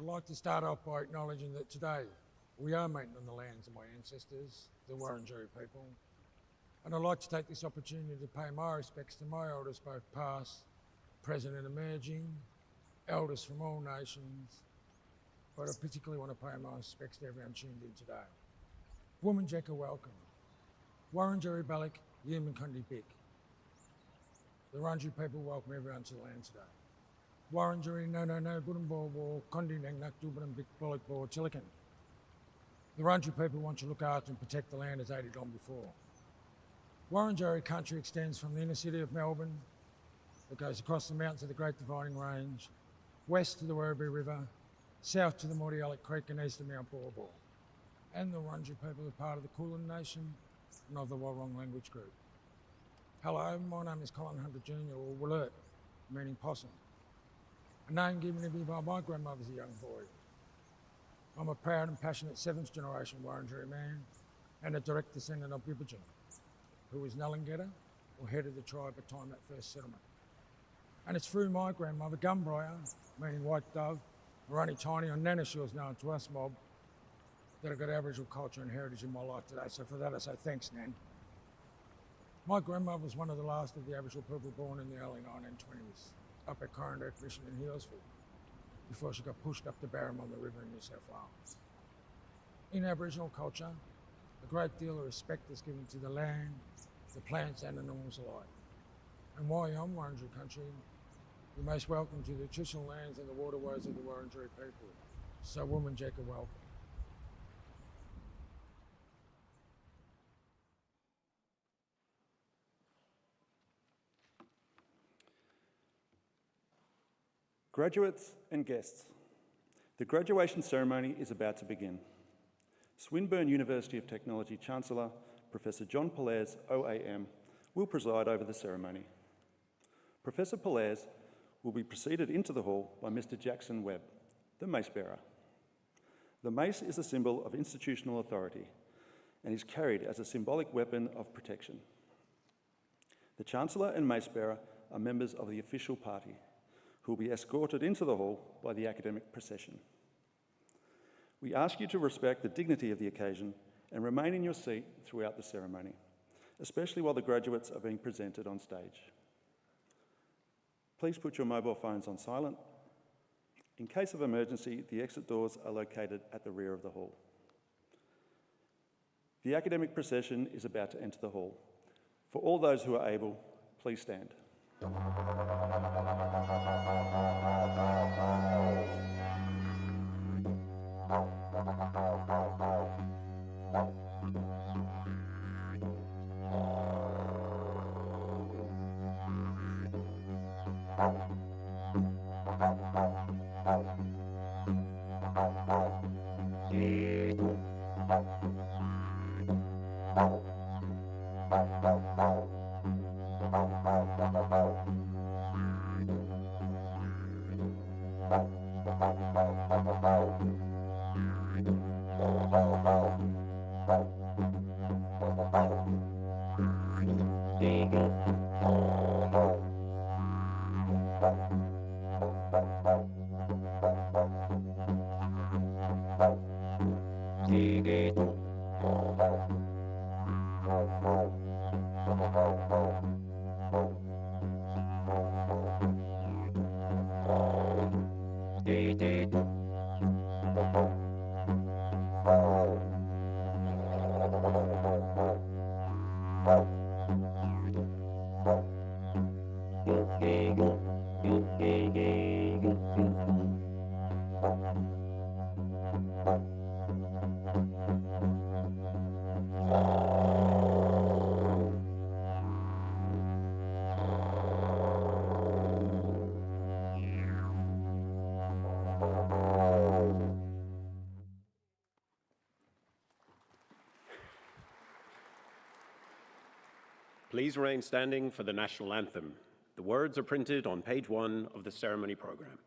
I'd like to start off by acknowledging that today we are meeting on the lands of my ancestors, the Wurundjeri people, and I'd like to take this opportunity to pay my respects to my elders, both past, present and emerging, elders from all nations, but I particularly want to pay my respects to everyone tuned in today. Wominjeka welcome. Wurundjeri Balak, Yemen Kundi Bik. The Wurundjeri people welcome everyone to the land today. Wurundjeri no Budumbo War Kondi Nang Nak Dubanam Bik Bolak Bo Chilikan. The Wurundjeri people want to look after and protect the land as they did on before. Wurundjeri country extends from the inner city of Melbourne, that goes across the mountains of the Great Dividing Range, west to the Werribee River, south to the Mordialloc Creek and east to Mount Baw Baw. And the Wurundjeri people are part of the Kulin Nation and of the Warrong language group. Hello, my name is Colin Hunter Jr, or Willert, meaning possum. A name given to me by my grandmother as a young boy. I'm a proud and passionate 7th generation Wurundjeri man and a direct descendant of Bibbidjin, who was Nullingeta, or head of the tribe at time that first settlement. And it's through my grandmother, Gumbriar, meaning white dove, or only tiny on Nanashua is known to us mob, that I've got Aboriginal culture and heritage in my life today. So for that I say thanks, Nan. My grandmother was one of the last of the Aboriginal people born in the early 1920s, up at Corondock Mission in Healesville, before she got pushed up the Barramon River in New South Wales. In Aboriginal culture, a great deal of respect is given to the land, the plants and animals alike. And while you're on Wurundjeri country, you're most welcome to the traditional lands and the waterways of the Wurundjeri people. So Wominjeka welcome. Graduates and guests, the graduation ceremony is about to begin. Swinburne University of Technology Chancellor, Professor John Polares, OAM, will preside over the ceremony. Professor Polares will be preceded into the hall by Mr. Jackson Webb, the mace bearer. The mace is a symbol of institutional authority and is carried as a symbolic weapon of protection. The Chancellor and mace bearer are members of the official party, who will be escorted into the hall by the academic procession. We ask you to respect the dignity of the occasion and remain in your seat throughout the ceremony, especially while the graduates are being presented on stage. Please put your mobile phones on silent. In case of emergency, the exit doors are located at the rear of the hall. The academic procession is about to enter the hall. For all those who are able, please stand. Please remain standing for the national anthem. The words are printed on page 1 of the ceremony program.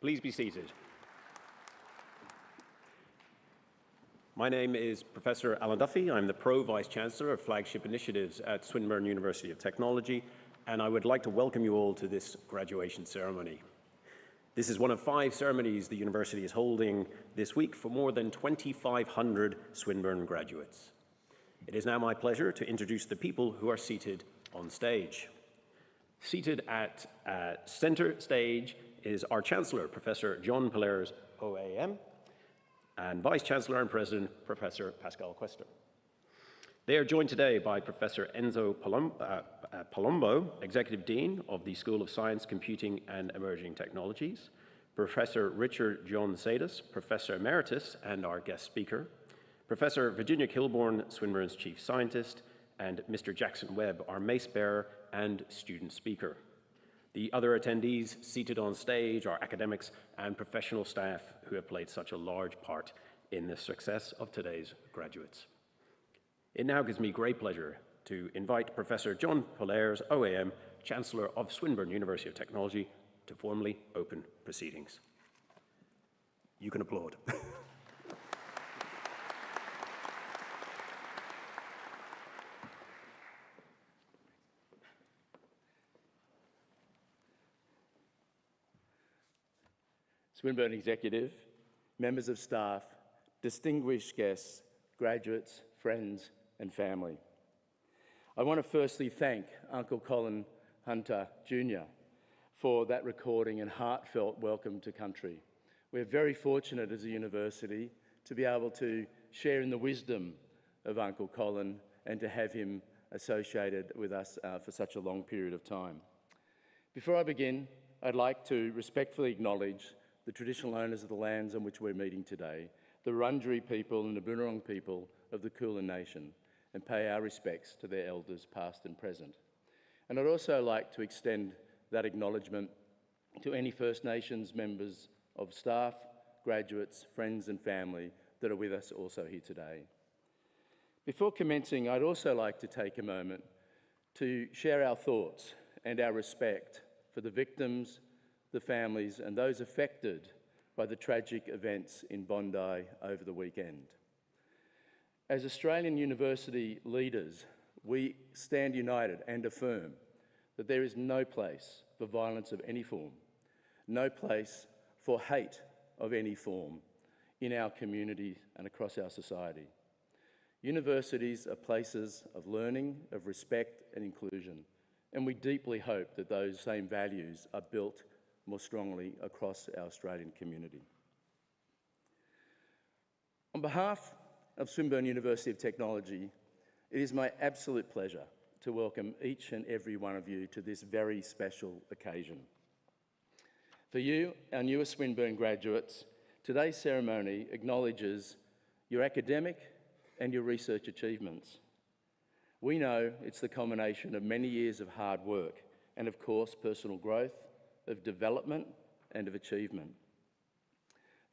Please be seated. My name is Professor Alan Duffy. I'm the Pro Vice Chancellor of Flagship Initiatives at Swinburne University of Technology, and I would like to welcome you all to this graduation ceremony. This is one of 5 ceremonies the university is holding this week for more than 2,500 Swinburne graduates. It is now my pleasure to introduce the people who are seated on stage. Seated at center stage is our Chancellor, Professor John Polaires, OAM, and Vice Chancellor and President, Professor Pascal Quester. They are joined today by Professor Enzo Palombo, Executive Dean of the School of Science, Computing and Emerging Technologies, Professor Richard John Sadis, Professor Emeritus and our guest speaker, Professor Virginia Kilbourne, Swinburne's Chief Scientist, and Mr. Jackson Webb, our mace bearer and student speaker. The other attendees seated on stage are academics and professional staff who have played such a large part in the success of today's graduates. It now gives me great pleasure to invite Professor John Polaires, OAM, Chancellor of Swinburne University of Technology, to formally open proceedings. You can applaud. Swinburne Executive, members of staff, distinguished guests, graduates, friends, and family. I want to firstly thank Uncle Colin Hunter Jr. for that recording and heartfelt welcome to country. We're very fortunate as a university to be able to share in the wisdom of Uncle Colin and to have him associated with us for such a long period of time. Before I begin, I'd like to respectfully acknowledge the traditional owners of the lands on which we're meeting today, the Wurundjeri people and the Boonwurrung people of the Kulin Nation, and pay our respects to their elders past and present. And I'd also like to extend that acknowledgement to any First Nations members of staff, graduates, friends and family that are with us also here today. Before commencing, I'd also like to take a moment to share our thoughts and our respect for the victims, the families and those affected by the tragic events in Bondi over the weekend. As Australian university leaders, we stand united and affirm that there is no place for violence of any form, no place for hate of any form in our community and across our society. Universities are places of learning, of respect and inclusion, and we deeply hope that those same values are built more strongly across our Australian community. On behalf of Swinburne University of Technology, it is my absolute pleasure to welcome each and every one of you to this very special occasion. For you, our newest Swinburne graduates, today's ceremony acknowledges your academic and your research achievements. We know it's the culmination of many years of hard work and, of course, personal growth, of development and of achievement.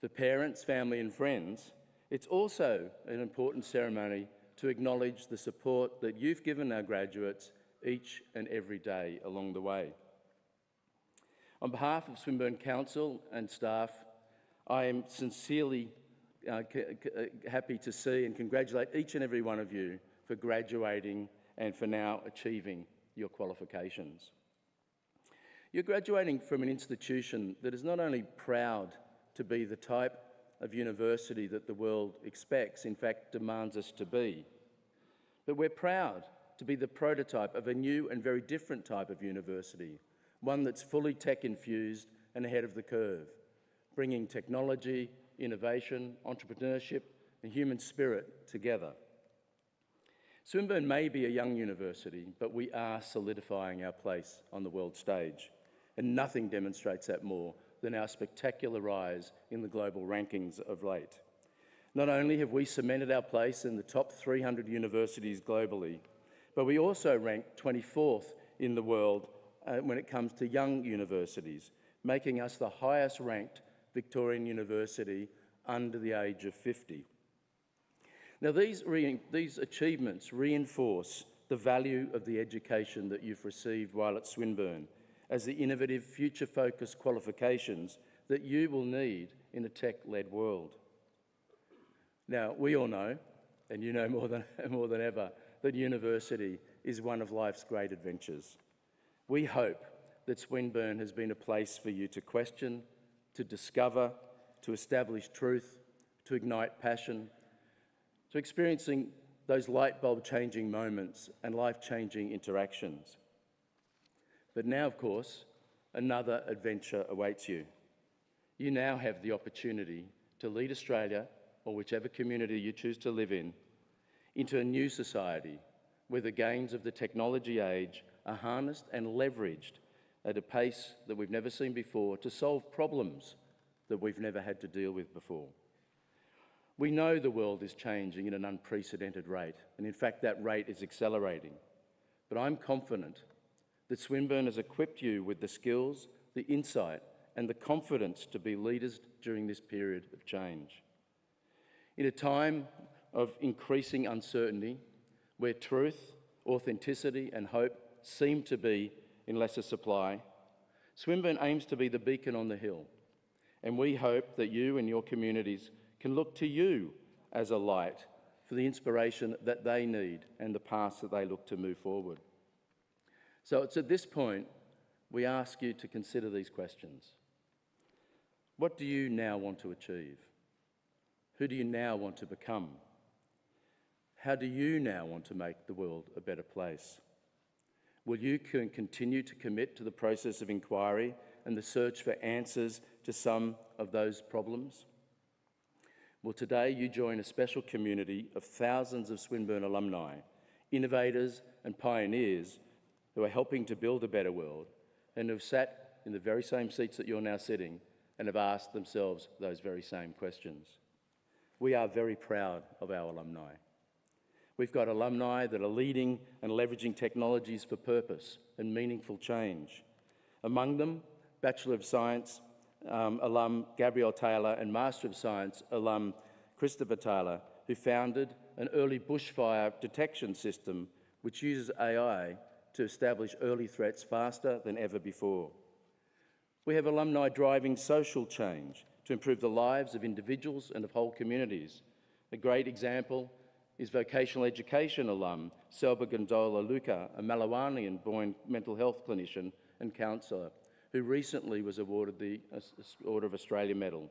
For parents, family and friends, it's also an important ceremony to acknowledge the support that you've given our graduates each and every day along the way. On behalf of Swinburne Council and staff, I am sincerely happy to see and congratulate each and every one of you for graduating and for now achieving your qualifications. You're graduating from an institution that is not only proud to be the type of university that the world expects, in fact demands us to be, but we're proud to be the prototype of a new and very different type of university, one that's fully tech-infused and ahead of the curve, bringing technology, innovation, entrepreneurship and human spirit together. Swinburne may be a young university, but we are solidifying our place on the world stage. And nothing demonstrates that more than our spectacular rise in the global rankings of late. Not only have we cemented our place in the top 300 universities globally, but we also rank 24th in the world when it comes to young universities, making us the highest ranked Victorian university under the age of 50. Now, these achievements reinforce the value of the education that you've received while at Swinburne as the innovative, future-focused qualifications that you will need in a tech-led world. Now, we all know, and you know more than ever, that university is one of life's great adventures. We hope that Swinburne has been a place for you to question, to discover, to establish truth, to ignite passion, to experiencing those light bulb changing moments and life-changing interactions. But now, of course, another adventure awaits you. You now have the opportunity to lead Australia, or whichever community you choose to live in, into a new society where the gains of the technology age are harnessed and leveraged at a pace that we've never seen before to solve problems that we've never had to deal with before. We know the world is changing at an unprecedented rate, and in fact that rate is accelerating. But I'm confident that Swinburne has equipped you with the skills, the insight, and the confidence to be leaders during this period of change. In a time of increasing uncertainty, where truth, authenticity, and hope seem to be in lesser supply, Swinburne aims to be the beacon on the hill, and we hope that you and your communities can look to you as a light for the inspiration that they need and the paths that they look to move forward. So it's at this point we ask you to consider these questions. What do you now want to achieve? Who do you now want to become? How do you now want to make the world a better place? Will you continue to commit to the process of inquiry and the search for answers to some of those problems? Well, today you join a special community of thousands of Swinburne alumni, innovators and pioneers who are helping to build a better world and have sat in the very same seats that you're now sitting and have asked themselves those very same questions. We are very proud of our alumni. We've got alumni that are leading and leveraging technologies for purpose and meaningful change. Among them, Bachelor of Science alum Gabrielle Taylor and Master of Science alum Christopher Taylor, who founded an early bushfire detection system which uses AI to establish early threats faster than ever before. We have alumni driving social change to improve the lives of individuals and of whole communities. A great example is vocational education alum Selba Gondola Luca, a Malawanian-born mental health clinician and counsellor, who recently was awarded the Order of Australia Medal.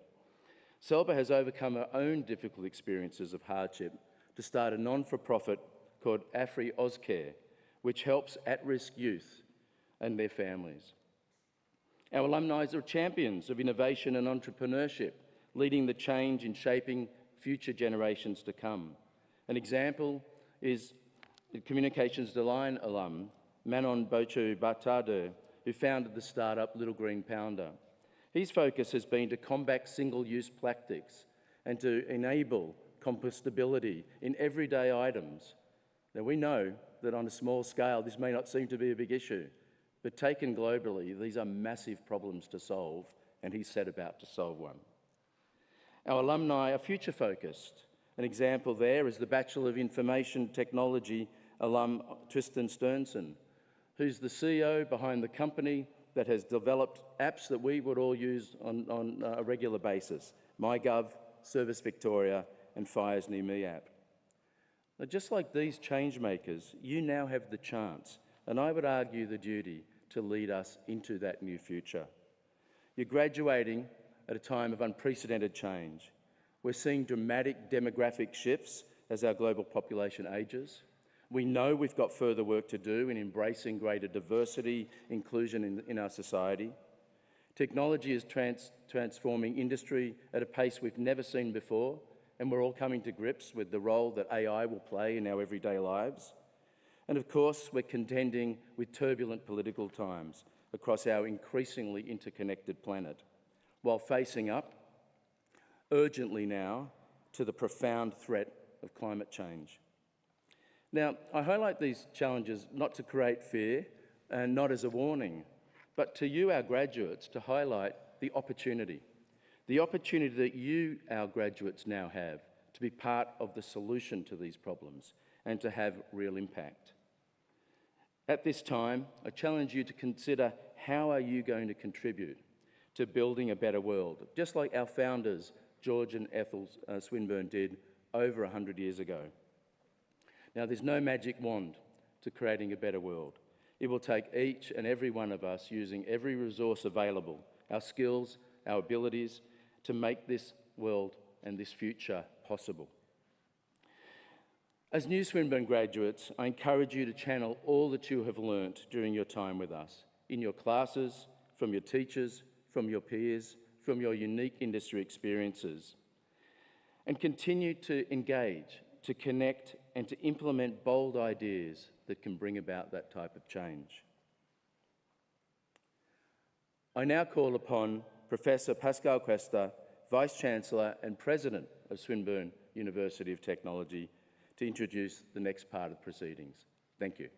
Selba has overcome her own difficult experiences of hardship to start a non-for-profit called AFRI Ozcare, which helps at-risk youth and their families. Our alumni are champions of innovation and entrepreneurship, leading the change in shaping future generations to come. An example is the Communications Design alum, Manon Bochu Batade, who founded the startup Little Green Pounder. His focus has been to combat single-use plastics and to enable compostability in everyday items. Now, we know that on a small scale this may not seem to be a big issue, but taken globally, these are massive problems to solve, and he's set about to solve one. Our alumni are future-focused. An example there is the Bachelor of Information Technology alum Tristan Sternson, who's the CEO behind the company that has developed apps that we would all use on a regular basis, MyGov, Service Victoria, and Fire's New Me app. Now, just like these change makers, you now have the chance, and I would argue the duty, to lead us into that new future. You're graduating at a time of unprecedented change. We're seeing dramatic demographic shifts as our global population ages. We know we've got further work to do in embracing greater diversity, inclusion in our society. Technology is transforming industry at a pace we've never seen before, and we're all coming to grips with the role that AI will play in our everyday lives. And of course, we're contending with turbulent political times across our increasingly interconnected planet, while facing up urgently now to the profound threat of climate change. Now, I highlight these challenges not to create fear and not as a warning, but to you, our graduates, to highlight the opportunity that you, our graduates, now have to be part of the solution to these problems and to have real impact. At this time, I challenge you to consider, how are you going to contribute to building a better world, just like our founders, George and Ethel Swinburne, did over 100 years ago. Now, there's no magic wand to creating a better world. It will take each and every one of us using every resource available, our skills, our abilities, to make this world and this future possible. As new Swinburne graduates, I encourage you to channel all that you have learnt during your time with us, in your classes, from your teachers, from your peers, from your unique industry experiences, and continue to engage, to connect, and to implement bold ideas that can bring about that type of change. I now call upon Professor Pascal Cuesta, Vice-Chancellor and President of Swinburne University of Technology, to introduce the next part of the proceedings. Thank you.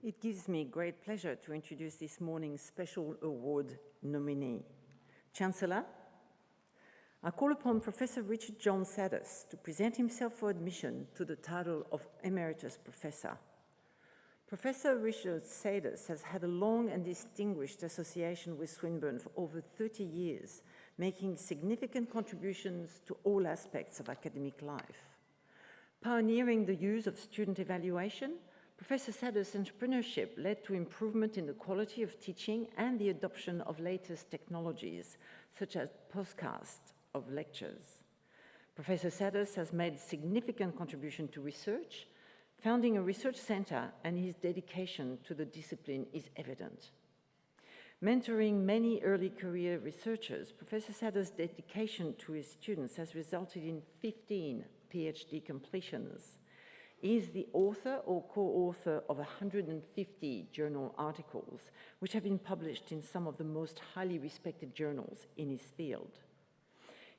It gives me great pleasure to introduce this morning's special award nominee. Chancellor, I call upon Professor Richard John Sadus to present himself for admission to the title of Emeritus Professor. Professor Richard Sadus has had a long and distinguished association with Swinburne for over 30 years, making significant contributions to all aspects of academic life. Pioneering the use of student evaluation, Professor Sadus' entrepreneurship led to improvement in the quality of teaching and the adoption of latest technologies, such as podcasts of lectures. Professor Sadus has made significant contribution to research, founding a research center, and his dedication to the discipline is evident. Mentoring many early career researchers, Professor Sadus' dedication to his students has resulted in 15 PhD completions. He is the author or co-author of 150 journal articles, which have been published in some of the most highly respected journals in his field.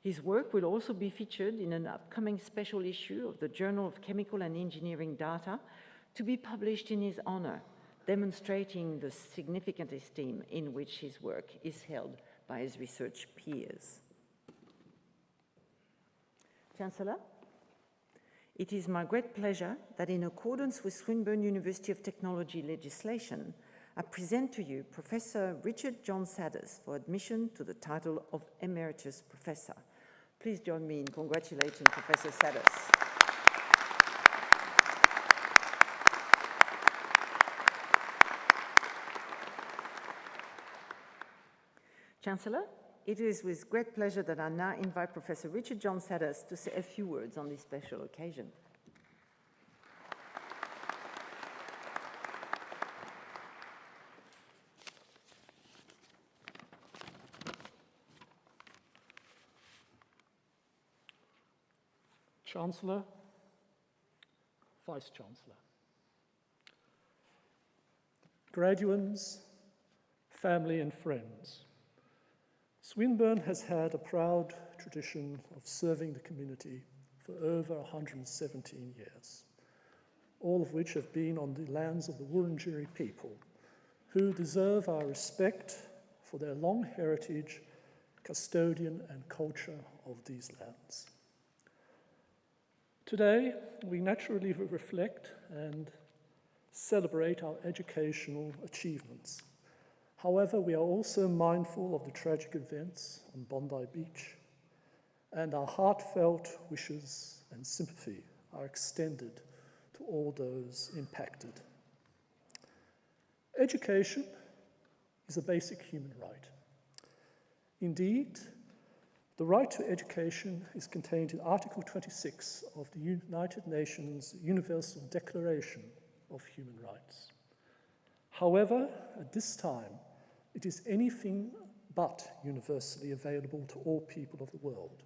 His work will also be featured in an upcoming special issue of the Journal of Chemical and Engineering Data to be published in his honor, demonstrating the significant esteem in which his work is held by his research peers. Chancellor, it is my great pleasure that in accordance with Swinburne University of Technology legislation, I present to you Professor Richard John Sadus for admission to the title of Emeritus Professor. Please join me in congratulating Professor Sadus. Chancellor, it is with great pleasure that I now invite Professor Richard John Sadus to say a few words on this special occasion. Chancellor, Vice-Chancellor, graduands, family and friends, Swinburne has had a proud tradition of serving the community for over 117 years, all of which have been on the lands of the Wurundjeri people, who deserve our respect for their long heritage, custodian and culture of these lands. Today, we naturally reflect and celebrate our educational achievements. However, we are also mindful of the tragic events on Bondi Beach, and our heartfelt wishes and sympathy are extended to all those impacted. Education is a basic human right. Indeed, the right to education is contained in Article 26 of the United Nations Universal Declaration of Human Rights. However, at this time, it is anything but universally available to all people of the world.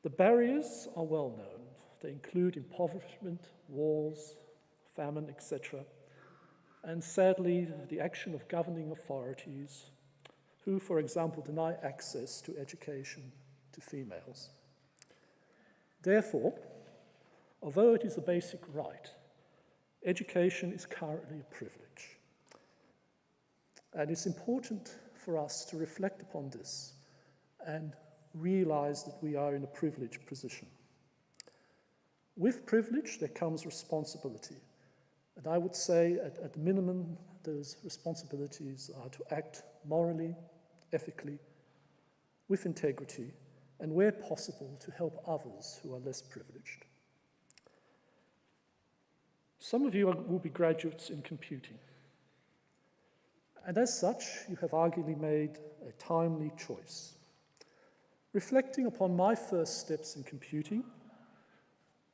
The barriers are well known. They include impoverishment, wars, famine, etc., and sadly, the action of governing authorities who, for example, deny access to education to females. Therefore, although it is a basic right, education is currently a privilege. And it's important for us to reflect upon this and realize that we are in a privileged position. With privilege, there comes responsibility. And I would say, at the minimum, those responsibilities are to act morally, ethically, with integrity, and where possible, to help others who are less privileged. Some of you will be graduates in computing. And as such, you have arguably made a timely choice. Reflecting upon my first steps in computing,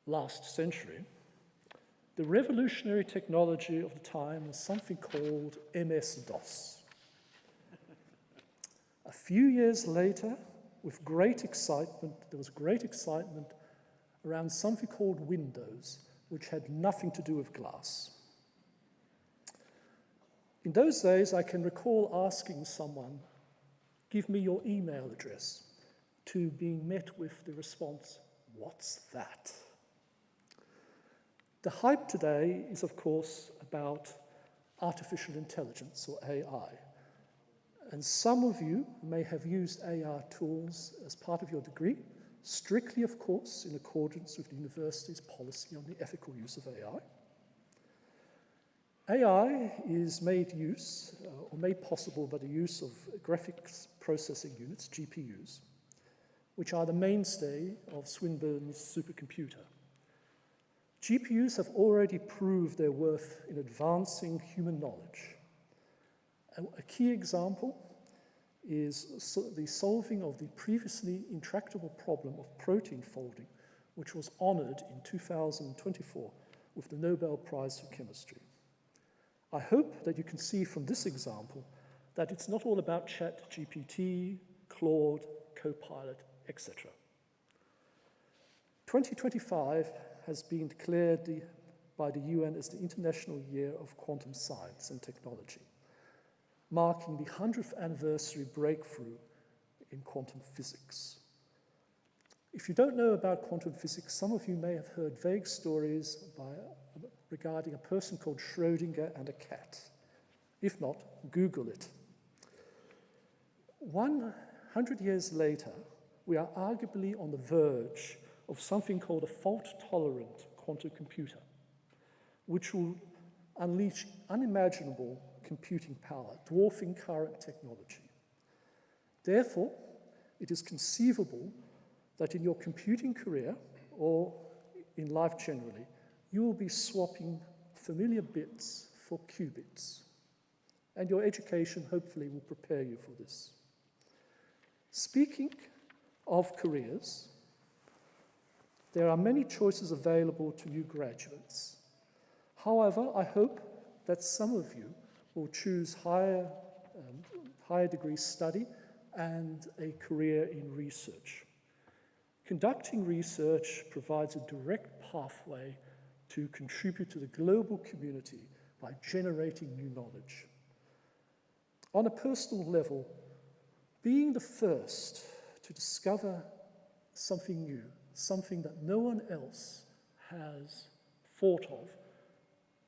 last century, the revolutionary technology of the time was something called MS-DOS. A few years later, with great excitement, there was great excitement around something called Windows, which had nothing to do with glass. In those days, I can recall asking someone, "Give me your email address," to being met with the response, "What's that?" The hype today is, of course, about artificial intelligence, or AI. And some of you may have used AI tools as part of your degree, strictly, of course, in accordance with the university's policy on the ethical use of AI. AI is made possible by the use of graphics processing units, GPUs, which are the mainstay of Swinburne's supercomputer. GPUs have already proved their worth in advancing human knowledge. A key example is the solving of the previously intractable problem of protein folding, which was honored in 2024 with the Nobel Prize for Chemistry. I hope that you can see from this example that it's not all about ChatGPT, Claude, Copilot, etc. 2025 has been declared by the UN as the International Year of Quantum Science and Technology, marking the 100th anniversary breakthrough in quantum physics. If you don't know about quantum physics, some of you may have heard vague stories regarding a person called Schrödinger and a cat. If not, Google it. 100 years later, we are arguably on the verge of something called a fault-tolerant quantum computer, which will unleash unimaginable computing power, dwarfing current technology. Therefore, it is conceivable that in your computing career, or in life generally, you will be swapping familiar bits for qubits. And your education, hopefully, will prepare you for this. Speaking of careers, there are many choices available to new graduates. However, I hope that some of you will choose higher degree study and a career in research. Conducting research provides a direct pathway to contribute to the global community by generating new knowledge. On a personal level, being the first to discover something new, something that no one else has thought of,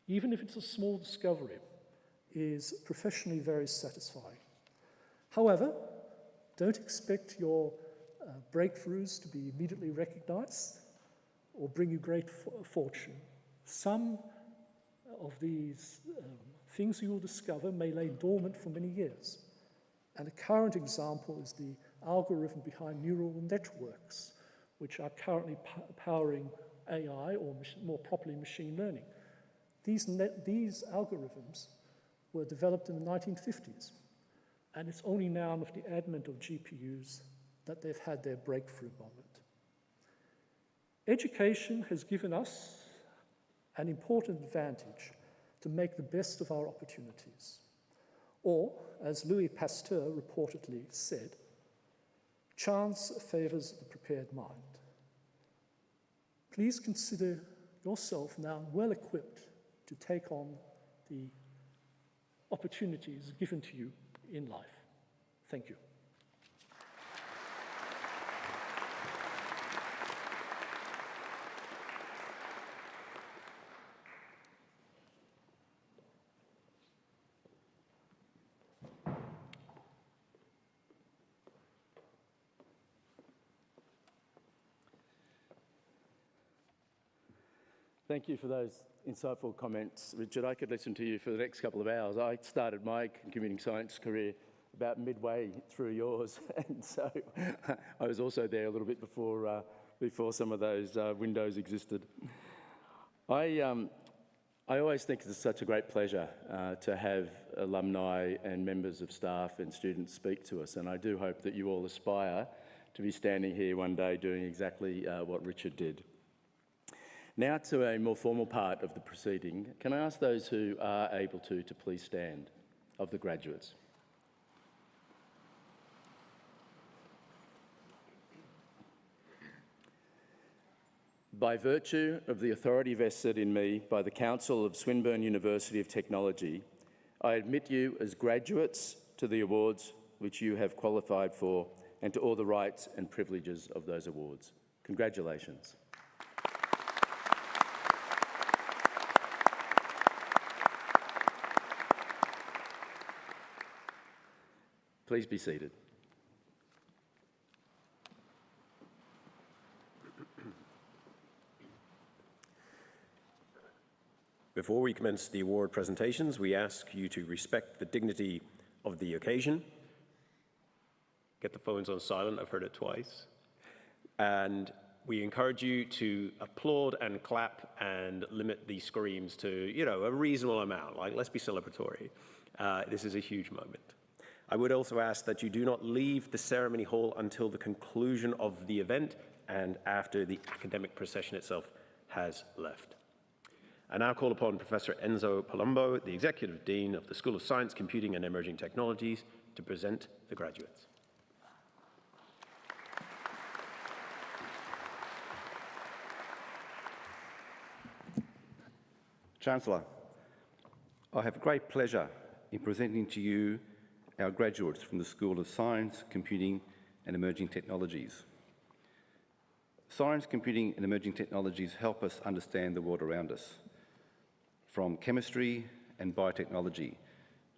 even if it's a small discovery, is professionally very satisfying. However, don't expect your breakthroughs to be immediately recognized or bring you great fortune. Some of these things you will discover may lay dormant for many years. And a current example is the algorithm behind neural networks, which are currently powering AI, or more properly, machine learning. These algorithms were developed in the 1950s, and it's only now with the advent of GPUs that they've had their breakthrough moment. Education has given us an important advantage to make the best of our opportunities. Or, as Louis Pasteur reportedly said, chance favors the prepared mind. Please consider yourself now well equipped to take on the opportunities given to you in life. Thank you. Thank you for those insightful comments, Richard. I could listen to you for the next couple of hours. I started my computing science career about midway through yours, and so I was also there a little bit before some of those windows existed. I always think it's such a great pleasure to have alumni and members of staff and students speak to us, and I do hope that you all aspire to be standing here one day doing exactly what Richard did. Now to a more formal part of the proceeding. Can I ask those who are able to please stand, of the graduates? By virtue of the authority vested in me by the Council of Swinburne University of Technology, I admit you as graduates to the awards which you have qualified for and to all the rights and privileges of those awards. Congratulations. Please be seated. Before we commence the award presentations, we ask you to respect the dignity of the occasion. Get the phones on silent, I've heard it twice. And we encourage you to applaud and clap and limit the screams to, you know, a reasonable amount. Like, let's be celebratory. This is a huge moment. I would also ask that you do not leave the ceremony hall until the conclusion of the event and after the academic procession itself has left. I now call upon Professor Enzo Palumbo, the Executive Dean of the School of Science, Computing and Emerging Technologies, to present the graduates. Chancellor, I have great pleasure in presenting to you our graduates from the School of Science, Computing and Emerging Technologies. Science, computing and emerging technologies help us understand the world around us, from chemistry and biotechnology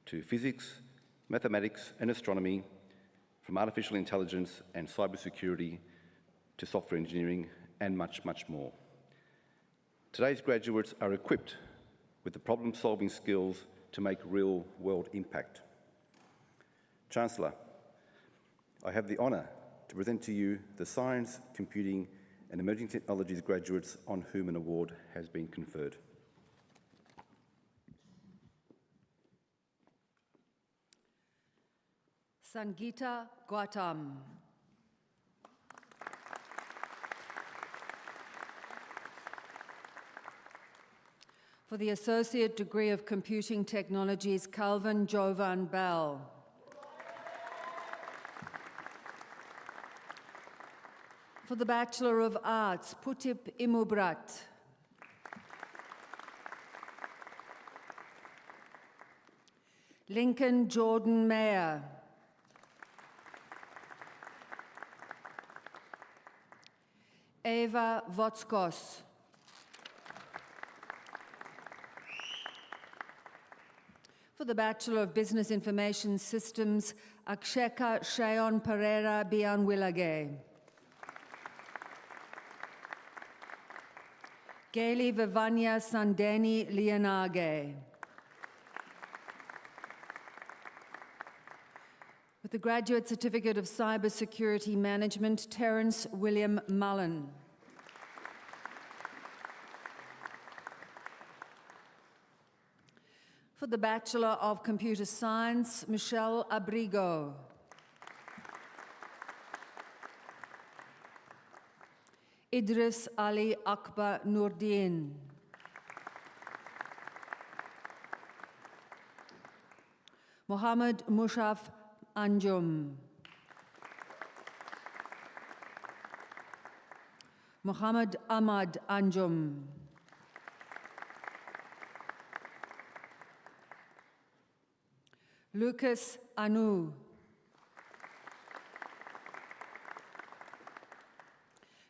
to physics, mathematics and astronomy, from artificial intelligence and cybersecurity to software engineering and much, much more. Today's graduates are equipped with the problem-solving skills to make real-world impact. Chancellor, I have the honour to present to you the Science, Computing and Emerging Technologies graduates on whom an award has been conferred. Sangeeta Gautam. For the Associate Degree of Computing Technologies, Calvin Jovan Bell. For the Bachelor of Arts, Putip Imubrat. Lincoln Jordan Mayer. Eva Votskos. For the Bachelor of Business Information Systems, Aksheka Shayon Pereira Bianwilage. Gaili Vivanya Sandeni Lianage. With the Graduate Certificate of Cybersecurity Management, Terence William Mullen. For the Bachelor of Computer Science, Michelle Abrigo. Idris Ali Akbar Nurdin. Mohammed Mushaf Anjum. Mohammed Ahmad Anjum. Lucas Anu.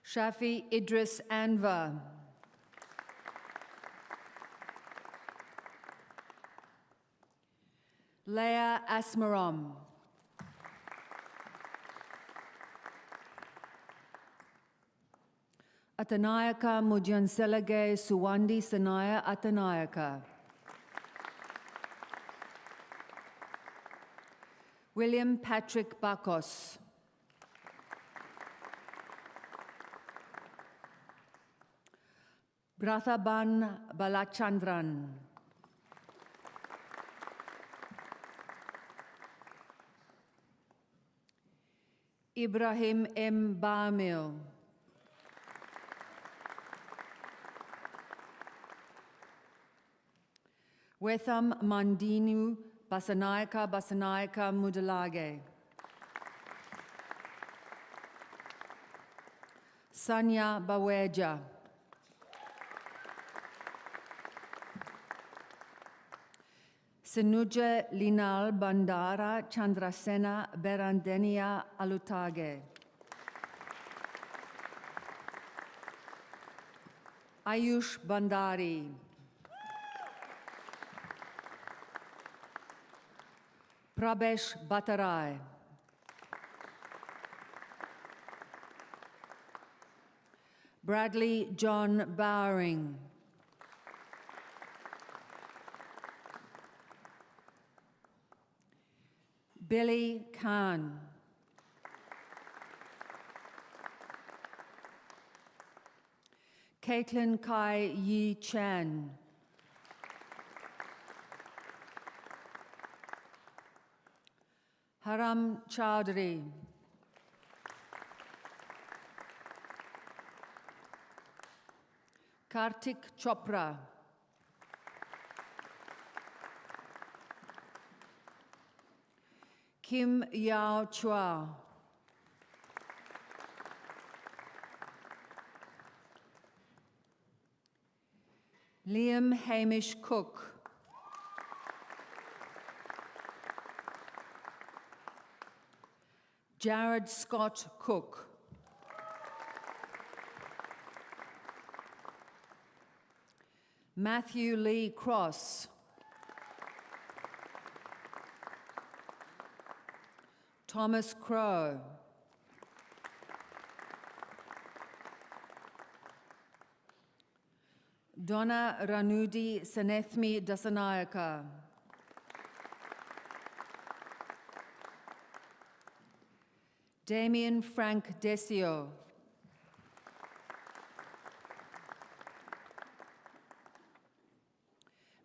Shafi Idris Anwar. Leah Asmarom. Atanayaka Mudyanselage Suwandi Sanaya Atanayaka. William Patrick Bakos. Brathaban Balachandran. Ibrahim M. Bamil. Wetham Mandinu Basanayaka Mudalage. Sanya Baweja. Sinuja Linal Bandara Chandrasena Berandenia Alutage. Ayush Bandari. Prabesh Batarai. Bradley John Bowering. Billy Khan. Caitlin Kai Yi Chan. Haram Chowdhury. Kartik Chopra. Kim Yao Chua. Liam Hamish Cook. Jared Scott Cook. Matthew Lee Cross. Thomas Crow. Donna Ranudi Senethmi Dasanayaka. Damien Frank Desio.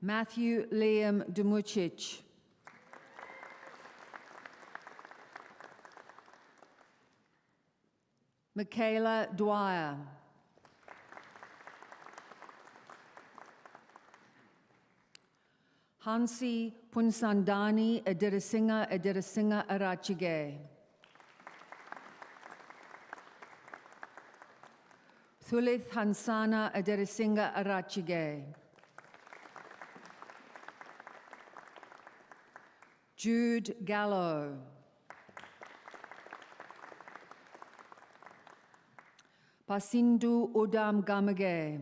Matthew Liam Dumucic. Michaela Dwyer. Hansi Punsandani Edirasinga Arachige. Thulith Hansana Edirasinga Arachige. Jude Gallo. Pasindu Udam Gamage.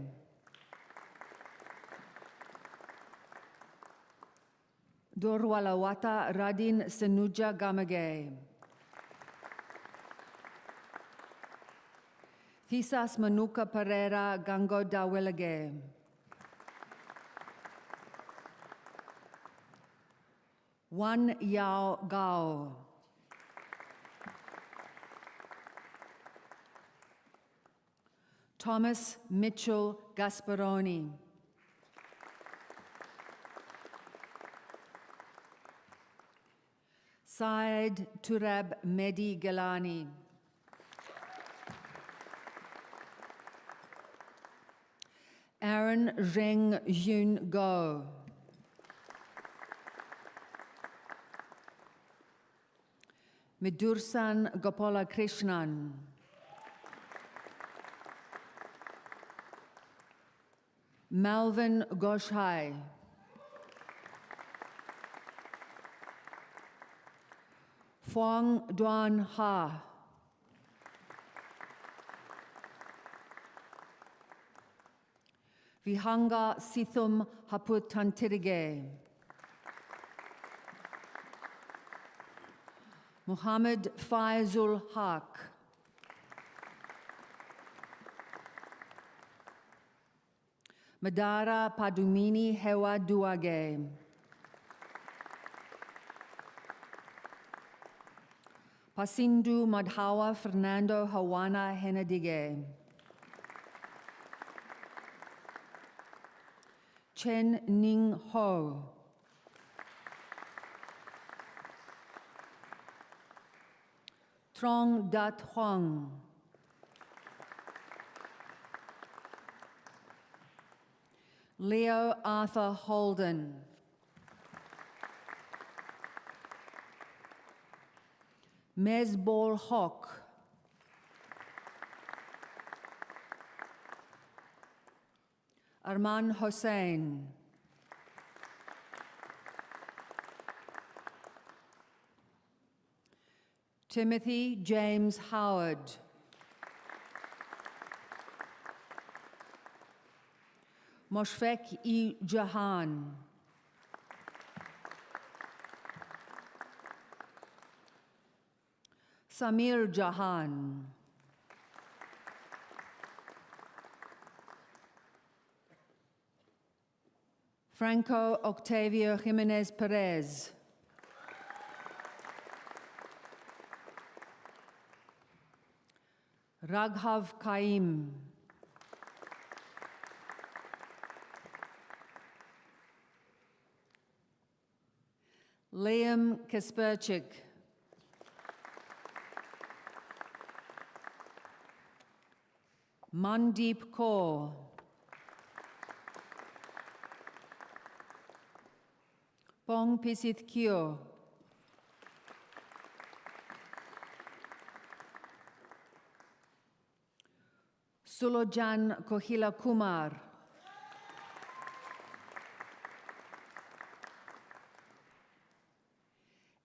Dorwalawata Radin Senuja Gamage. Thisas Manuka Pereira Gango Dawilage. Wan Yao Gao. Thomas Mitchell Gasparoni. Syed Turab Mehdi Gelani. Aaron Reng Yun Go. Midursan Gopala Krishnan. Malvin Goshai. Phuong Duan Ha. Vihanga Sithum Haputantirige. Muhammad Faizul Haq. Madara Padumini Hewa Duage. Pasindu Madhawa Fernando Hawana Henadige. Chen Ning Ho. Trong Dat Huang. Leo Arthur Holden. Mesbol Hock. Arman Hossein. Timothy James Howard. Moshfek Jahan. Samir Jahan. Franco Octavio Jimenez Perez. Raghav Kaim. Liam Kasperchik. Mandeep Kaur. Pong Pisith Kyo. Sulojan Kohila Kumar.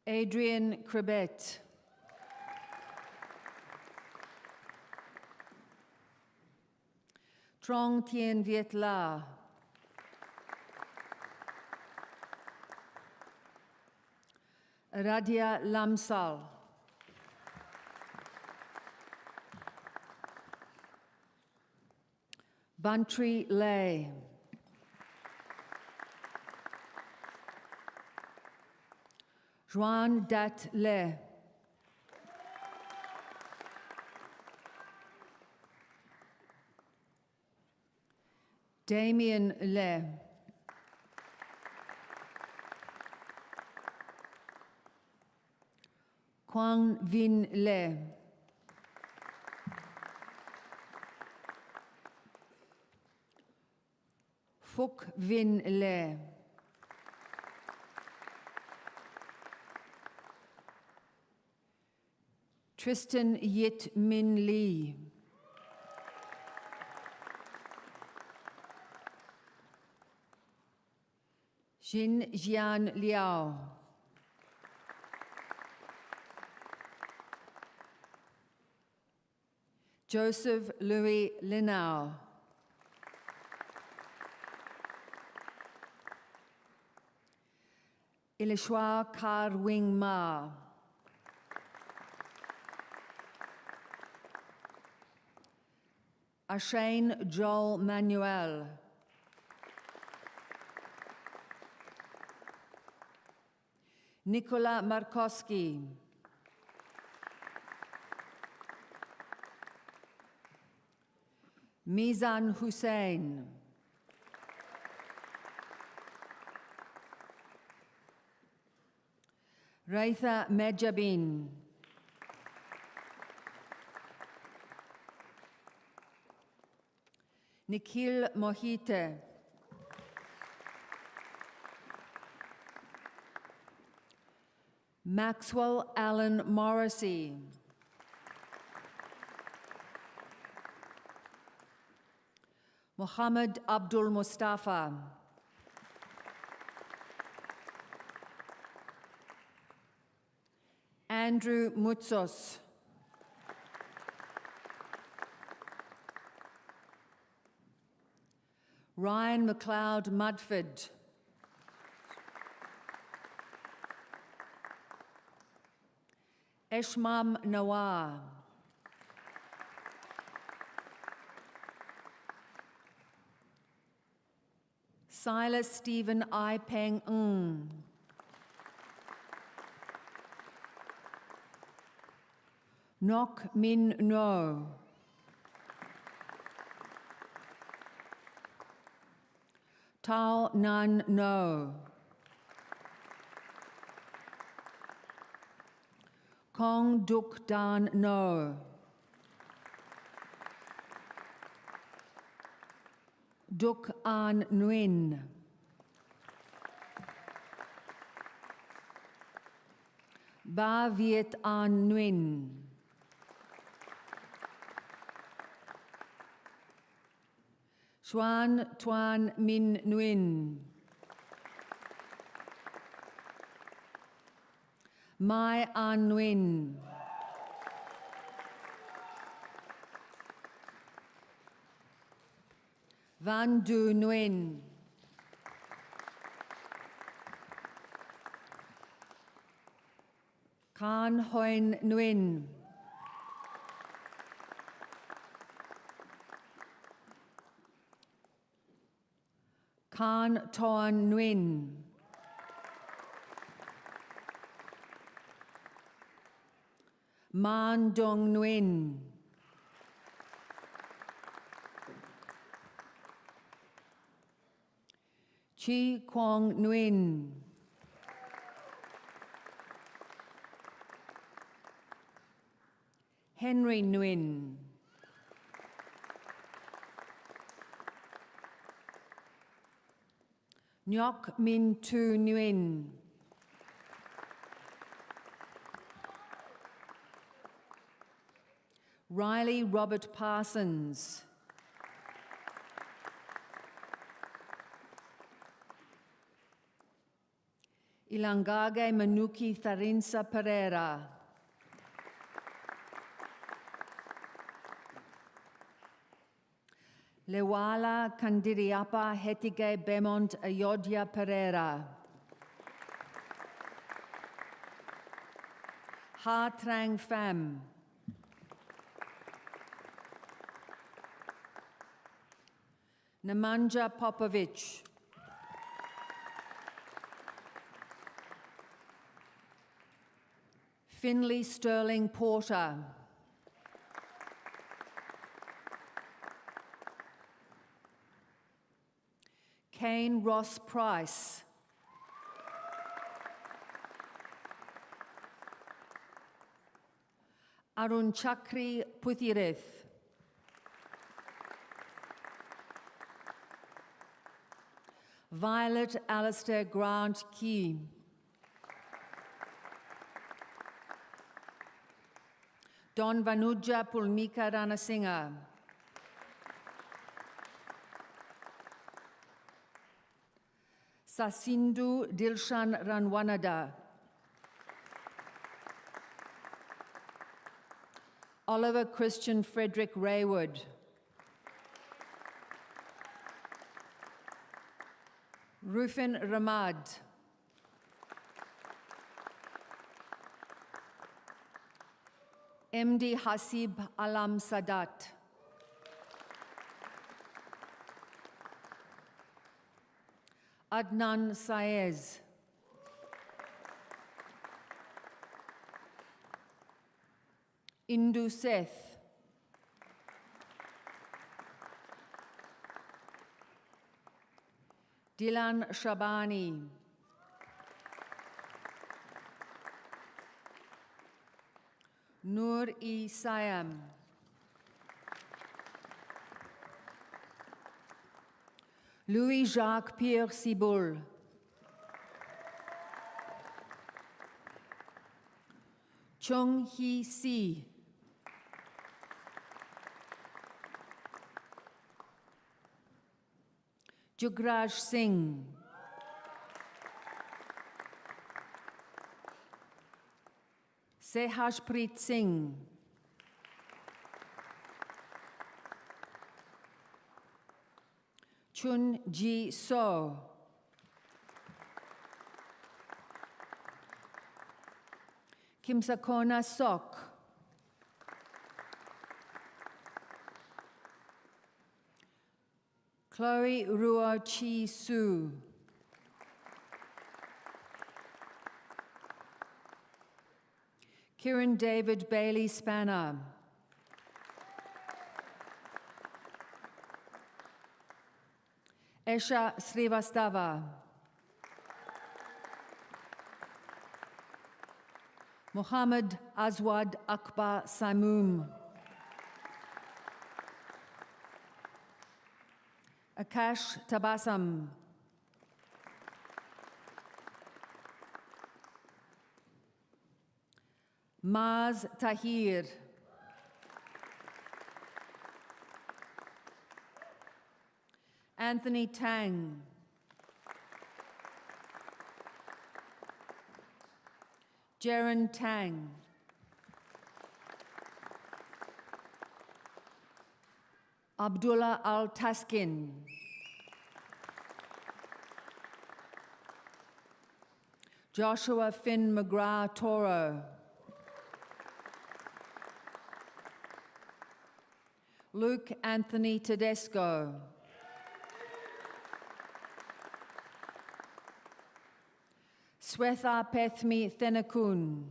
Adrian Krebet. Trong Tien Viet La. Radia Lamsal. Bantry Lay. Juan Dat Le. Damien Le. Quang Vin Le. Phuc Vin Le. Tristan Yit Min Lee. Jin Jian Liao. Joseph Louis Linau. Ilishwa Kar Wing Ma. Ashane Joel Manuel. Nicola Markowski. Mizan Hussein. Raitha Medjabin. Nikhil Mohite. Maxwell Allen Morrissey. Mohammed Abdul Mustafa. Andrew Mutsos. Ryan McLeod Mudford. Eshmam Nawar. Silas Stephen I Peng Ng. Nok Min No. Tao Nan No. Kong Duk Dan No. Duk An Nguyen. Ba Viet An Nguyen. Xuan Tuan Min Nguyen. Mai An Nguyen. Van Du Nguyen. Khan Hoin Nguyen. Khan Toan Nguyen. Man Dong Nguyen. Chi Kwong Nguyen. Henry Nguyen. Nyok Min Tu Nguyen. Riley Robert Parsons. Ilangage Manuki Tharinsa Pereira. Lewala Kandiriapa Hetige Bemont Ayodhya Pereira. Ha Trang Pham. Nemanja Popovic. Finley Sterling Porter. Kane Ross Price. Arun Chakri Puthirith. Violet Alistair Grant Key. Don Vanuja Pulmika Ranasinghe. Sasindu Dilshan Ranwanada. Oliver Christian Frederick Raywood. Rufin Ramad. MD Hasib Alam Sadat. Adnan Saez. Indu Seth. Dilan Shabani. Nur-e Siam. Louis-Jacques Pierre Ciboul. Chung Hee Si. Jugraj Singh. Sehajpreet Singh. Chun Ji So. Kimsakona Sok. Chloe Ruo Chi Su. Kieran David Bailey Spanner. Esha Srivastava. Muhammad Azwad Akbar Saimoom. Akash Tabasam. Maz Tahir. Anthony Tang. Jaren Tang. Abdullah Al-Taskin. Joshua Finn McGrath Toro. Luke Anthony Tedesco. Swetha Pethmi Thenakun.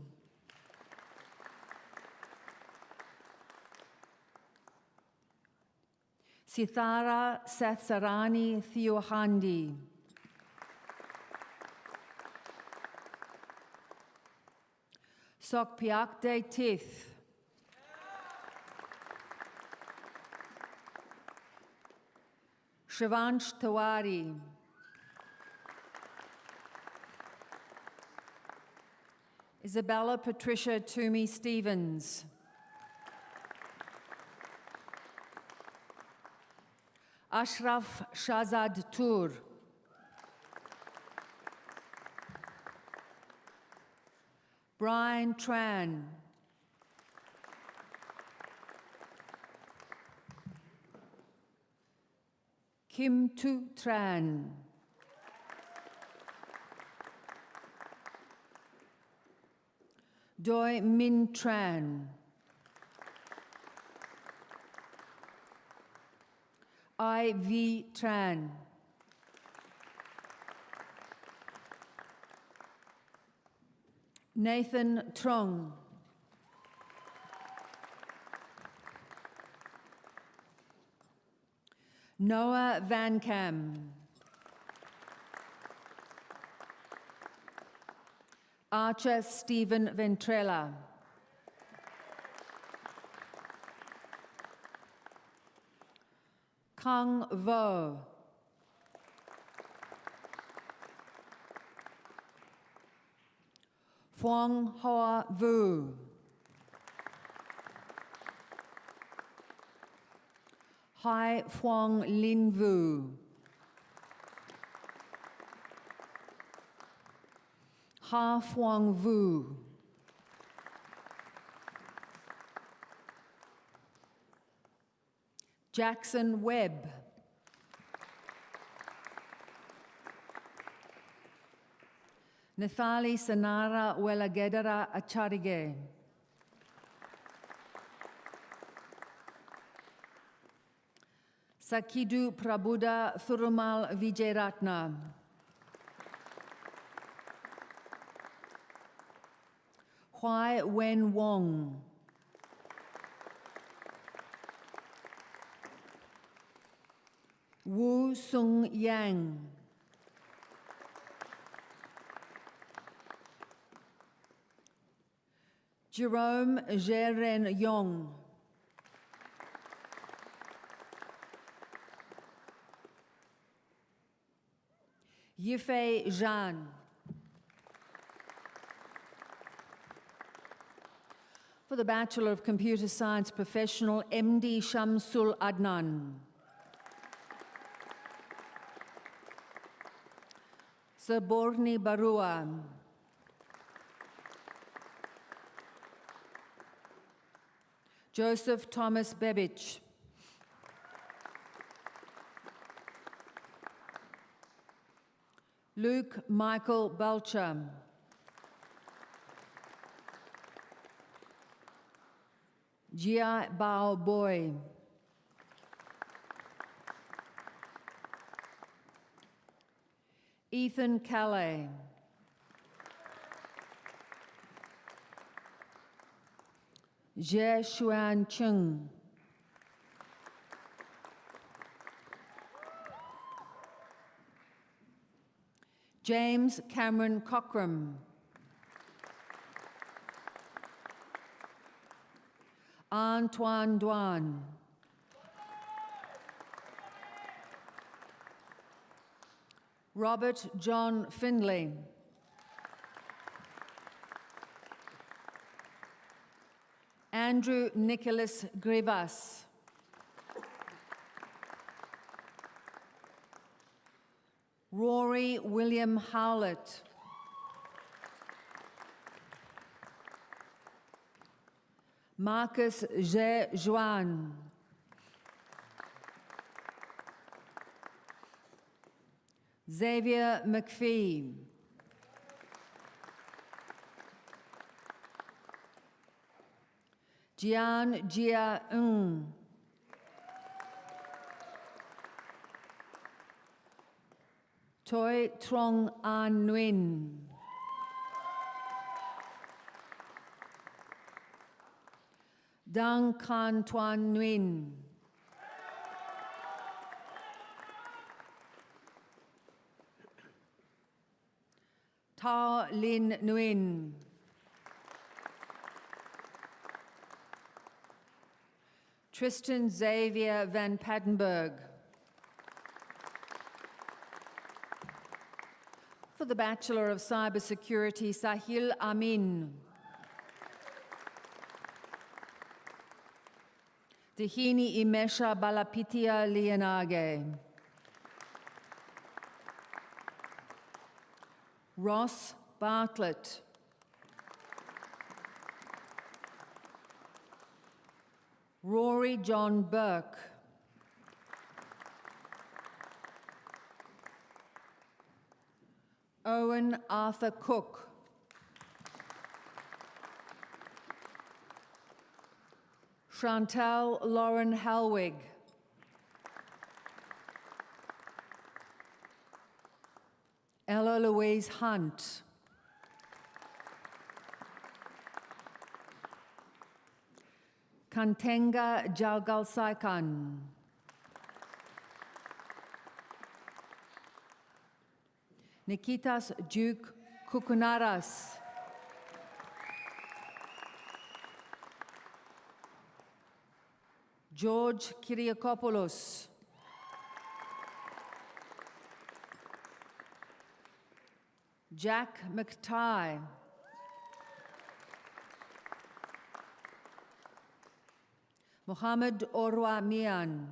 Sithara Satsarani Theohandi. Sokpiakde Tith. Shivansh Tawari. Isabella Patricia Toomey Stevens. Ashraf Shazad Tur. Brian Tran. Kim Tu Tran. Doi Min Tran. I V Tran. Nathan Trong. Noah Van Kam. Archer Stephen Ventrella. Kang Vo. Phuong Hoa Vu. Hai Phuong Lin Vu. Ha Phuong Vu. Jackson Webb. Nathali Sanara Welagedara Acharige. Sakidu Prabuddha Thurumal Vijayratna. Huai Wen Wong. Wu Sung Yang. Jerome Jeren Yong. Yifei Zhan. For the Bachelor of Computer Science Professional, MD Shamsul Adnan. Saborni Barua. Joseph Thomas Bebich. Luke Michael Belcher. Jia Bao Boy. Ethan Calais. Jie Xuan Chung. James Cameron Cockram. Antoine Duan. Robert John Findlay. Andrew Nicholas Grivas. Rory William Howlett. Marcus J. Juan. Xavier McPhee. Jian Jia Ng. Toi Trong An Nguyen. Dang Kan Tuan Nguyen. Tao Lin Nguyen. Tristan Xavier van Paddenberg. For the Bachelor of Cybersecurity, Sahil Amin. Dihini Imesha Balapitia Lianage. Ross Bartlett. Rory John Burke. Owen Arthur Cook. Chantal Lauren Halwig. Ella Louise Hunt. Kantenga Jalgalsaikan. Nikitas Duke Kukunaras. George Kyriakopoulos. Jack McTighe. Mohammed Orwa Mian.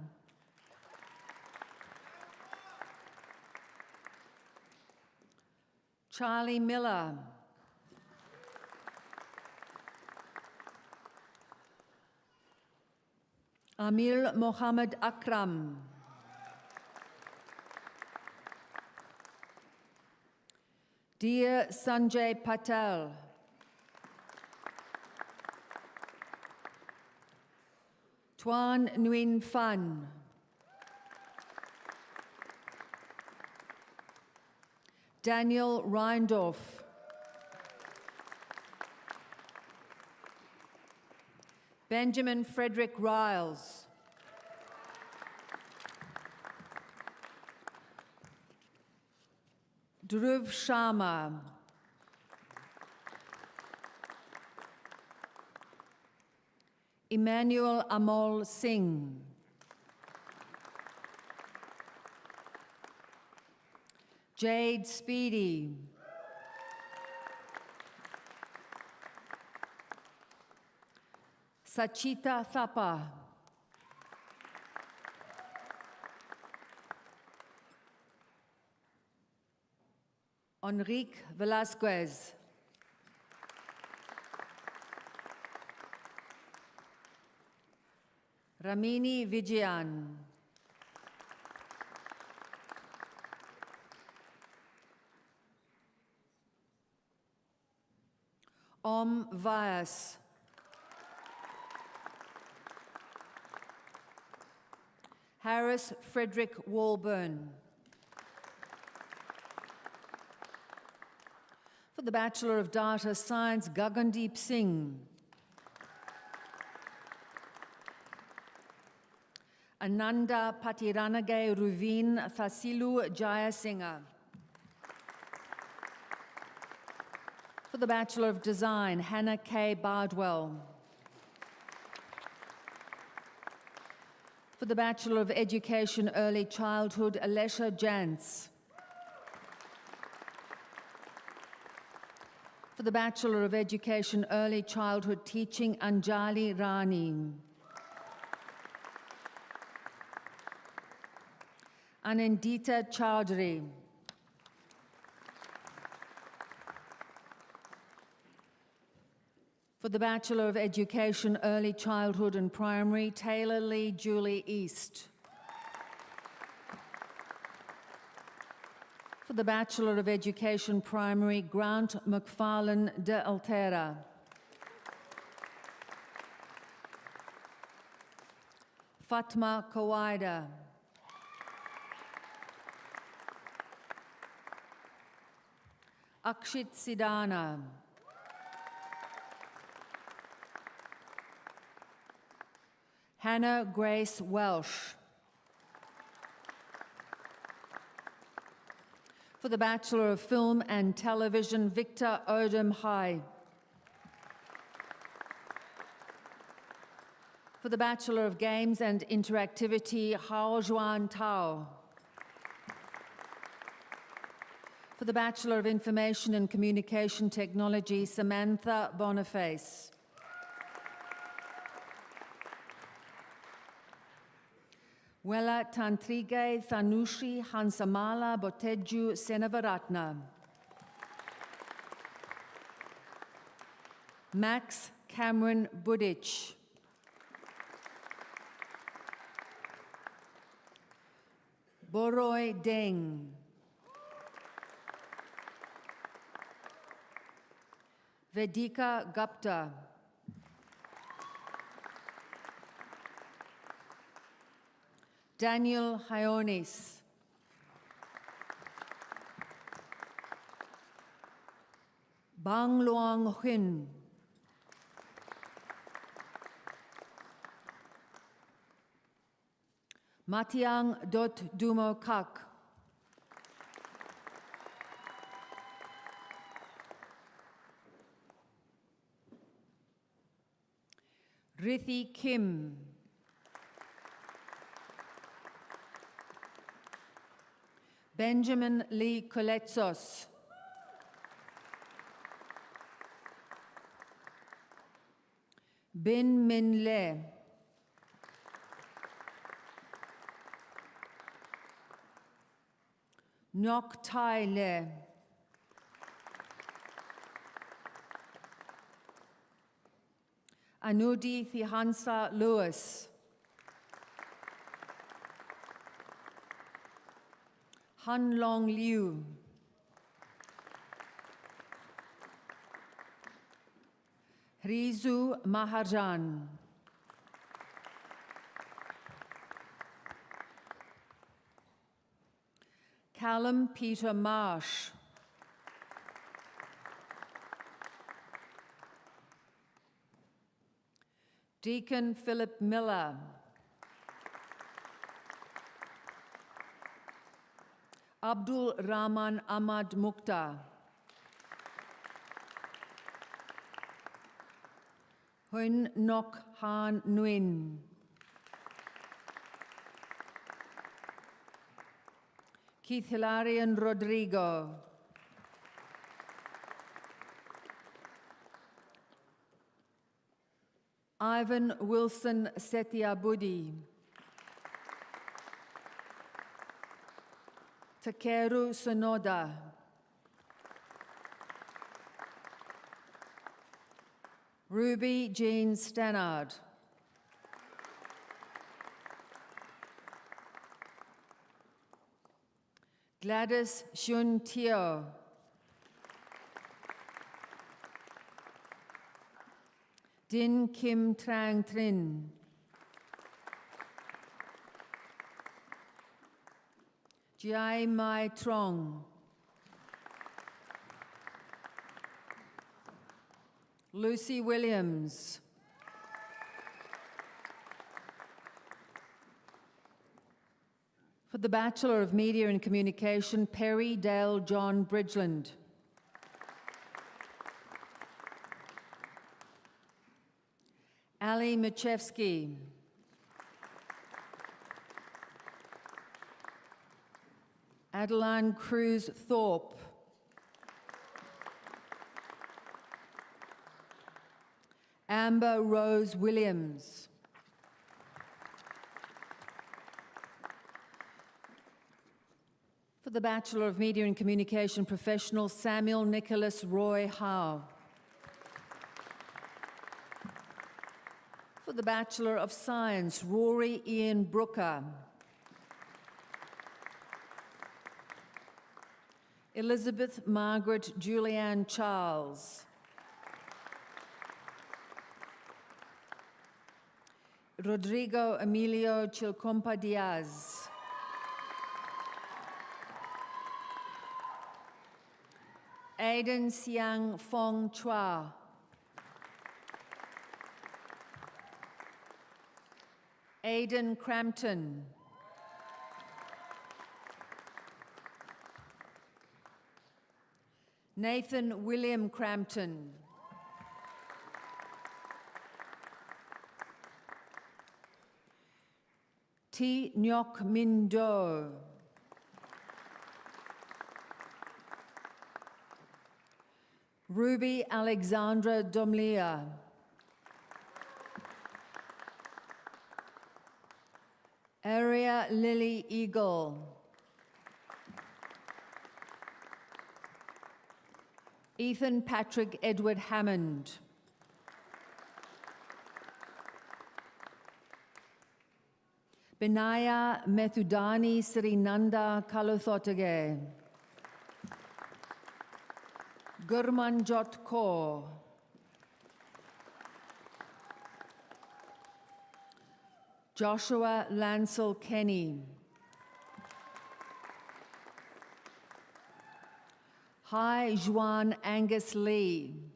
Charlie Miller. Amir Mohammed Akram. Dear Sanjay Patel. Tuan Nguyen Phan. Daniel Reindorf. Benjamin Frederick Riles. Dhruv Sharma. Emmanuel Amol Singh. Jade Speedy. Sachita Thapa. Enrique Velasquez. Ramini Vijayan. Om Vyas. Harris Frederick Walburn. For the Bachelor of Data Science, Gagandeep Singh. Ananda Patiranage Ruvin Thasilu Jayasinghe. For the Bachelor of Design, Hannah K. Bardwell. For the Bachelor of Education, Early Childhood, Alesha Jantz. For the Bachelor of Education, Early Childhood Teaching, Anjali Rani. Anindita Chaudhary. For the Bachelor of Education, Early Childhood and Primary, Taylor Lee Julie East. For the Bachelor of Education, Primary, Grant McFarlane de Altera. Fatma Kawaida. Akshit Sidana. Hannah Grace Welsh. For the Bachelor of Film and Television, Victor Odom Hai. For the Bachelor of Games and Interactivity, Hao Juan Tao. For the Bachelor of Information and Communication Technology, Samantha Boniface. Wella Tantrige Thanushi Hansamala Boteju Senavaratna. Max Cameron Budich. Boroy Deng. Vedika Gupta. Daniel Hionis. Bang Luang Huynh. Matiang Dot Dumo Kak. Rithi Kim. Benjamin Lee Coletsos. Bin Min Le. Nok Tai Le. Anudi Thihansa Lewis. Han Long Liu. Rizu Mahajan. Callum Peter Marsh. Deacon Philip Miller. Abdul Rahman Ahmad Mukhtar. Hun Nok Han Nguyen. Keith Hilarion Rodrigo. Ivan Wilson Setiabudi. Takeru Sonoda. Ruby Jean Stannard. Gladys Shun Teo. Din Kim Trang Trin. Jai Mai Trong. Lucy Williams. For the Bachelor of Media and Communication, Perry Dale John Bridgeland. Ali Machevsky. Adeline Cruz Thorpe. Amber Rose Williams. For the Bachelor of Media and Communication Professional, Samuel Nicholas Roy Howe. For the Bachelor of Science, Rory Ian Brooker. Elizabeth Margaret Julianne Charles. Rodrigo Emilio Chilcompa Diaz. Aiden Siang Fong Chua. Aidan Crampton. Nathan William Crampton. T. Nyok Min Do. Ruby Alexandra Domlia. Aria Lily Eagle. Ethan Patrick Edward Hammond. Benaya Methudani Srinanda Kaluthotage. Gurmanjot Kaur. Joshua Lancel Kenny. Hai Juan Angus Lee.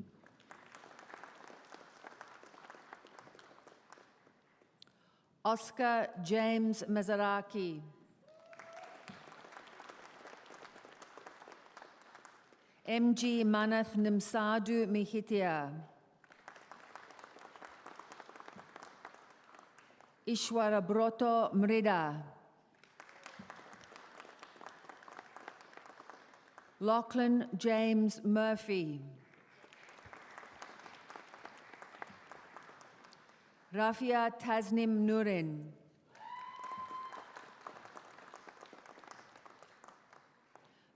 Oscar James Mazaraki. MG Manath Nimsadu Mihitia. Ishwara Broto Mrida. Lachlan James Murphy. Rafia Tasnim Nurin.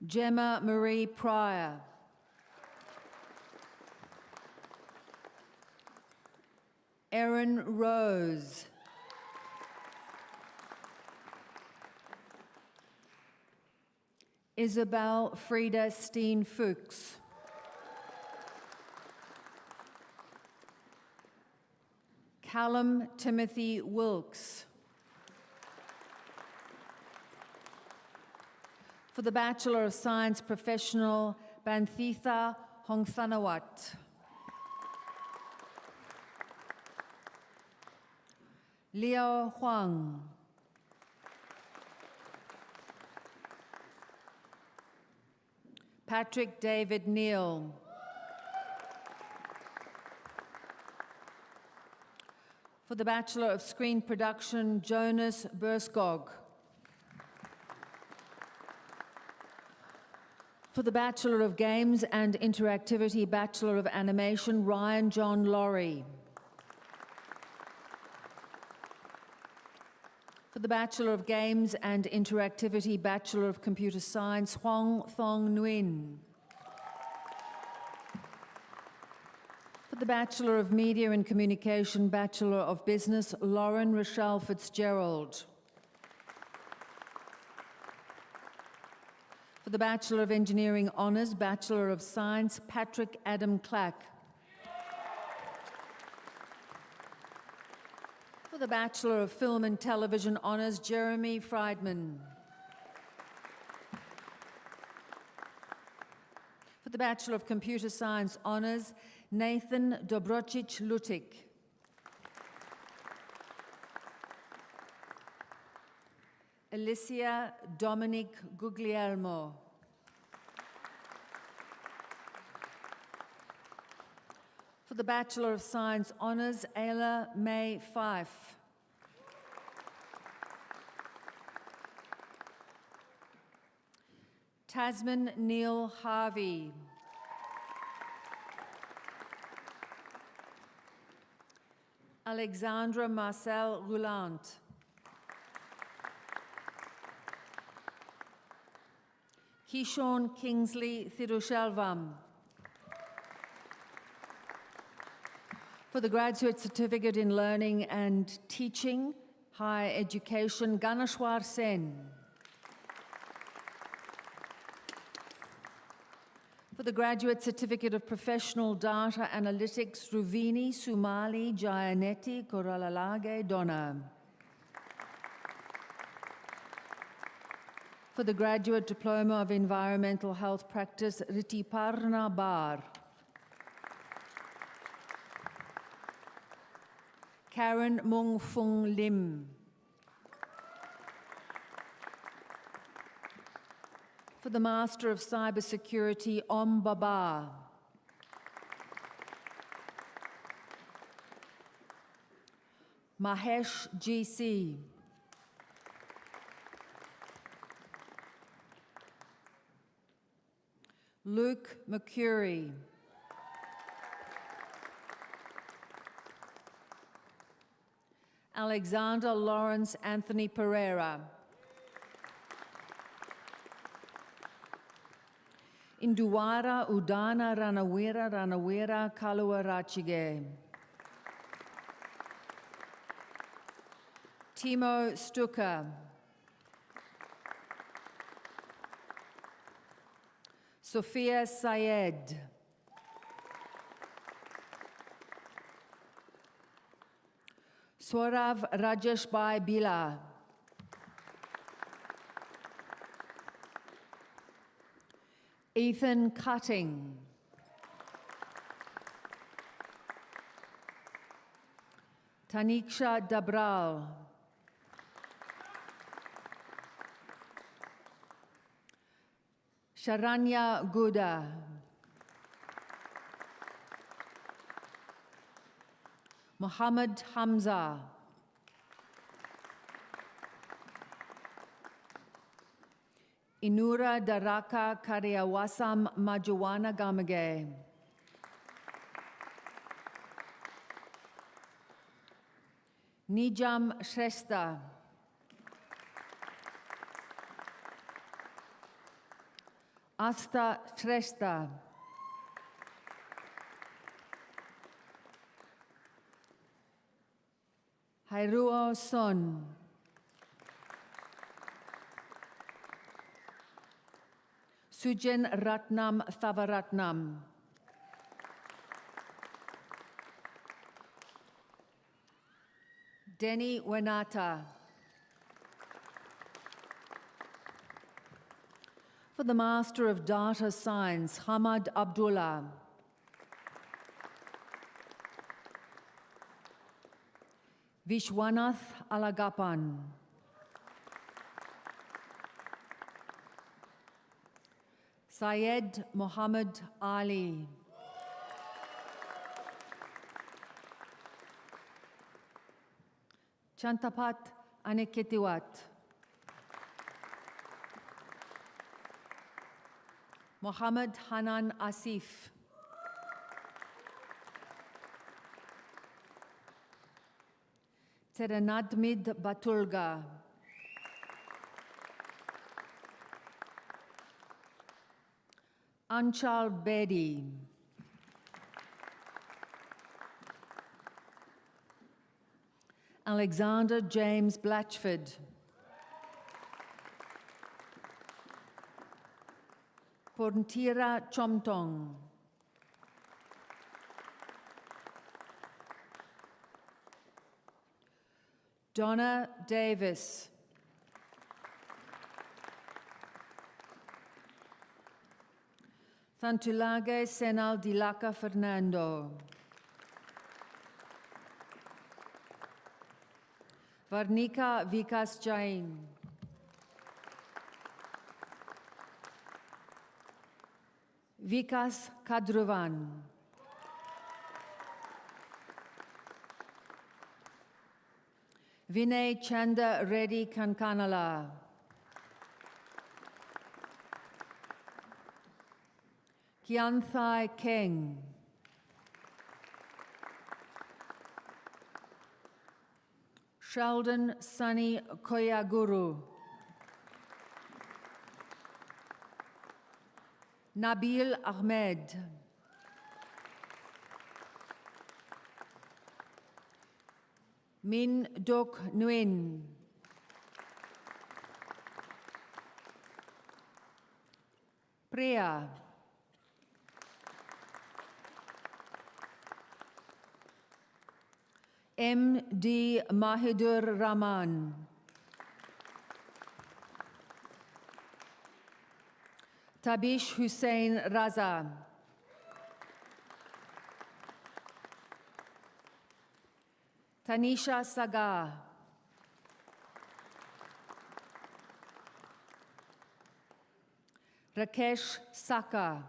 Gemma Marie Pryor. Erin Rose. Isabel Frida Steen Fuchs. Callum Timothy Wilkes. For the Bachelor of Science Professional, Banthitha Hongthanawat. Leo Huang. Patrick David Neal. For the Bachelor of Screen Production, Jonas Burskog. For the Bachelor of Games and Interactivity, Bachelor of Animation, Ryan John Laurie. For the Bachelor of Games and Interactivity, Bachelor of Computer Science, Huang Thong Nguyen. For the Bachelor of Media and Communication, Bachelor of Business, Lauren Rochelle Fitzgerald. For the Bachelor of Engineering Honours, Bachelor of Science, Patrick Adam Clack. For the Bachelor of Film and Television Honours, Jeremy Friedman. For the the Bachelor of Computer Science Honours, Nathan Dobrocic-Lutic. Alicia Dominic Guglielmo. For the Bachelor of Science Honours, Ayla May Fife. Tasman Neil Harvey. Alexandra Marcel Roulant. Keyshawn Kingsley Thirushelvam. For the Graduate Certificate in Learning and Teaching, Higher Education, Ganeshwar Sen. For the Graduate Certificate of Professional Data Analytics, Ruvini Sumali Jayanetti Koralalage Donna. For the Graduate Diploma of Environmental Health Practice, Ritiparna Bar. Karen Mung Fung Lim. For the Master of Cybersecurity, Om Baba. Mahesh GC. Luke McCurry. Alexander Lawrence Anthony Pereira. Induwara Udana Ranawira Kalua Rachige. Timo Stuka. Sophia Syed. Swarab Rajesh Bhai Bila. Ethan Cutting. Taniksha Dabral. Sharanya Guda. Muhammad Hamza. Inura Daraka Karyawasam Majuwana Gamage. Nijam Shrestha. Asta Shrestha. Hairuo Son. Sujan Ratnam Thavaratnam. Denny Wenata. For the Master of Data Science, Hamad Abdullah. Vishwanath Alagapan. Syed Mohammed Ali. Chantapat Aniketiwat. Mohammed Hanan Asif. Terenadmid Batulga. Anchal Bedi. Alexander James Blatchford. Porntira Chomtong. Donna Davis. Tantulage Senal Dilaka Fernando. Varnika Vikas Jain. Vikas Kadruvan. Vinay Chanda Reddy Kankanala. Kianthai Keng. Sheldon Sunny Koyaguru. Nabil Ahmed. Min Dok Nguyen. Priya. M.D. Mahidur Rahman. Tabish Hussein Raza. Tanisha Saga. Rakesh Saka.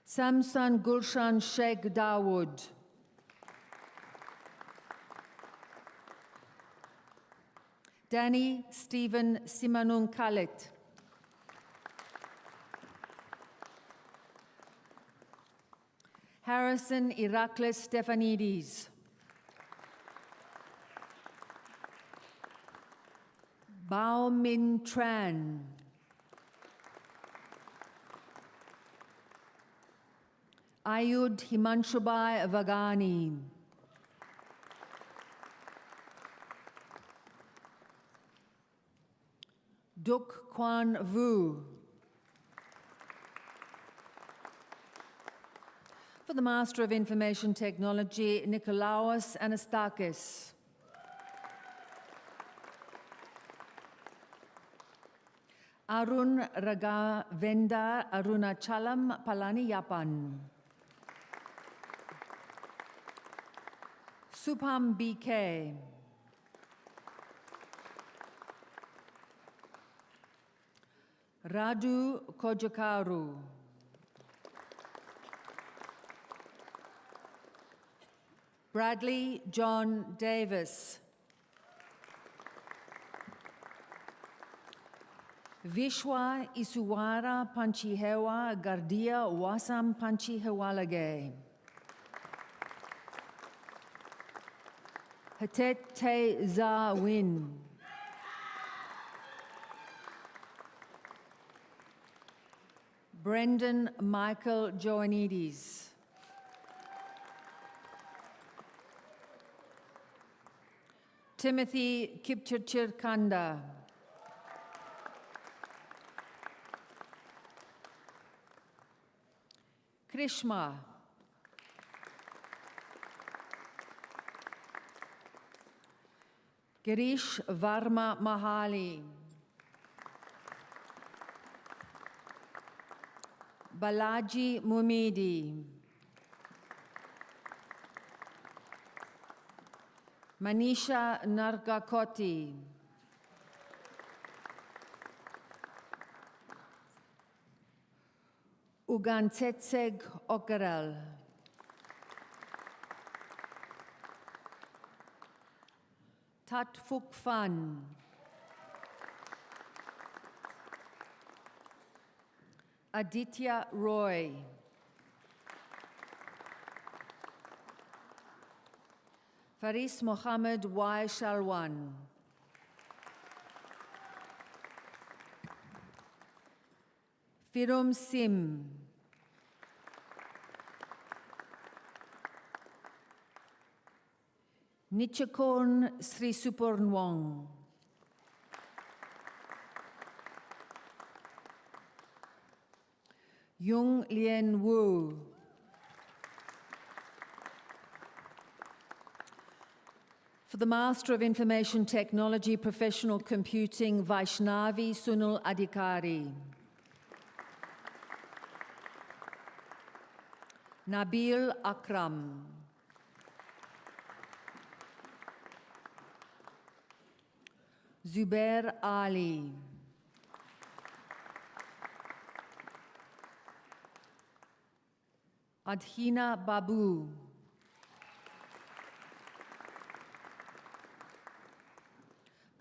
Samson Gulshan Sheikh Dawood. Danny Stephen Simanun Khaled. Harrison Iraklis Stefanidis. Bao Min Tran. Ayud Himanshubai Vagani. Duk Kwan Vu. For the Master of Information Technology, Nikolaos Anastakis. Arun Raghavendra Arunachalam Palaniyapan. Supam BK. Radu Kojakaru. Bradley John Davis. Vishwa Isuwara Panchihewa Gardia Wasam Panchihewalage. Hatete Za Win. Brendan Michael Joanidis. Timothy Kipchirchir-Kanda. Krishma. Girish Varma Mahali. Balaji Mumidi. Manisha Nargakoti. Ugantsetseg Okerel. Tat Fuk Fan. Aditya Roy. Faris Mohammed Y. Shalwan. Firum Sim. Nichakon Sri Supurnwong. Yung Lien Wu. For the Master of Information Technology, Professional Computing, Vaishnavi Sunil Adhikari. Nabil Akram. Zubair Ali. Adhina Babu.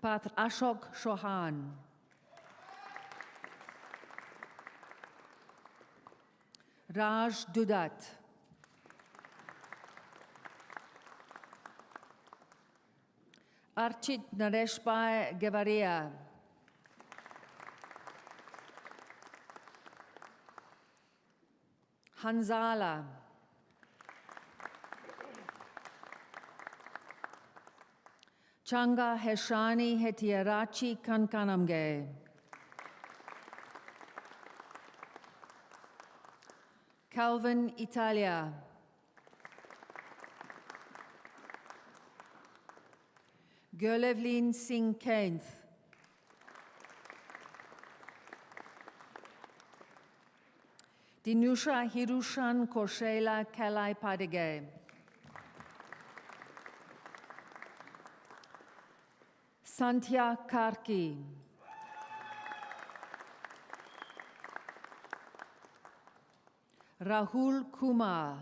Path Ashok Chauhan. Raj Dudat. Archit Nareshbhai Gevaria. Hanzala. Changa Heshani Hetiarachi Kankanamge. Calvin Italia. Gurlevleen Singh Kainth. Dinusha Hirushan Koshela Kalai Padige. Santya Karki. Rahul Kumar.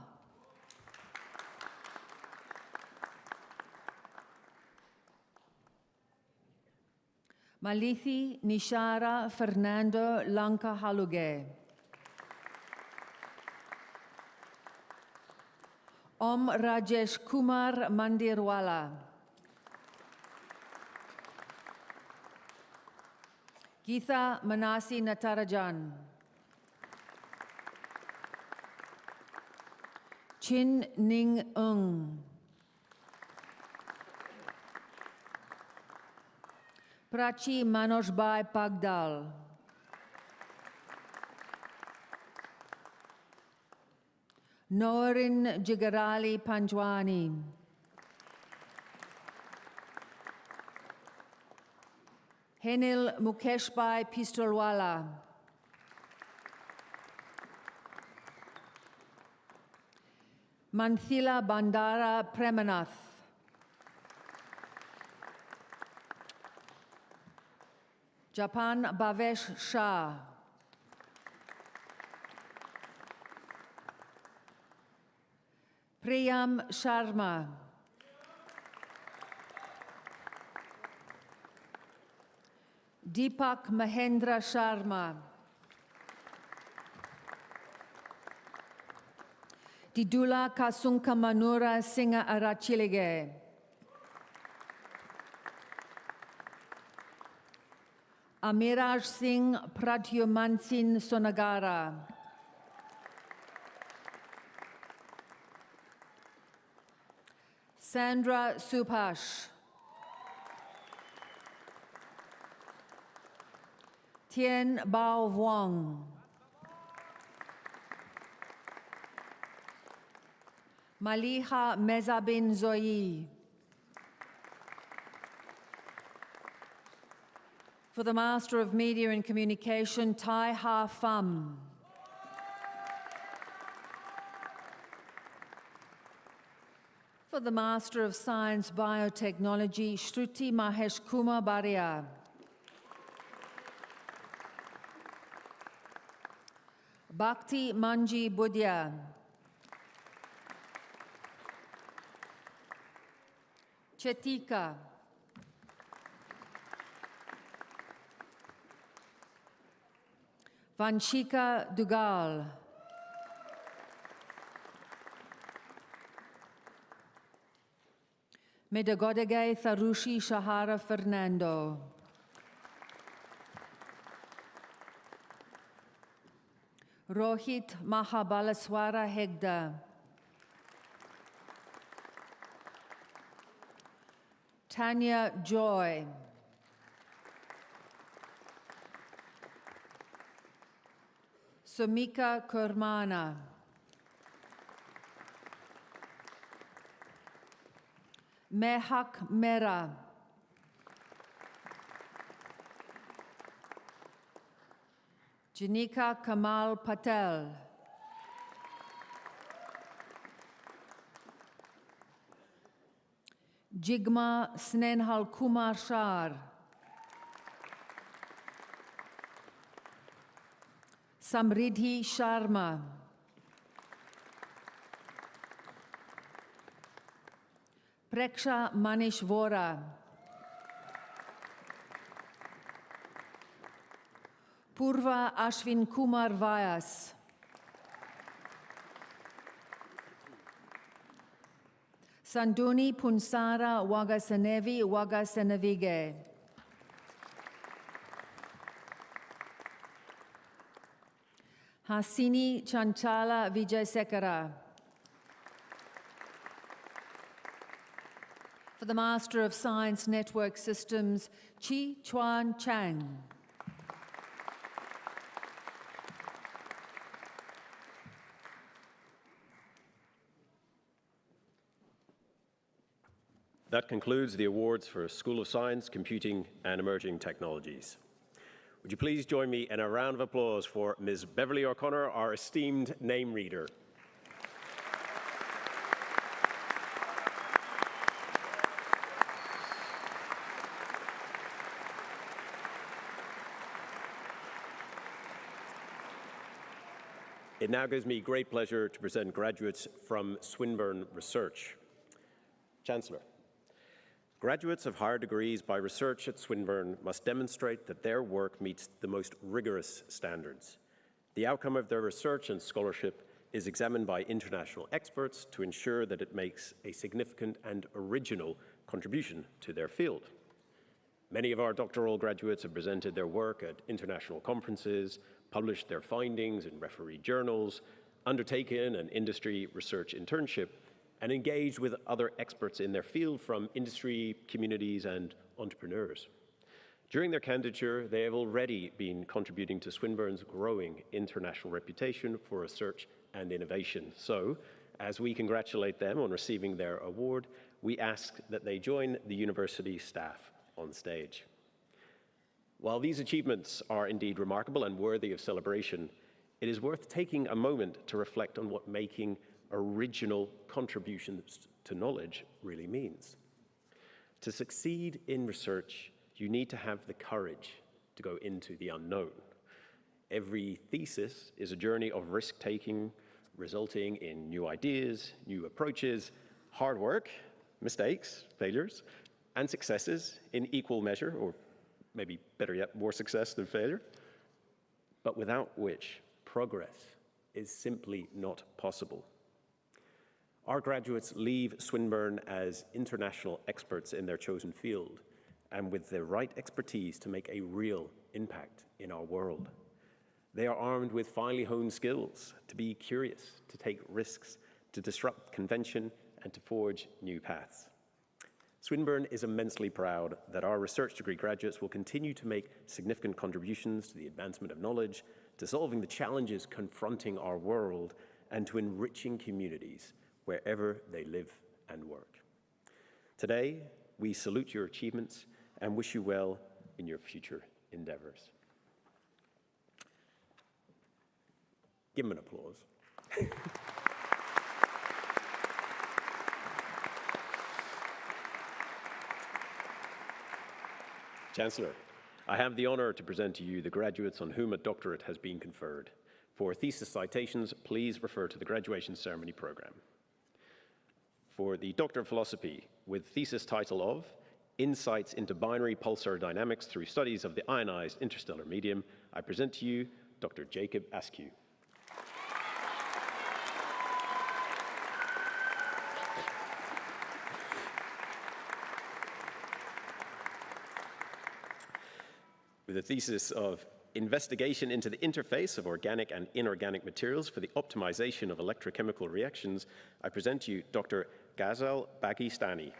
Malithi Nishara Fernando Lanka Haluge. Om Rajesh Kumar Mandirwala. Geetha Manasi Natarajan. Chin Ning Ung. Prachi Manojbhai Pagdal. Norin Jigarali Panjwani. Henil Mukeshbhai Pistolwala. Manthila Bandara Premanath. Japan Bhavesh Shah. Priyam Sharma. Deepak Mahendra Sharma. Didula Kasunka Manura Singha Arachilige. Amiraj Singh Pratyumansin Sonagara. Sandra Supash. Tien Bao Wang. Maliha Mezabin Zoyi. For the Master of Media and Communication, Tai Ha Pham. For the Master of Science Biotechnology, Shruti Mahesh Kumar Baria. Bhakti Manji Budya. Chetika. Vanchika Dugal. Medagodege Tharushi Shahara Fernando. Rohit Mahabalaswara Hegda. Tanya Joy. Sumika Kurmana. Mehak Mehra. Janika Kamal Patel. Jigma Snenhal Kumar Shar. Samridhi Sharma. Preksha Manish Vora. Purva Ashwin Kumar Vyas. Sanduni Punsara Wagasanevi Wagasanavige. Hasini Chanchala Vijayasekara. For the Master of Science Network Systems, Chi Chuan Chang. That concludes the awards for School of Science, Computing and Emerging Technologies. Would you please join me in a round of applause for Ms. Beverly O'Connor, our esteemed name reader. It now gives me great pleasure to present graduates from Swinburne Research. Chancellor, graduates of higher degrees by research at Swinburne must demonstrate that their work meets the most rigorous standards. The outcome of their research and scholarship is examined by international experts to ensure that it makes a significant and original contribution to their field. Many of our doctoral graduates have presented their work at international conferences, published their findings in refereed journals, undertaken an industry research internship, and engaged with other experts in their field from industry, communities, and entrepreneurs. During their candidature, they have already been contributing to Swinburne's growing international reputation for research and innovation. So, as we congratulate them on receiving their award, we ask that they join the university staff on stage. While these achievements are indeed remarkable and worthy of celebration, it is worth taking a moment to reflect on what making original contributions to knowledge really means. To succeed in research, you need to have the courage to go into the unknown. Every thesis is a journey of risk-taking, resulting in new ideas, new approaches, hard work, mistakes, failures, and successes in equal measure, or maybe better yet, more success than failure, but without which progress is simply not possible. Our graduates leave Swinburne as international experts in their chosen field and with the right expertise to make a real impact in our world. They are armed with finely honed skills to be curious, to take risks, to disrupt convention, and to forge new paths. Swinburne is immensely proud that our research degree graduates will continue to make significant contributions to the advancement of knowledge, to solving the challenges confronting our world, and to enriching communities wherever they live and work. Today, we salute your achievements and wish you well in your future endeavors. Give them an applause. Chancellor, I have the honor to present to you the graduates on whom a doctorate has been conferred. For thesis citations, please refer to the graduation ceremony program. For the Doctor of Philosophy, with thesis title of Insights into Binary Pulsar Dynamics Through Studies of the Ionized Interstellar Medium, I present to you Dr. Jacob Askew. With a thesis of Investigation into the Interface of Organic and Inorganic Materials for the Optimization of Electrochemical Reactions, I present to you Dr. Ghazal Bagistani.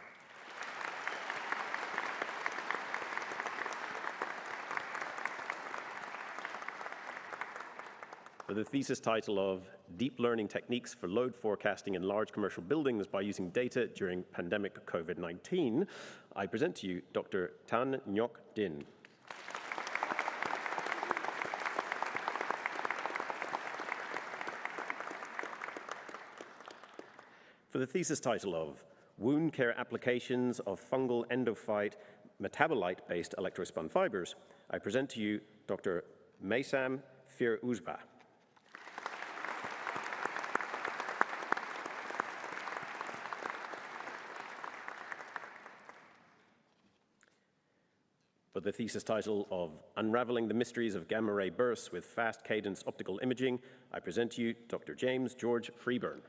For for the thesis title of Deep Learning Techniques for Load Forecasting in Large Commercial Buildings by Using Data During Pandemic COVID-19, I present to you Dr. Tan Ngoc Din. For the thesis title of Wound Care Applications of Fungal Endophyte Metabolite-Based Electrospun Fibers, I present to you Dr. Meysam Fir-Uzba. For the thesis title of Unraveling the Mysteries of Gamma Ray Bursts with Fast Cadence Optical Imaging, I present to you Dr. James George Freeburn.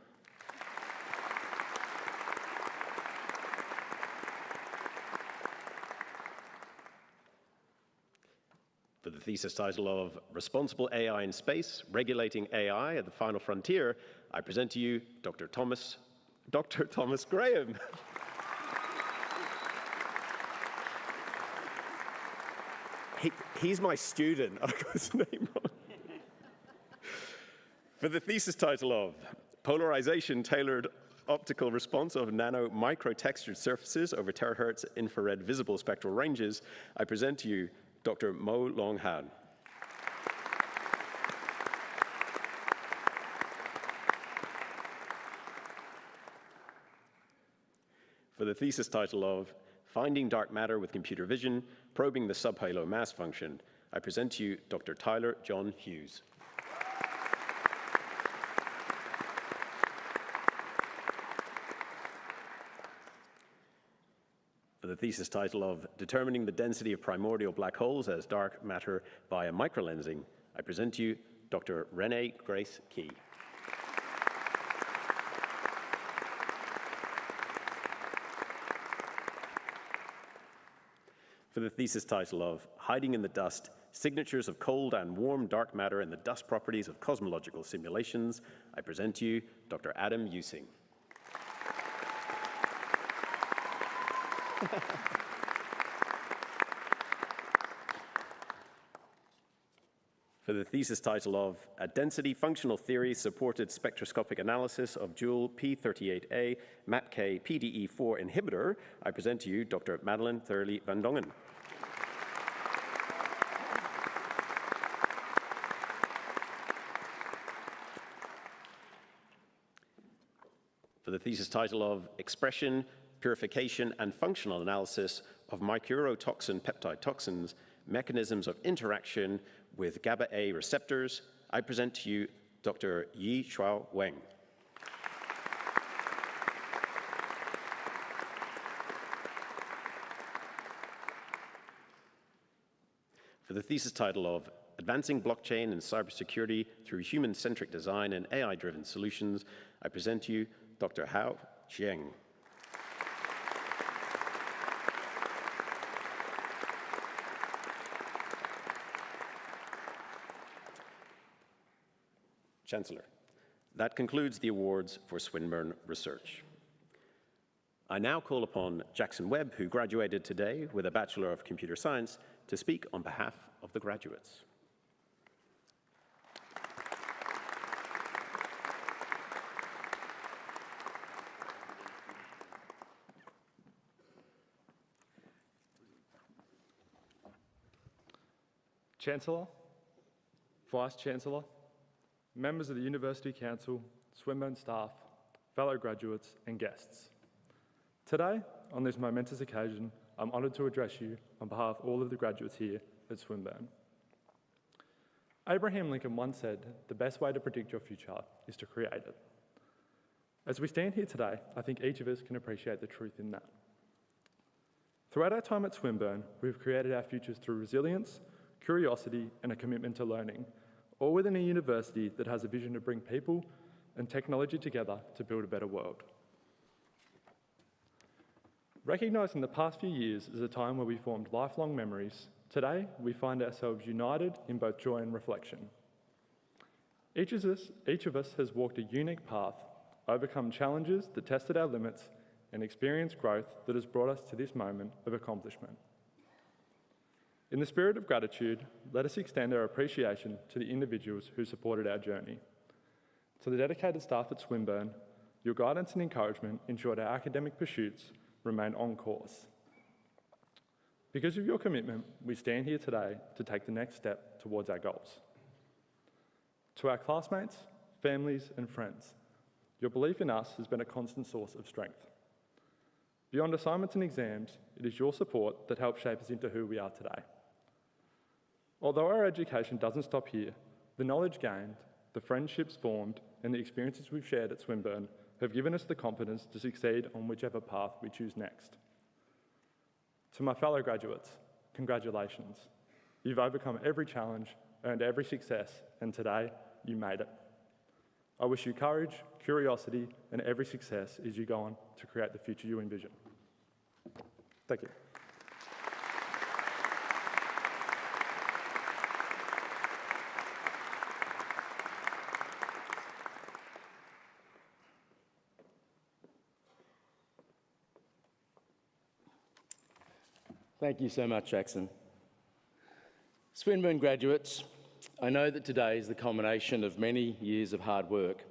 For the thesis title of Responsible AI in Space, Regulating AI at the Final Frontier, I present to you Dr. Thomas Graham. He's my student. I got his name wrong. For the thesis title of Polarization Tailored Optical Response of Nano Micro-Textured Surfaces over Terahertz Infrared Visible Spectral Ranges, I present to you Dr. Mo Long Han. For the thesis title of Finding Dark Matter with Computer Vision, Probing the Subhalo Mass Function, I present to you Dr. Tyler John Hughes. For the thesis title of Determining the Density of Primordial Black Holes as Dark Matter via Microlensing, I present to you Dr. Renee Grace Key. For the thesis title of Hiding in the Dust, Signatures of Cold and Warm Dark Matter and the Dust Properties of Cosmological Simulations, I present to you Dr. Adam Using. For the thesis title of A Density Functional Theory Supported Spectroscopic Analysis of Dual P38A MAPK PDE4 Inhibitor, I present to you Dr. Madeline Thurley van Dongen. For the thesis title of Expression, Purification, and Functional Analysis of Mycurotoxin Peptide Toxins, Mechanisms of Interaction with GABA-A Receptors, I present to you Dr. Yi Shuao Weng. For the thesis title of Advancing Blockchain and Cybersecurity Through Human-Centric Design and AI-Driven Solutions, I present to you Dr. Hao Jiang. Chancellor, that concludes the awards for Swinburne Research. I now call upon Jackson Webb, who graduated today with a Bachelor of Computer Science, to speak on behalf of the graduates. Chancellor, Vice-Chancellor, members of the University Council, Swinburne staff, fellow graduates and guests. Today, on this momentous occasion, I'm honoured to address you on behalf of all of the graduates here at Swinburne. Abraham Lincoln once said, the best way to predict your future is to create it. As we stand here today, I think each of us can appreciate the truth in that. Throughout our time at Swinburne, we've created our futures through resilience, curiosity, and a commitment to learning, all within a university that has a vision to bring people and technology together to build a better world. Recognising the past few years as a time where we formed lifelong memories, today we find ourselves united in both joy and reflection. Each of us has walked a unique path, overcome challenges that tested our limits, and experienced growth that has brought us to this moment of accomplishment. In the spirit of gratitude, let us extend our appreciation to the individuals who supported our journey. To the dedicated staff at Swinburne, your guidance and encouragement ensured our academic pursuits remain on course. Because of your commitment, we stand here today to take the next step towards our goals. To our classmates, families, and friends, your belief in us has been a constant source of strength. Beyond assignments and exams, it is your support that helps shape us into who we are today. Although our education doesn't stop here, the knowledge gained, the friendships formed, and the experiences we've shared at Swinburne have given us the confidence to succeed on whichever path we choose next. To my fellow graduates, congratulations. You've overcome every challenge, earned every success, and today, you made it. I wish you courage, curiosity, and every success as you go on to create the future you envision. Thank you. Thank you so much, Jackson. Swinburne graduates, I know that today is the culmination of many years of hard work,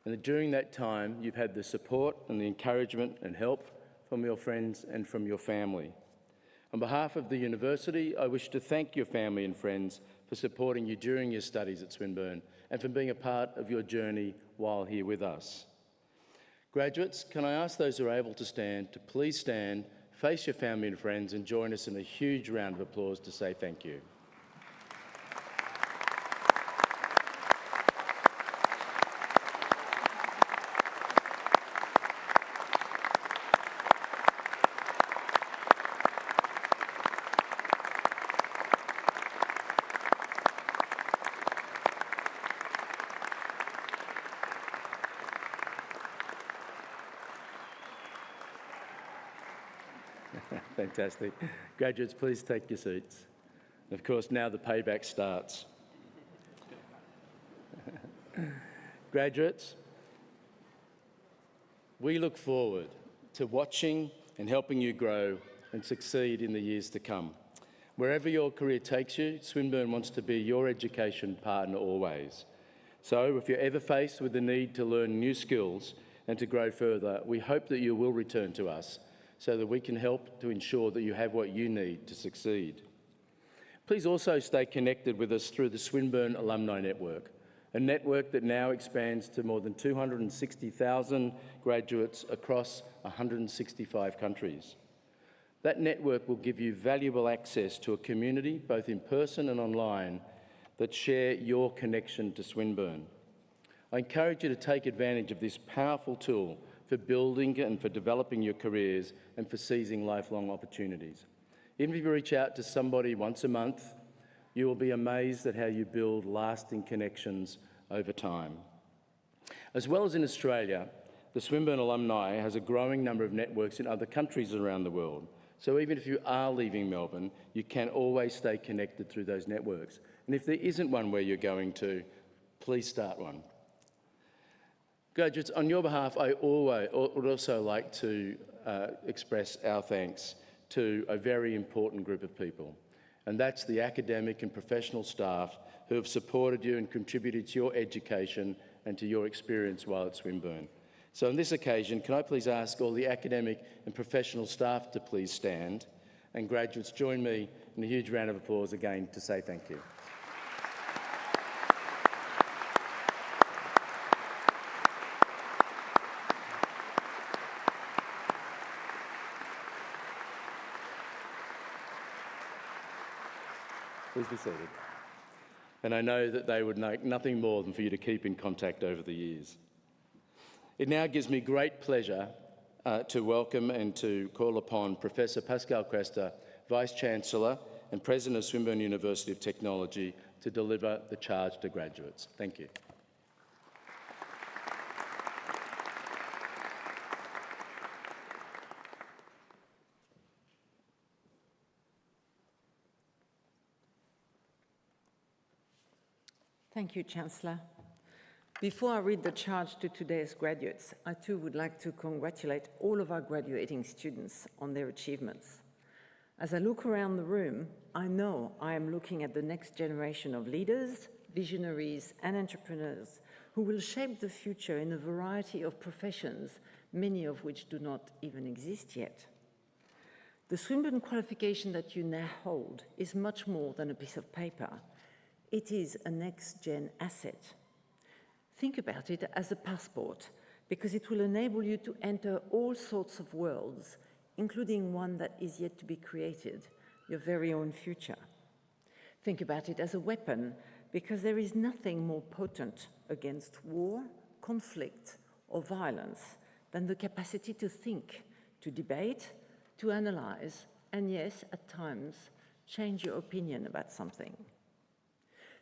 and that during that time you've had the support and the encouragement and help from your friends and from your family. On behalf of the university, I wish to thank your family and friends for supporting you during your studies at Swinburne and for being a part of your journey while here with us. Graduates, can I ask those who are able to stand to please stand, face your family and friends, and join us in a huge round of applause to say thank you. Fantastic. Graduates, please take your seats. Of course, now the payback starts. Graduates, we look forward to watching and helping you grow and succeed in the years to come. Wherever your career takes you, Swinburne wants to be your education partner always. So if you're ever faced with the need to learn new skills and to grow further, we hope that you will return to us so that we can help to ensure that you have what you need to succeed. Please also stay connected with us through the Swinburne Alumni Network, a network that now expands to more than 260,000 graduates across 165 countries. That network will give you valuable access to a community, both in person and online, that share your connection to Swinburne. I encourage you to take advantage of this powerful tool for building and for developing your careers and for seizing lifelong opportunities. Even if you reach out to somebody once a month, you will be amazed at how you build lasting connections over time. As well as in Australia, the Swinburne alumni has a growing number of networks in other countries around the world. So even if you are leaving Melbourne, you can always stay connected through those networks. And if there isn't one where you're going to, please start one. Graduates, on your behalf, I would also like to express our thanks to a very important group of people, and that's the academic and professional staff who have supported you and contributed to your education and to your experience while at Swinburne. So on this occasion, can I please ask all the academic and professional staff to please stand, and graduates, join me in a huge round of applause again to say thank you. Please be seated. And I know that they would like nothing more than for you to keep in contact over the years. It now gives me great pleasure to welcome and to call upon Professor Pascal Cresta, Vice-Chancellor and President of Swinburne University of Technology, to deliver the charge to graduates. Thank you. Thank you, Chancellor. Before I read the charge to today's graduates, I too would like to congratulate all of our graduating students on their achievements. As I look around the room, I know I am looking at the next generation of leaders, visionaries, and entrepreneurs who will shape the future in a variety of professions, many of which do not even exist yet. The Swinburne qualification that you now hold is much more than a piece of paper. It is a next-gen asset. Think about it as a passport, because it will enable you to enter all sorts of worlds, including one that is yet to be created, your very own future. Think about it as a weapon, because there is nothing more potent against war, conflict, or violence than the capacity to think, to debate, to analyze, and yes, at times, change your opinion about something.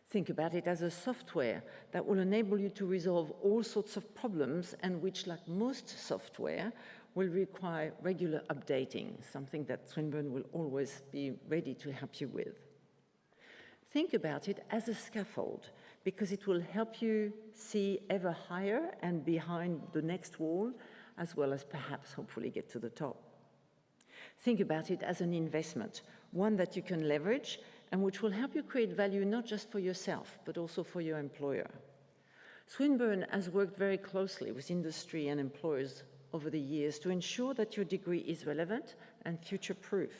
Think about it as a software that will enable you to resolve all sorts of problems and which, like most software, will require regular updating, something that Swinburne will always be ready to help you with. Think about it as a scaffold, because it will help you see ever higher and behind the next wall, as well as perhaps hopefully get to the top. Think about it as an investment, one that you can leverage and which will help you create value not just for yourself, but also for your employer. Swinburne has worked very closely with industry and employers over the years to ensure that your degree is relevant and future-proof.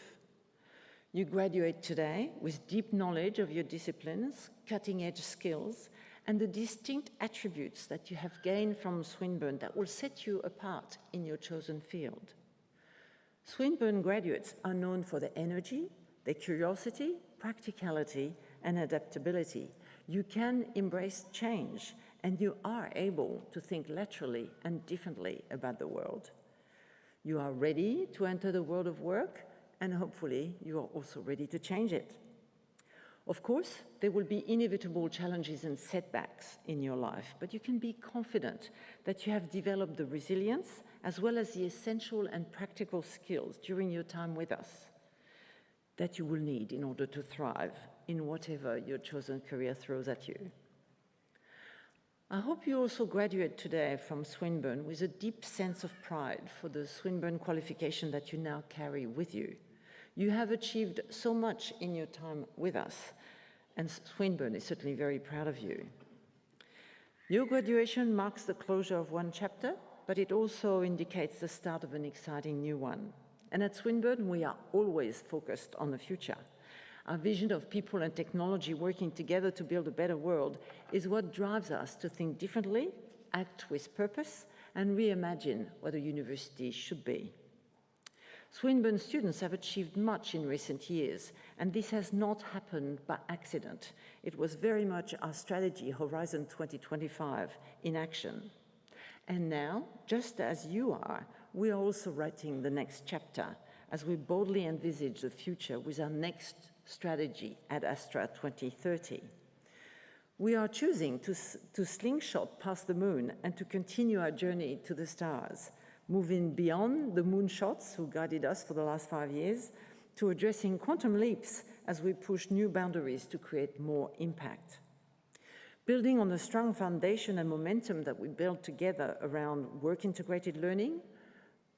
You graduate today with deep knowledge of your disciplines, cutting-edge skills, and the distinct attributes that you have gained from Swinburne that will set you apart in your chosen field. Swinburne graduates are known for their energy, their curiosity, practicality, and adaptability. You can embrace change, and you are able to think laterally and differently about the world. You are ready to enter the world of work, and hopefully you are also ready to change it. Of course, there will be inevitable challenges and setbacks in your life, but you can be confident that you have developed the resilience as well as the essential and practical skills during your time with us that you will need in order to thrive in whatever your chosen career throws at you. I hope you also graduate today from Swinburne with a deep sense of pride for the Swinburne qualification that you now carry with you. You have achieved so much in your time with us, and Swinburne is certainly very proud of you. Your graduation marks the closure of one chapter, but it also indicates the start of an exciting new one. And at Swinburne, we are always focused on the future. Our vision of people and technology working together to build a better world is what drives us to think differently, act with purpose, and reimagine what a university should be. Swinburne students have achieved much in recent years, and this has not happened by accident. It was very much our strategy, Horizon 2025, in action. And now, just as you are, we are also writing the next chapter as we boldly envisage the future with our next strategy at Astra 2030. We are choosing to slingshot past the moon and to continue our journey to the stars, moving beyond the moonshots who guided us for the last 5 years to addressing quantum leaps as we push new boundaries to create more impact. Building on the strong foundation and momentum that we built together around work-integrated learning,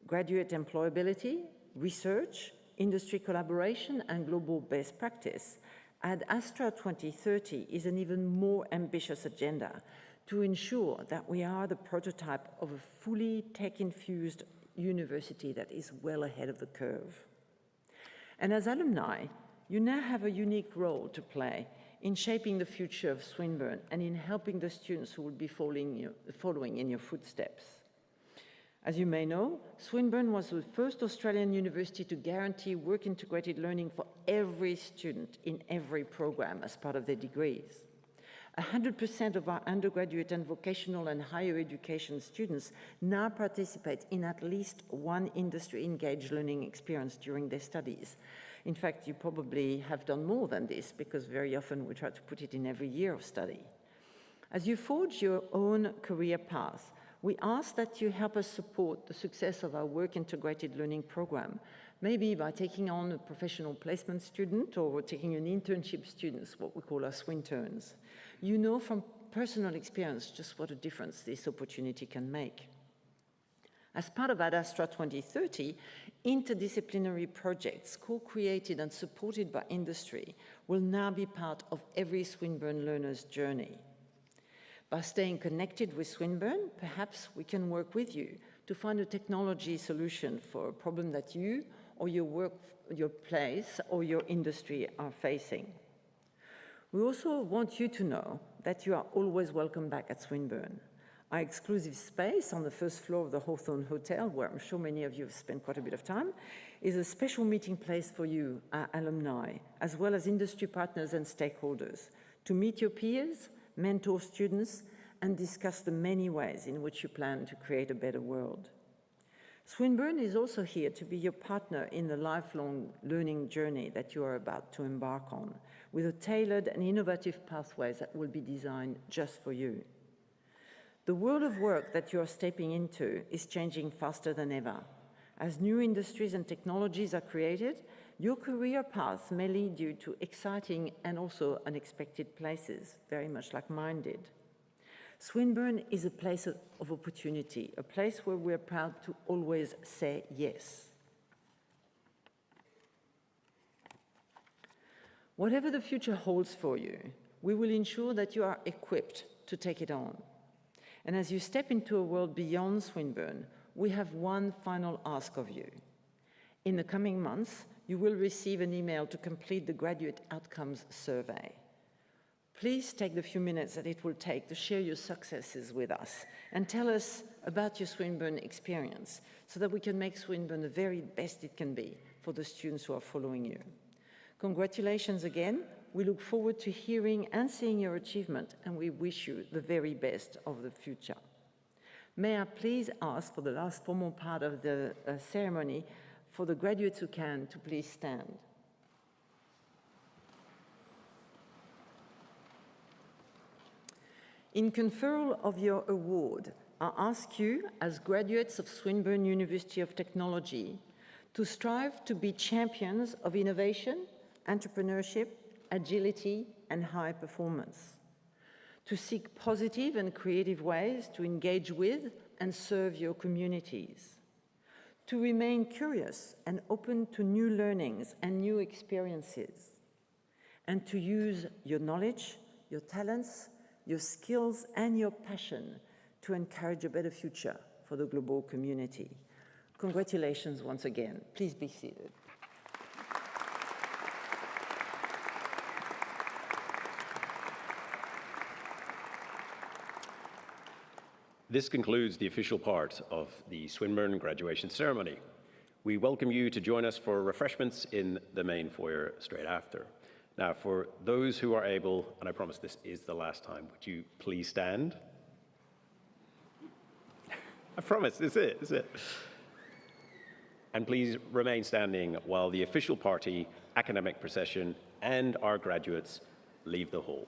graduate employability, research, industry collaboration, and global best practice, at Astra 2030 is an even more ambitious agenda to ensure that we are the prototype of a fully tech-infused university that is well ahead of the curve. And as alumni, you now have a unique role to play in shaping the future of Swinburne and in helping the students who will be following in your footsteps. As you may know, Swinburne was the first Australian university to guarantee work-integrated learning for every student in every program as part of their degrees. 100% of our undergraduate and vocational and higher education students now participate in at least one industry-engaged learning experience during their studies. In fact, you probably have done more than this because very often we try to put it in every year of study. As you forge your own career path, we ask that you help us support the success of our work-integrated learning program, maybe by taking on a professional placement student or taking an internship student, what we call our Swinterns. You know from personal experience just what a difference this opportunity can make. As part of ADASTRA 2030, interdisciplinary projects co-created and supported by industry will now be part of every Swinburne learner's journey. By staying connected with Swinburne, perhaps we can work with you to find a technology solution for a problem that you or your place or your industry are facing. We also want you to know that you are always welcome back at Swinburne. Our exclusive space on the first floor of the Hawthorne Hotel, where I'm sure many of you have spent quite a bit of time, is a special meeting place for you, our alumni, as well as industry partners and stakeholders, to meet your peers, mentor students, and discuss the many ways in which you plan to create a better world. Swinburne is also here to be your partner in the lifelong learning journey that you are about to embark on, with a tailored and innovative pathways that will be designed just for you. The world of work that you are stepping into is changing faster than ever. As new industries and technologies are created, your career path may lead you to exciting and also unexpected places, very much like mine did. Swinburne is a place of opportunity, a place where we're proud to always say yes. Whatever the future holds for you, we will ensure that you are equipped to take it on. And as you step into a world beyond Swinburne, we have one final ask of you. In the coming months, you will receive an email to complete the Graduate Outcomes Survey. Please take the few minutes that it will take to share your successes with us and tell us about your Swinburne experience so that we can make Swinburne the very best it can be for the students who are following you. Congratulations again. We look forward to hearing and seeing your achievement, and we wish you the very best of the future. May I please ask for the last formal part of the ceremony for the graduates who can to please stand. In conferral of your award, I ask you, as graduates of Swinburne University of Technology, to strive to be champions of innovation, entrepreneurship, agility, and high performance, to seek positive and creative ways to engage with and serve your communities, to remain curious and open to new learnings and new experiences, and to use your knowledge, your talents, your skills, and your passion to encourage a better future for the global community. Congratulations once again. Please be seated. This concludes the official part of the Swinburne graduation ceremony. We welcome you to join us for refreshments in the main foyer straight after. Now, for those who are able, and I promise this is the last time, would you please stand? I promise, this is it. And please remain standing while the official party, academic procession, and our graduates leave the hall.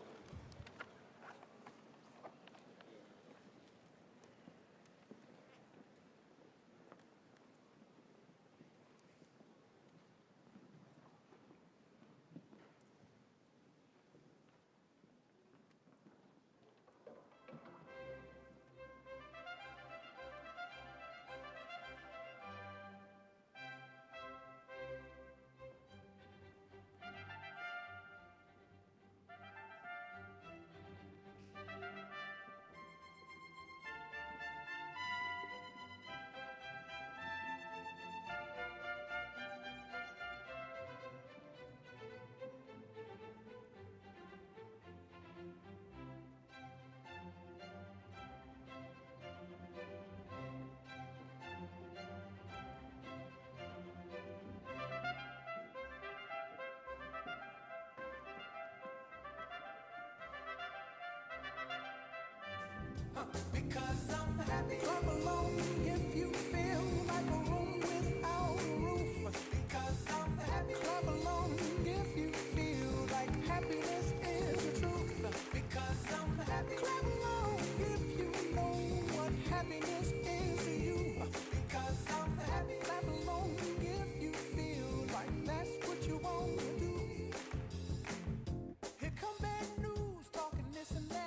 Because I'm happy. Clap along if you feel like a room without a roof. Because I'm happy. Clap along if you feel like happiness is the truth. Because I'm happy. Clap along if you know what happiness is to you. Because I'm happy. Clap along if you feel like that's what you want to do. Here come bad news talking this and that.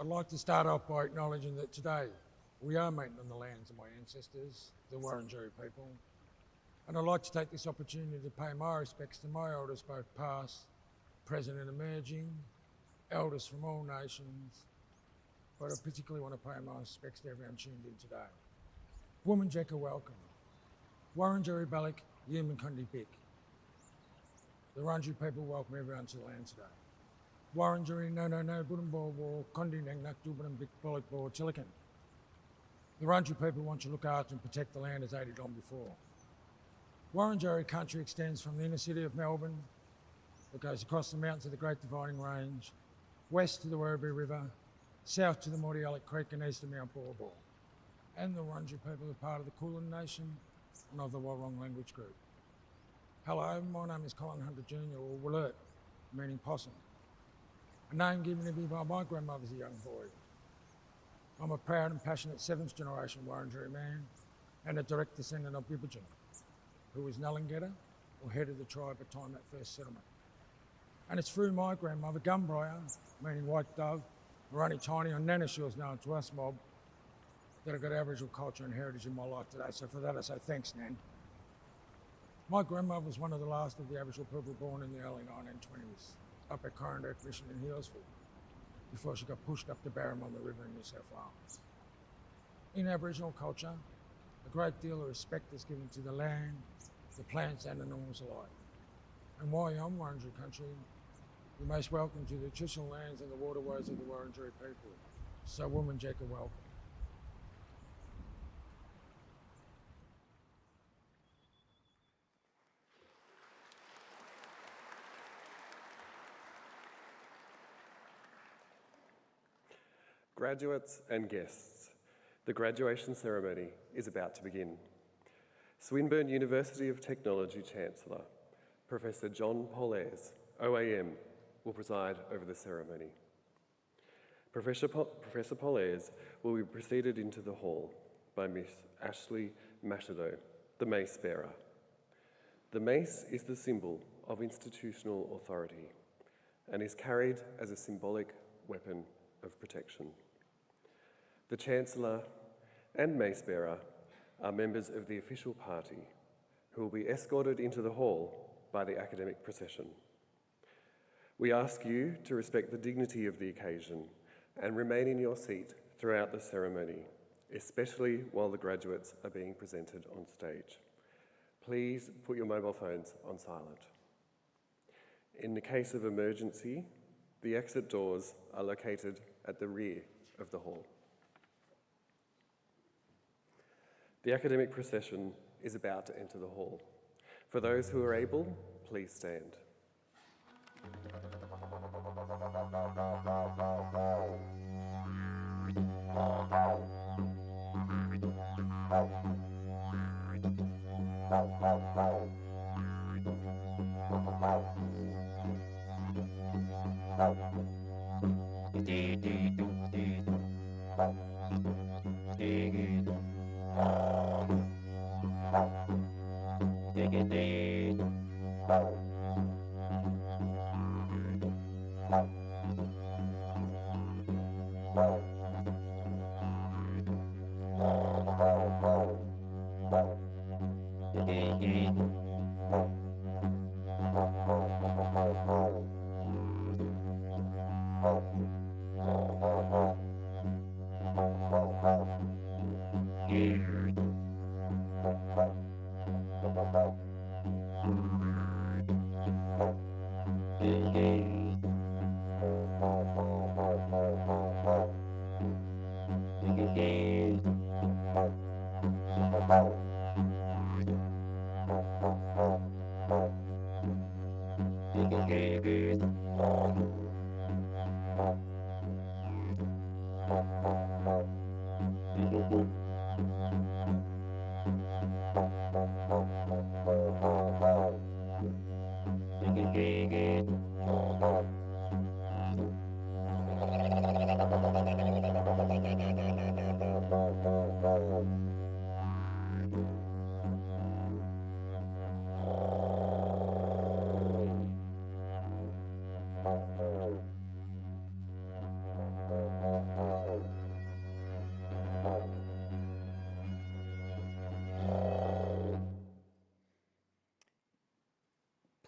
I'd like to start off by acknowledging that today we are meeting on the lands of my ancestors, the Wurundjeri people, and I'd like to take this opportunity to pay my respects to my elders, both past, present and emerging, elders from all nations, but I particularly want to pay my respects to everyone tuned in today. Wominjeka welcome. Wurundjeri Balik, Yemen Kundi Bik. The Wurundjeri people welcome everyone to the land today. Wurundjeri no Budumbo war Kondi Nang Nak Dubanam Bik Bolik Bo Chilikan. The Wurundjeri people want to look after and protect the land as they did on before. Wurundjeri country extends from the inner city of Melbourne, that goes across the mountains of the Great Dividing Range, west to the Werribee River, south to the Mordialloc Creek and east to Mount Borbor. And the Wurundjeri people are part of the Kulin Nation and of the Warrong language group. Hello, my name is Colin Hunter Jr, or Willert, meaning possum. A name given to me by my grandmother as a young boy. I'm a proud and passionate 7th generation Wurundjeri man and a direct descendant of Bibbidjan, who was Nalangeta, or head of the tribe at time that first settlement. And it's through my grandmother, Gumbriar, meaning white dove, or only tiny, or Nanashua is known to us mob, that I've got Aboriginal culture and heritage in my life today. So for that I say thanks, Nan. My grandmother was one of the last of the Aboriginal people born in the early 1920s, up at Corondock Mission in Healesville, before she got pushed up to Barramon River in New South Wales. In Aboriginal culture, a great deal of respect is given to the land, the plants and the animals alike. And while you're on Wurundjeri country, you're most welcome to the traditional lands and the waterways of the Wurundjeri people. So Wominjeka welcome. Graduates and guests, the graduation ceremony is about to begin. Swinburne University of Technology Chancellor, Professor John Polairs, OAM, will preside over the ceremony. Professor Polairs will be preceded into the hall by Miss Ashley Machado, the mace bearer. The mace is the symbol of institutional authority and is carried as a symbolic weapon of protection. The Chancellor and mace bearer are members of the official party who will be escorted into the hall by the academic procession. We ask you to respect the dignity of the occasion and remain in your seat throughout the ceremony, especially while the graduates are being presented on stage. Please put your mobile phones on silent. In the case of emergency, the exit doors are located at the rear of the hall. The academic procession is about to enter the hall. For those who are able, please stand.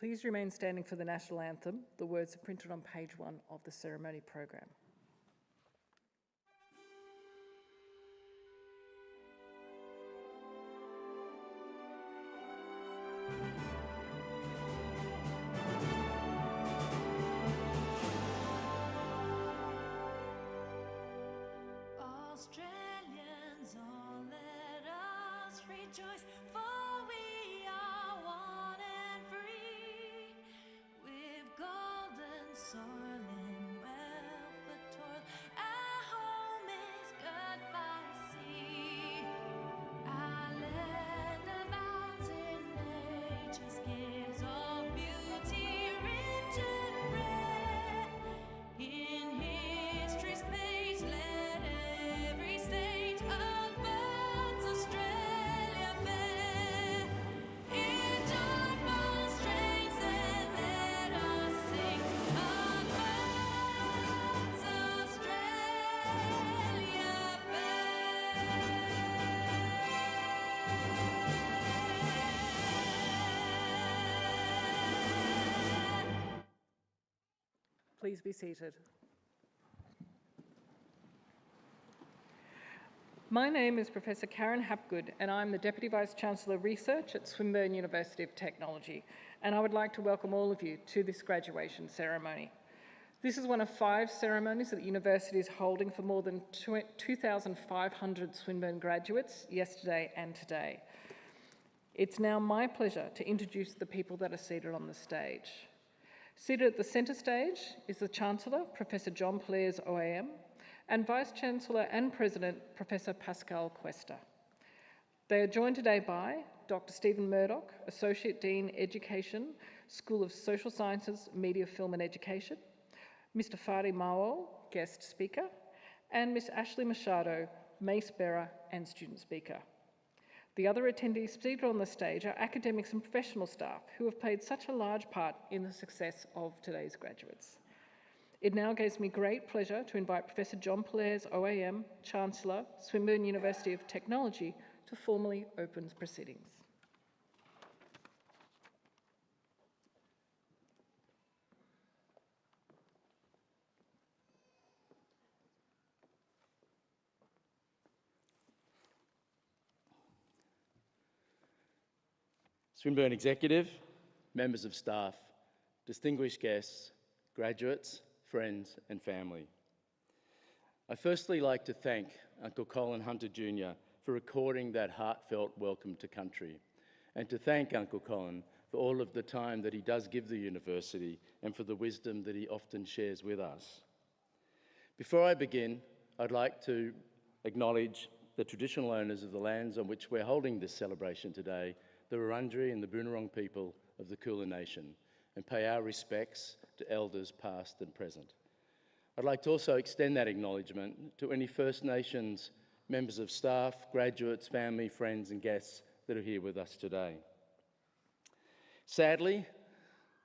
Please remain standing for the national anthem. The words are printed on page 1 of the ceremony program. Australians, all let us rejoice, for we are one and free. With golden soil and wealth for toil, our home is good by sea. Our land abounds in nature's gifts of beauty, rich and rare. In history's page, let every state of birds Australia fair. In joyful strains, then let us sing of birds Australia fair. Please be seated. My name is Professor Karen Hapgood, and I'm the Deputy Vice-Chancellor Research at Swinburne University of Technology, and I would like to welcome all of you to this graduation ceremony. This is one of 5 ceremonies that the university is holding for more than 2,500 Swinburne graduates yesterday and today. It's now my pleasure to introduce the people that are seated on the stage. Seated at the centre stage is the Chancellor, Professor John Pollaers, OAM, and Vice-Chancellor and President, Professor Pascal Cuesta. They are joined today by Dr. Stephen Murdoch, Associate Dean, Education, School of Social Sciences, Media, Film and Education, Mr. Fadi Mawol, Guest Speaker, and Ms. Ashley Machado, Mace Bearer and Student Speaker. The other attendees seated on the stage are academics and professional staff who have played such a large part in the success of today's graduates. It now gives me great pleasure to invite Professor John Pollaers, OAM, Chancellor, Swinburne University of Technology, to formally open proceedings. Swinburne Executive, members of staff, distinguished guests, graduates, friends and family. I'd firstly like to thank Uncle Colin Hunter Jr. for recording that heartfelt welcome to country, and to thank Uncle Colin for all of the time that he does give the university and for the wisdom that he often shares with us. Before I begin, I'd like to acknowledge the traditional owners of the lands on which we're holding this celebration today, the Wurundjeri and the Boonwurrung people of the Kulin Nation, and pay our respects to elders past and present. I'd like to also extend that acknowledgement to any First Nations members of staff, graduates, family, friends and guests that are here with us today. Sadly,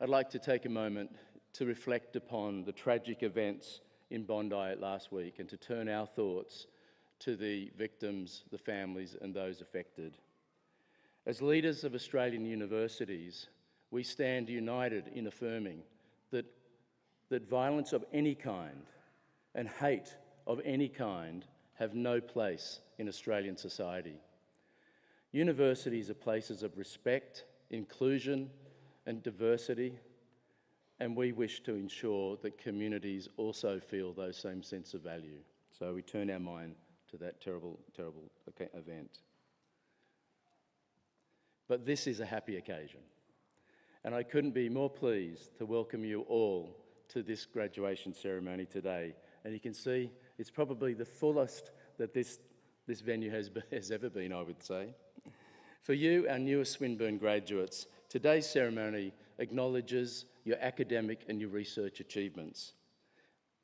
I'd like to take a moment to reflect upon the tragic events in Bondi last week and to turn our thoughts to the victims, the families and those affected. As leaders of Australian universities, we stand united in affirming that violence of any kind and hate of any kind have no place in Australian society. Universities are places of respect, inclusion and diversity, and we wish to ensure that communities also feel those same sense of value. So we turn our mind to that terrible, terrible event. But this is a happy occasion, and I couldn't be more pleased to welcome you all to this graduation ceremony today. And you can see it's probably the fullest that this venue has ever been, I would say. For you, our newest Swinburne graduates, today's ceremony acknowledges your academic and your research achievements.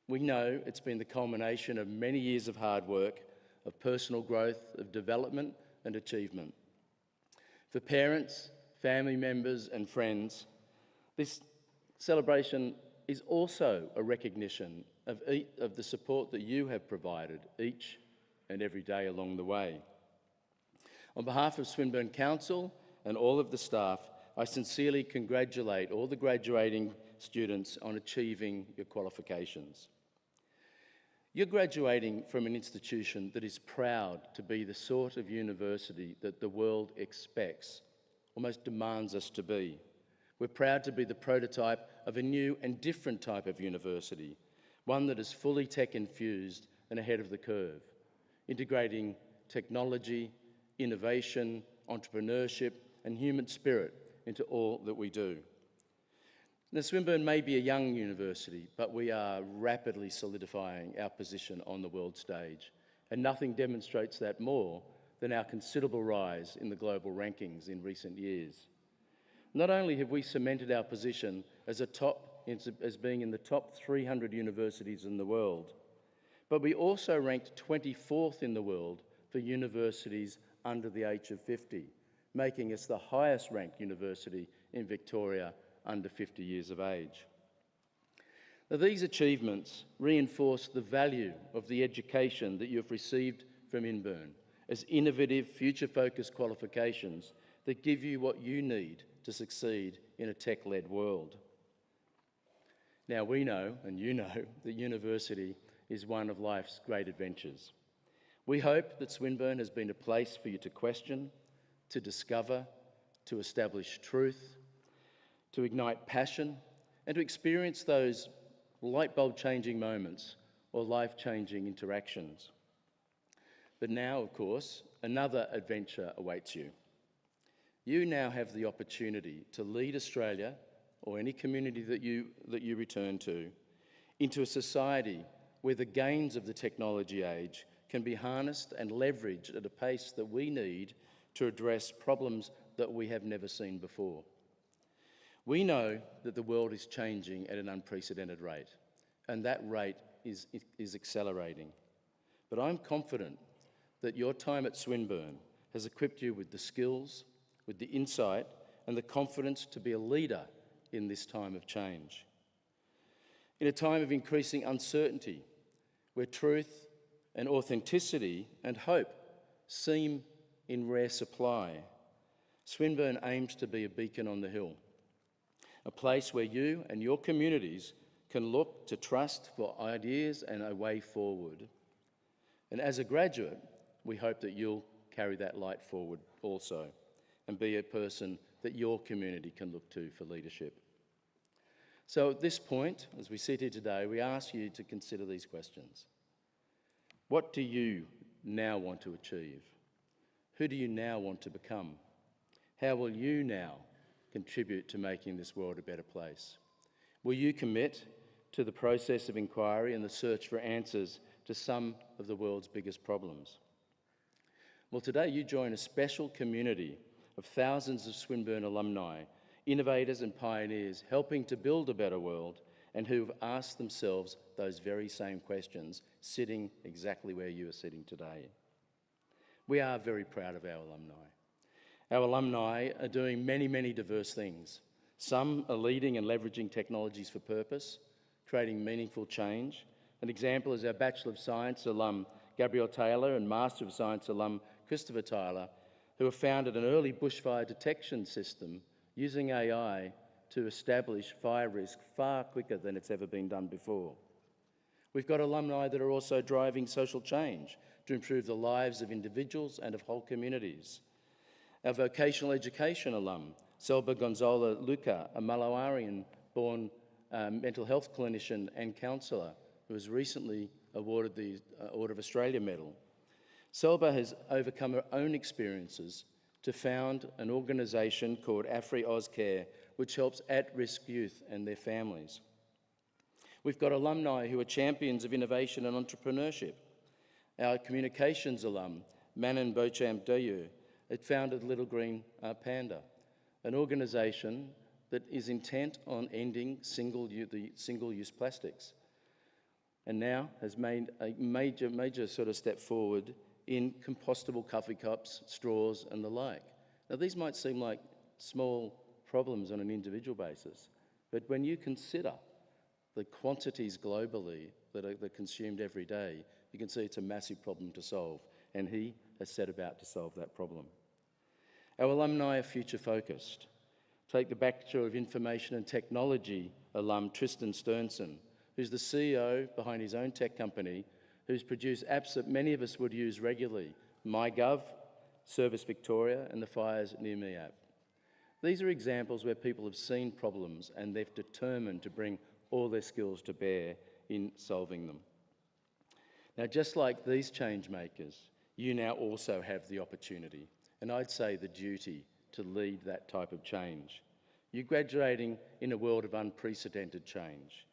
We know it's been the culmination of many years of hard work, of personal growth, of development and achievement. For parents, family members and friends, this celebration is also a recognition of the support that you have provided each and every day along the way. On behalf of Swinburne Council and all of the staff, I sincerely congratulate all the graduating students on achieving your qualifications. You're graduating from an institution that is proud to be the sort of university that the world expects, almost demands us to be. We're proud to be the prototype of a new and different type of university, one that is fully tech-infused and ahead of the curve, integrating technology, innovation, entrepreneurship, and human spirit into all that we do. Now, Swinburne may be a young university, but we are rapidly solidifying our position on the world stage, and nothing demonstrates that more than our considerable rise in the global rankings in recent years. Not only have we cemented our position as being in the top 300 universities in the world, but we also ranked 24th in the world for universities under the age of 50, making us the highest ranked university in Victoria under 50 years of age. Now, these achievements reinforce the value of the education that you have received from Inburn as innovative, future-focused qualifications that give you what you need to succeed in a tech-led world. Now, we know, and you know, that university is one of life's great adventures. We hope that Swinburne has been a place for you to question, to discover, to establish truth, to ignite passion, and to experience those light bulb changing moments or life-changing interactions. But now, of course, another adventure awaits you. You now have the opportunity to lead Australia, or any community that you return to, into a society where the gains of the technology age can be harnessed and leveraged at a pace that we need to address problems that we have never seen before. We know that the world is changing at an unprecedented rate, and that rate is accelerating. But I'm confident that your time at Swinburne has equipped you with the skills, with the insight, and the confidence to be a leader in this time of change. In a time of increasing uncertainty, where truth and authenticity and hope seem in rare supply, Swinburne aims to be a beacon on the hill, a place where you and your communities can look to trust for ideas and a way forward. And as a graduate, we hope that you'll carry that light forward also and be a person that your community can look to for leadership. So at this point, as we sit here today, we ask you to consider these questions. What do you now want to achieve? Who do you now want to become? How will you now contribute to making this world a better place? Will you commit to the process of inquiry and the search for answers to some of the world's biggest problems? Well, today you join a special community of thousands of Swinburne alumni, innovators and pioneers helping to build a better world, and who've asked themselves those very same questions, sitting exactly where you are sitting today. We are very proud of our alumni. Our alumni are doing many, many diverse things. Some are leading and leveraging technologies for purpose, creating meaningful change. An example is our Bachelor of Science alum, Gabrielle Taylor, and Master of Science alum, Christopher Tyler, who have founded an early bushfire detection system using AI to establish fire risk far quicker than it's ever been done before. We've got alumni that are also driving social change to improve the lives of individuals and of whole communities. Our vocational education alum, Selba Gonzalo Luca, a Malawian-born mental health clinician and counsellor who was recently awarded the Order of Australia Medal. Selba has overcome her own experiences to found an organisation called AFRI AusCare, which helps at-risk youth and their families. We've got alumni who are champions of innovation and entrepreneurship. Our communications alum, Manon Beauchamp Doyu, had founded Little Green Panda, an organisation that is intent on ending single-use plastics, and now has made a major sort of step forward in compostable coffee cups, straws, and the like. Now, these might seem like small problems on an individual basis, but when you consider the quantities globally that are consumed every day, you can see it's a massive problem to solve, and he has set about to solve that problem. Our alumni are future-focused. Take the Bachelor of Information and Technology alum Tristan Sternson, who's the CEO behind his own tech company, who's produced apps that many of us would use regularly, MyGov, Service Victoria, and the Fires Near Me app. These are examples where people have seen problems and they've determined to bring all their skills to bear in solving them. Now, just like these change makers, you now also have the opportunity, and I'd say the duty, to lead that type of change. You're graduating in a world of unprecedented change.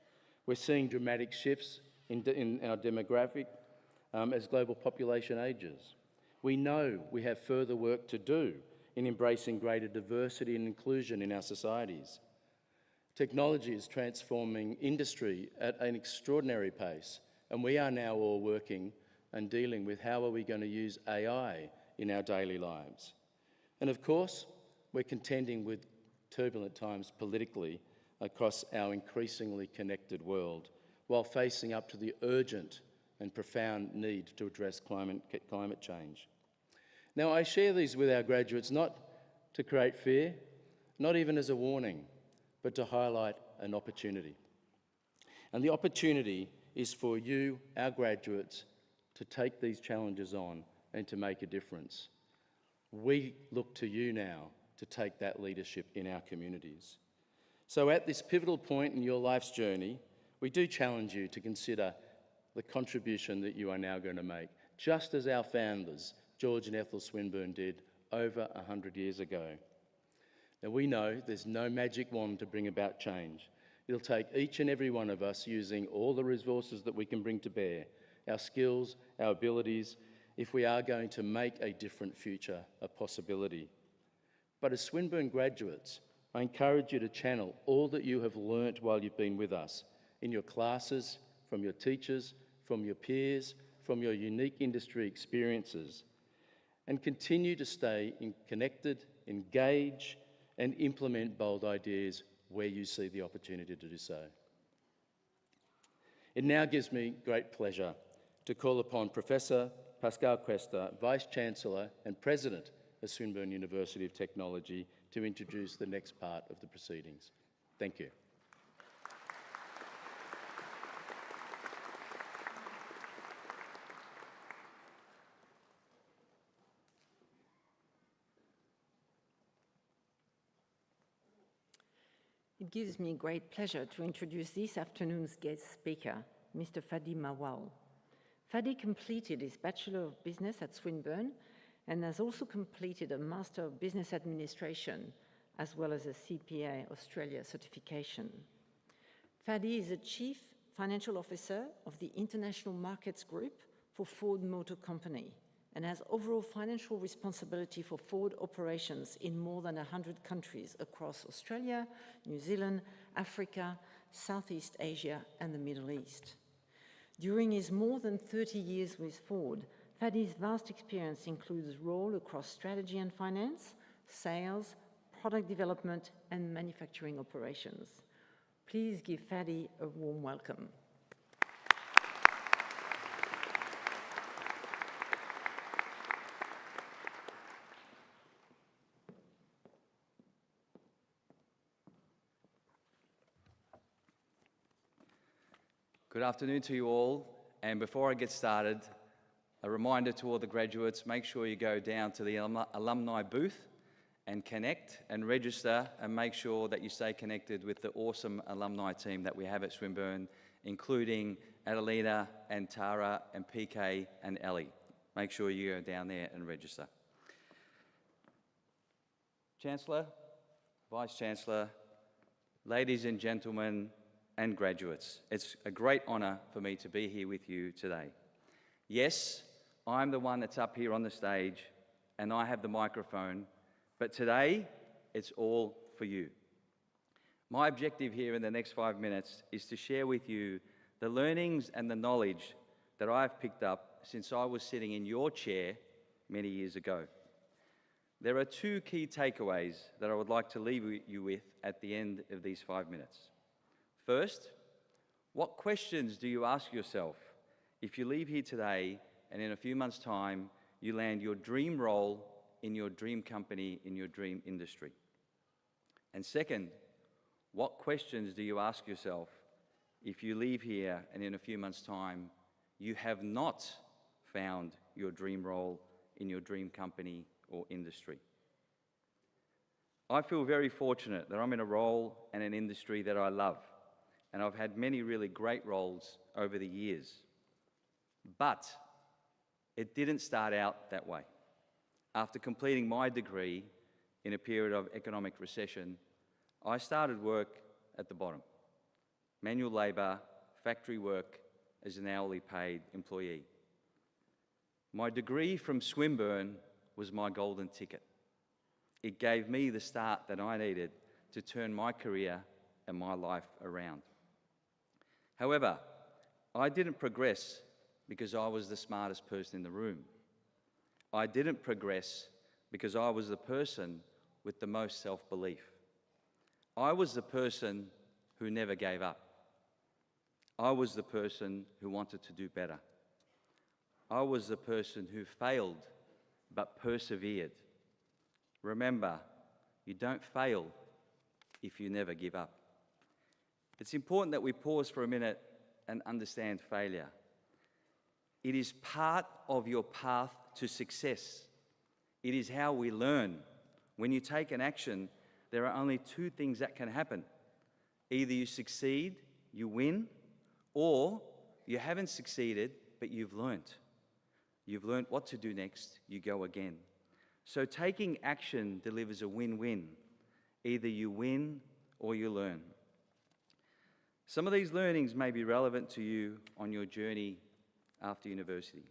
We're seeing dramatic shifts in our demographic as global population ages. We know we have further work to do in embracing greater diversity and inclusion in our societies. Technology is transforming industry at an extraordinary pace, and we are now all working and dealing with how are we going to use AI in our daily lives. And of course, we're contending with turbulent times politically across our increasingly connected world, while facing up to the urgent and profound need to address climate change. Now, I share these with our graduates not to create fear, not even as a warning, but to highlight an opportunity. And the opportunity is for you, our graduates, to take these challenges on and to make a difference. We look to you now to take that leadership in our communities. So at this pivotal point in your life's journey, we do challenge you to consider the contribution that you are now going to make, just as our founders, George and Ethel Swinburne, did over 100 years ago. Now, we know there's no magic wand to bring about change. It'll take each and every one of us using all the resources that we can bring to bear, our skills, our abilities, if we are going to make a different future a possibility. But as Swinburne graduates, I encourage you to channel all that you have learnt while you've been with us, in your classes, from your teachers, from your peers, from your unique industry experiences, and continue to stay connected, engage, and implement bold ideas where you see the opportunity to do so. It now gives me great pleasure to call upon Professor Pascal Cuesta, Vice-Chancellor and President of Swinburne University of Technology, to introduce the next part of the proceedings. Thank you. It gives me great pleasure to introduce this afternoon's guest speaker, Mr. Fadi Mawal. Fadi completed his Bachelor of Business at Swinburne and has also completed a Master of Business Administration, as well as a CPA Australia certification. Fadi is the Chief Financial Officer of the International Markets Group for Ford Motor Company and has overall financial responsibility for Ford operations in more than 100 countries across Australia, New Zealand, Africa, Southeast Asia, and the Middle East. During his more than 30 years with Ford, Fadi's vast experience includes roles across strategy and finance, sales, product development, and manufacturing operations. Please give Fadi a warm welcome. Good afternoon to you all, and before I get started, a reminder to all the graduates, make sure you go down to the alumni booth and connect and register, and make sure that you stay connected with the awesome alumni team that we have at Swinburne, including Adelina and Tara and PK and Ellie. Make sure you go down there and register. Chancellor, Vice-Chancellor, ladies and gentlemen, and graduates, it's a great honour for me to be here with you today. Yes, I'm the one that's up here on the stage and I have the microphone, but today it's all for you. My objective here in the next 5 minutes is to share with you the learnings and the knowledge that I've picked up since I was sitting in your chair many years ago. There are two key takeaways that I would like to leave you with at the end of these 5 minutes. First, what questions do you ask yourself if you leave here today and in a few months' time you land your dream role in your dream company, in your dream industry? And second, what questions do you ask yourself if you leave here and in a few months' time you have not found your dream role in your dream company or industry? I feel very fortunate that I'm in a role and an industry that I love, and I've had many really great roles over the years. But it didn't start out that way. After completing my degree in a period of economic recession, I started work at the bottom. Manual labour, factory work as an hourly paid employee. My degree from Swinburne was my golden ticket. It gave me the start that I needed to turn my career and my life around. However, I didn't progress because I was the smartest person in the room. I didn't progress because I was the person with the most self-belief. I was the person who never gave up. I was the person who wanted to do better. I was the person who failed but persevered. Remember, you don't fail if you never give up. It's important that we pause for a minute and understand failure. It is part of your path to success. It is how we learn. When you take an action, there are only two things that can happen. Either you succeed, you win, or you haven't succeeded, but you've learnt. You've learnt what to do next, you go again. So taking action delivers a win-win. Either you win or you learn. Some of these learnings may be relevant to you on your journey after university.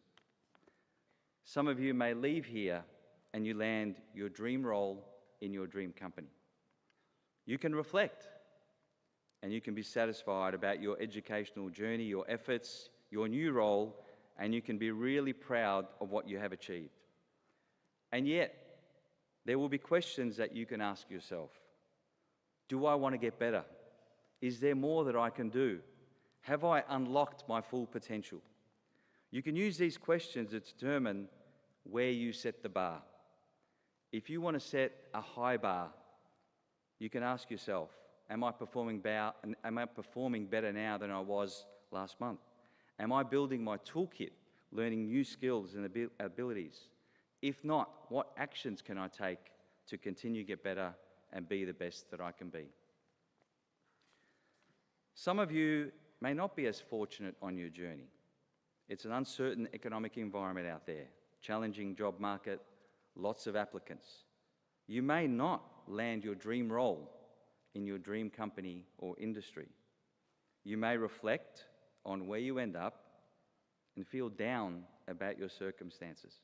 Some of you may leave here and you land your dream role in your dream company. You can reflect and you can be satisfied about your educational journey, your efforts, your new role, and you can be really proud of what you have achieved. And yet, there will be questions that you can ask yourself. Do I want to get better? Is there more that I can do? Have I unlocked my full potential? You can use these questions to determine where you set the bar. If you want to set a high bar, you can ask yourself, am I performing better now than I was last month? Am I building my toolkit, learning new skills and abilities? If not, what actions can I take to continue to get better and be the best that I can be? Some of you may not be as fortunate on your journey. It's an uncertain economic environment out there, challenging job market, lots of applicants. You may not land your dream role in your dream company or industry. You may reflect on where you end up and feel down about your circumstances.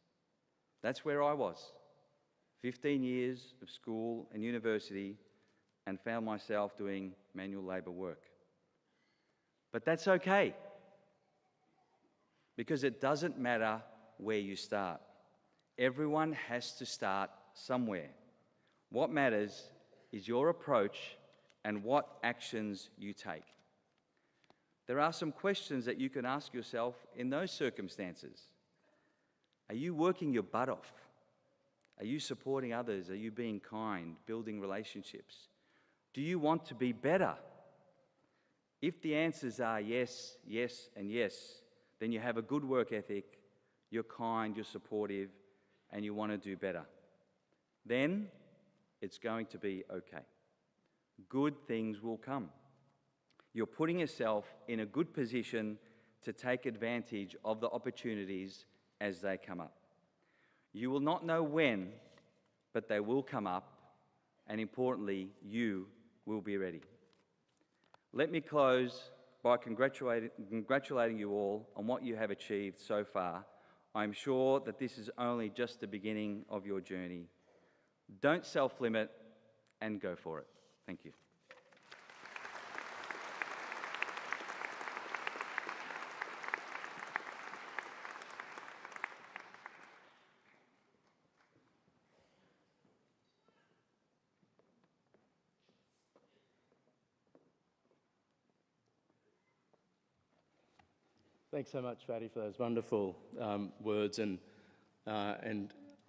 That's where I was. 15 years of school and university and found myself doing manual labour work. But that's okay, because it doesn't matter where you start. Everyone has to start somewhere. What matters is your approach and what actions you take. There are some questions that you can ask yourself in those circumstances. Are you working your butt off? Are you supporting others? Are you being kind, building relationships? Do you want to be better? If the answers are yes, yes, and yes, then you have a good work ethic, you're kind, you're supportive, and you want to do better. Then it's going to be okay. Good things will come. You're putting yourself in a good position to take advantage of the opportunities as they come up. You will not know when, but they will come up, and importantly, you will be ready. Let me close by congratulating you all on what you have achieved so far. I'm sure that this is only just the beginning of your journey. Don't self-limit and go for it. Thank you. Thanks so much, Fatty, for those wonderful words, and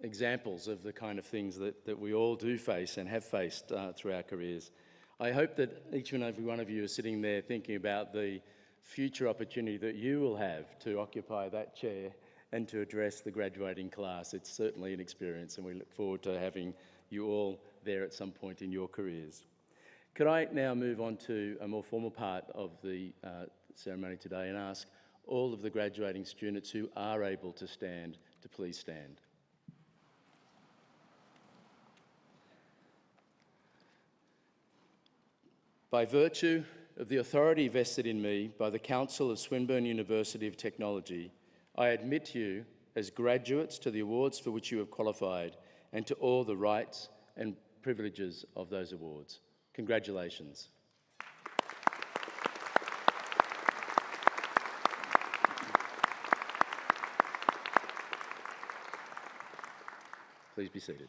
examples of the kind of things that we all do face and have faced through our careers. I hope that each and every one of you are sitting there thinking about the future opportunity that you will have to occupy that chair and to address the graduating class. It's certainly an experience, and we look forward to having you all there at some point in your careers. Could I now move on to a more formal part of the ceremony today and ask all of the graduating students who are able to stand to please stand. By virtue of the authority vested in me by the Council of Swinburne University of Technology, I admit you as graduates to the awards for which you have qualified and to all the rights and privileges of those awards. Congratulations. Please be seated.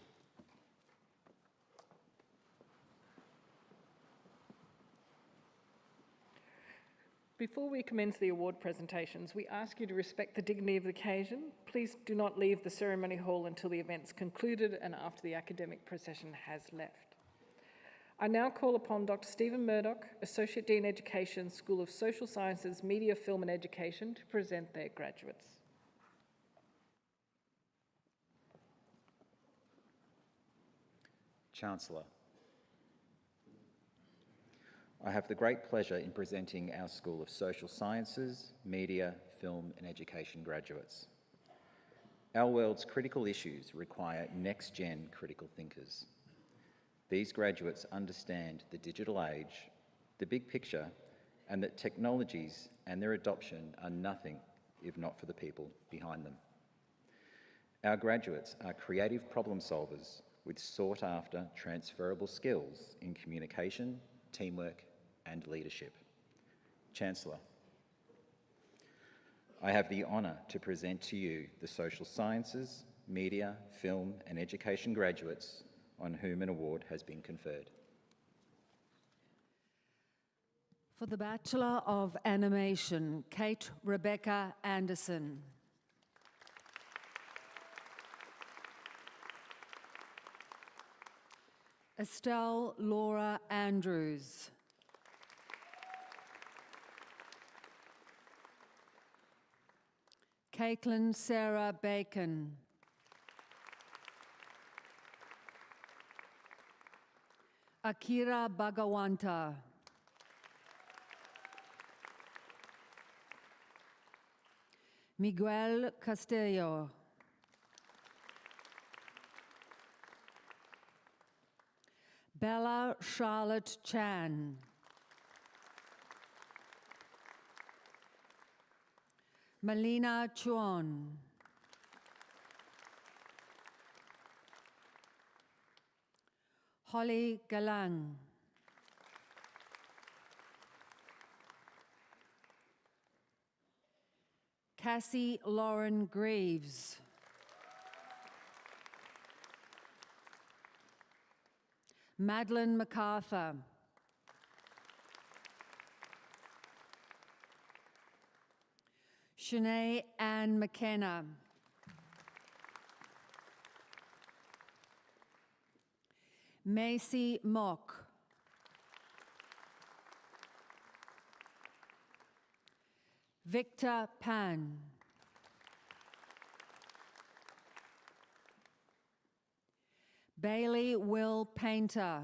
Before we commence the award presentations, we ask you to respect the dignity of the occasion. Please do not leave the ceremony hall until the event's concluded and after the academic procession has left. I now call upon Dr. Stephen Murdoch, Associate Dean Education, School of Social Sciences, Media, Film and Education, to present their graduates. Chancellor, I have the great pleasure in presenting our School of Social Sciences, Media, Film and Education graduates. Our world's critical issues require next-gen critical thinkers. These graduates understand the digital age, the big picture, and that technologies and their adoption are nothing if not for the people behind them. Our graduates are creative problem solvers with sought-after transferable skills in communication, teamwork, and leadership. Chancellor, I have the honour to present to you the Social Sciences, Media, Film and Education graduates on whom an award has been conferred. For the Bachelor of Animation, Kate Rebecca Anderson. Estelle Laura Andrews. Caitlin Sarah Bacon. Akira Bhagawanta. Miguel Castillo. Bella Charlotte Chan. Melina Chuan. Holly Galang. Cassie Lauren Greaves. Madeline MacArthur. Shanae Ann McKenna. Macy Mock. Victor Pan. Bailey Will Painter.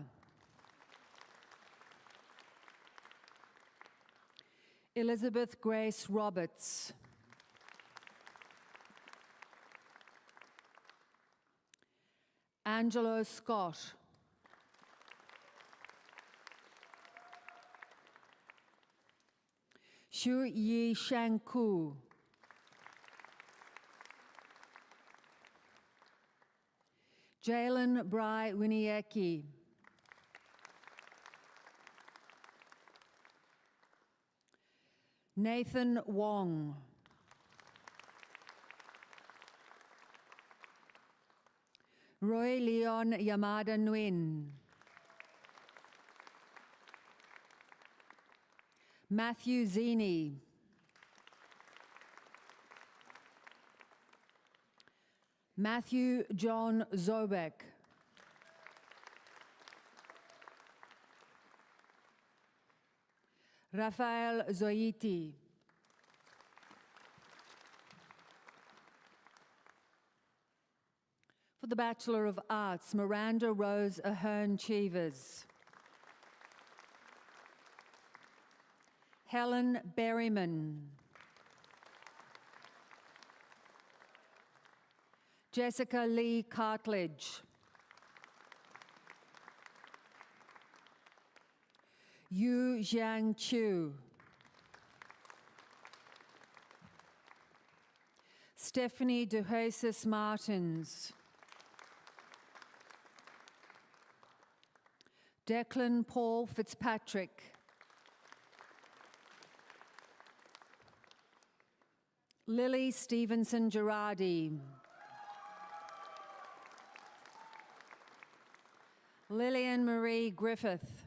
Elizabeth Grace Roberts. Angelo Scott. Xu Yi Shangku. Jalen Bry Winiecki. Nathan Wong. Roy Leon Yamada Nguyen. Matthew Zini. Matthew John Zobek. Rafael Zoiti. For the Bachelor of Arts, Miranda Rose Ahern Cheevers. Helen Berryman. Jessica Lee Cartledge. Yu Jiang Chu. Stephanie De Jesus Martins. Declan Paul Fitzpatrick. Lily Stevenson Girardi. Lillian Marie Griffith.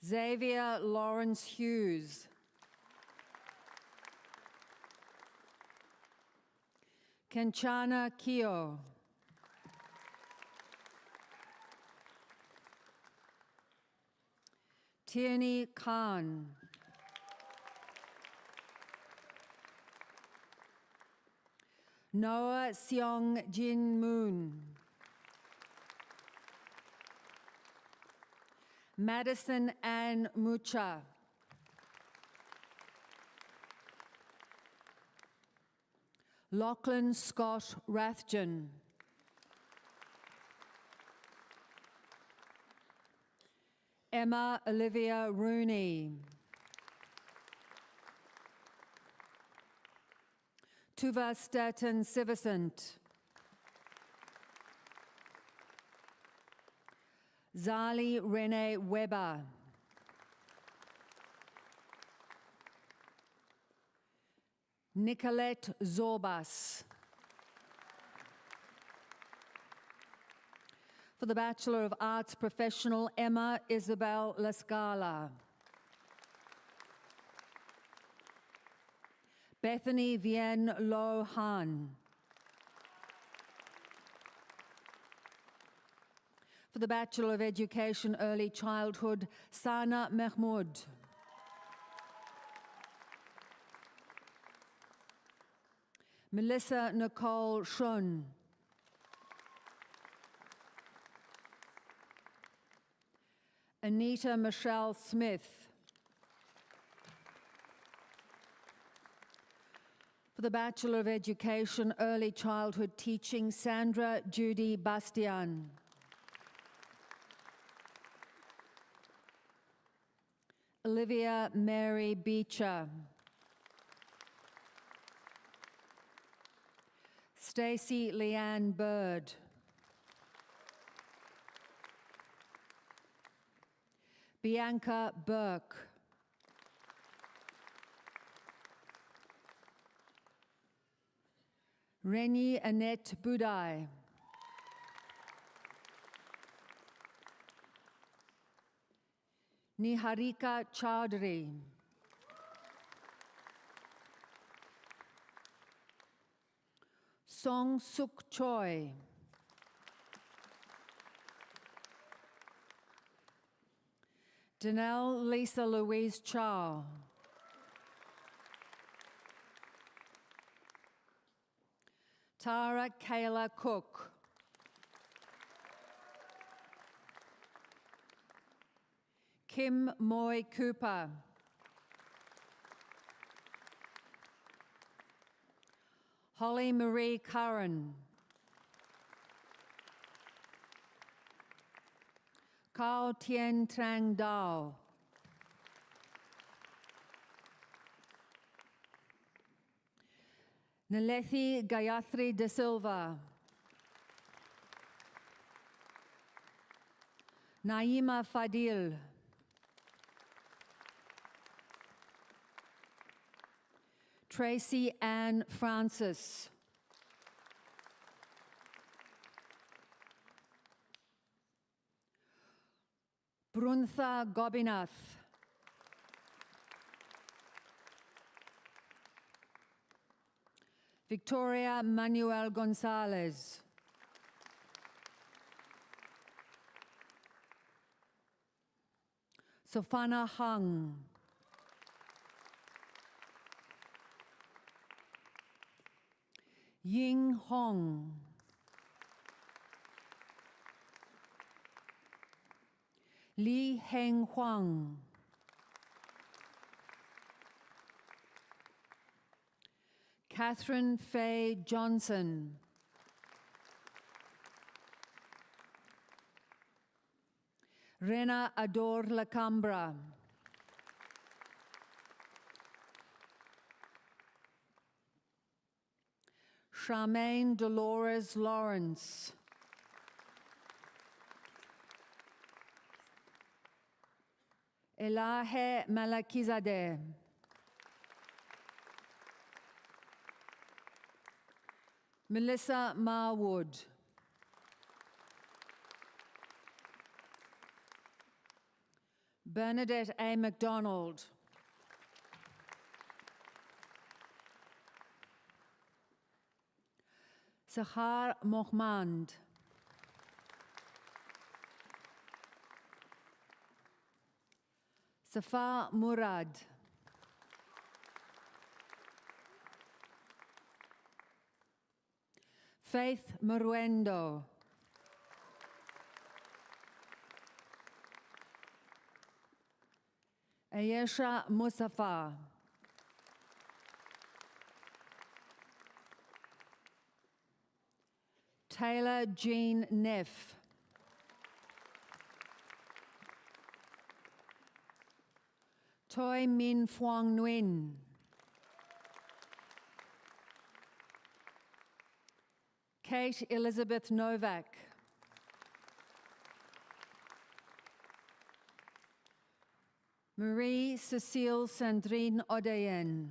Xavier Lawrence Hughes. Kanchana Kio. Tierney Khan. Noah Seong Jin Moon. Madison Ann Mucha. Lachlan Scott Rathjen. Emma Olivia Rooney. Tuva Staten Sivicent. Zali Renee Weber. Nicolette Zorbas. For the Bachelor of Arts Professional, Emma Isabel Lascala. Bethany Vien Lo Han. For the Bachelor of Education, Early Childhood, Sana Mahmoud. Melissa Nicole Shun. Anita Michelle Smith. For the Bachelor of Education, Early Childhood Teaching, Sandra Judy Bastian. Olivia Mary Beecher. Stacey Leanne Bird. Bianca Burke. Reni Annette Budai. Niharika Chaudhary. Song Suk Choi. Danelle Lisa Louise Chow. Tara Kayla Cook. Kim Moy Cooper. Holly Marie Curran. Cao Tien Trang Dao. Nalethi Gayatri De Silva. Naima Fadil. Tracy Ann Francis. Bruntha Gobinath. Victoria Manuel Gonzalez. Sofana Hung. Ying Hong. Li Heng Huang. Catherine Faye Johnson. Rena Ador Lacambra. Charmaine Dolores Lawrence. Elahe Malakizadeh. Melissa Marwood. Bernadette A. MacDonald. Sahar Mohmand. Safa Murad. Faith Muruendo. Ayesha Mustafa. Taylor Jean Neff. Toi Min Phuong Nguyen. Kate Elizabeth Novak. Marie Cecile Sandrine Odeyen.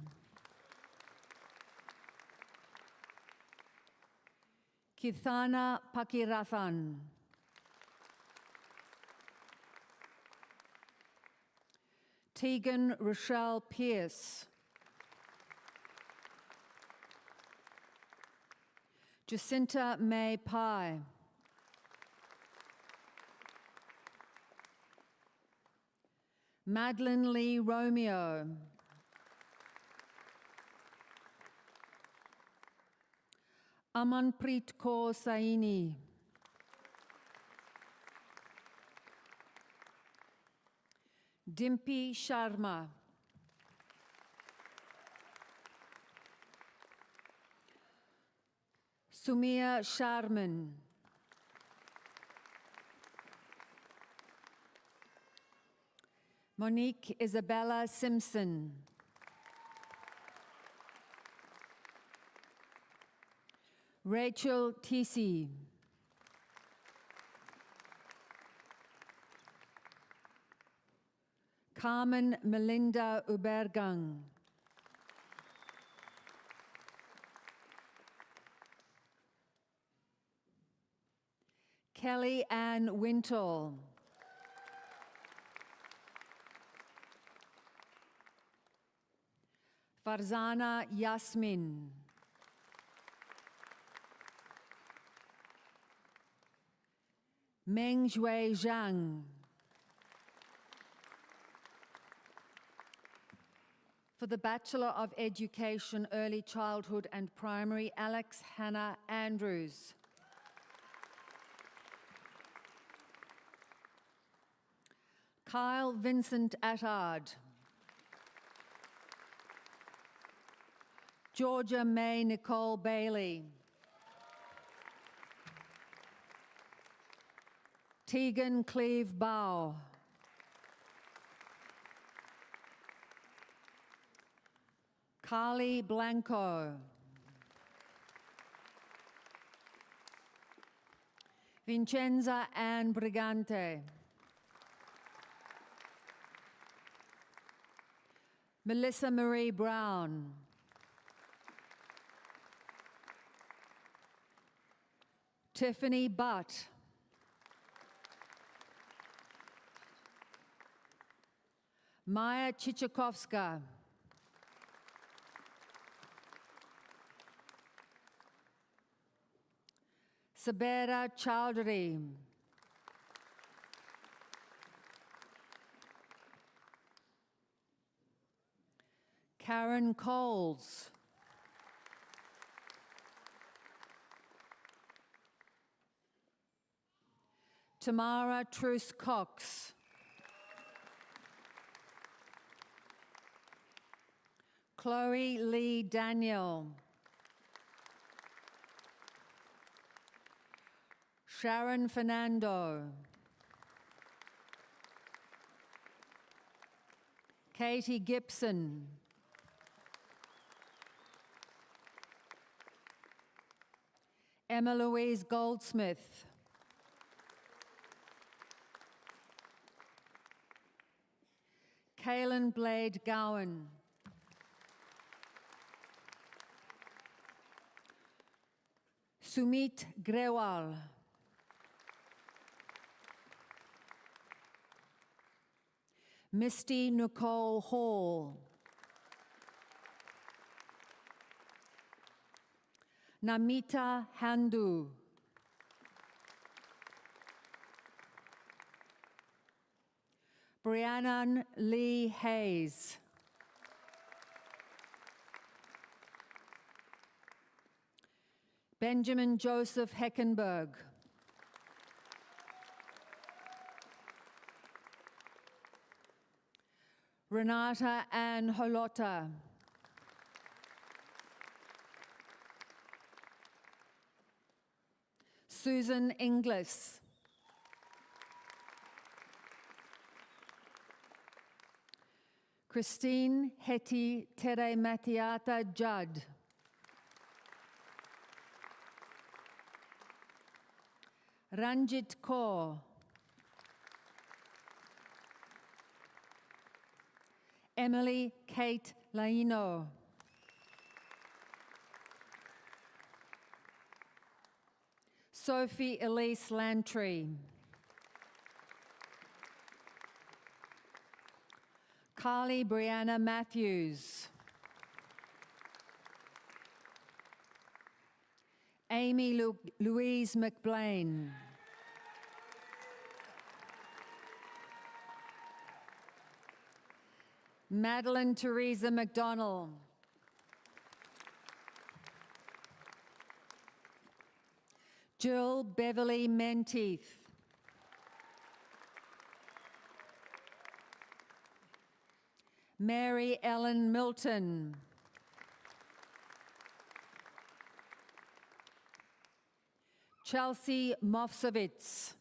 Kithana Pakirathan. Tegan Rochelle Pierce. Jacinta May Pye. Madeline Lee Romeo. Amanpreet Kaur Saini. Dimpy Sharma. Sumia Sharman. Monique Isabella Simpson. Rachel Tisi. Carmen Melinda Ubergang. Kelly Ann Wintle. Farzana Yasmin. Meng Jue Zhang. For the Bachelor of Education, Early Childhood and Primary, Alex Hannah Andrews. Kyle Vincent Attard. Georgia May Nicole Bailey. Tegan Cleve Bow. Carly Blanco. Vincenza Ann Brigante. Melissa Marie Brown. Tiffany Butt. Maya Chichakovska. Sabera Chowdhury. Karen Coles. Tamara Truce Cox. Chloe Lee Daniel. Sharon Fernando. Katie Gibson. Emma Louise Goldsmith. Kaylin Blade Gowan. Sumit Grewal. Misty Nicole Hall. Namita Handu. Brianna Lee Hayes. Benjamin Joseph Heckenberg. Renata Ann Holota. Susan Inglis. Christine Hetty Tere Matiata Judd. Ranjit Kaur. Emily Kate Laino. Sophie Elise Lantry. Carly Brianna Matthews. Amy Louise McBlain. Madeline Teresa McDonald. Jill Beverly Menteith. Mary Ellen Milton. Chelsea Mofsovitz.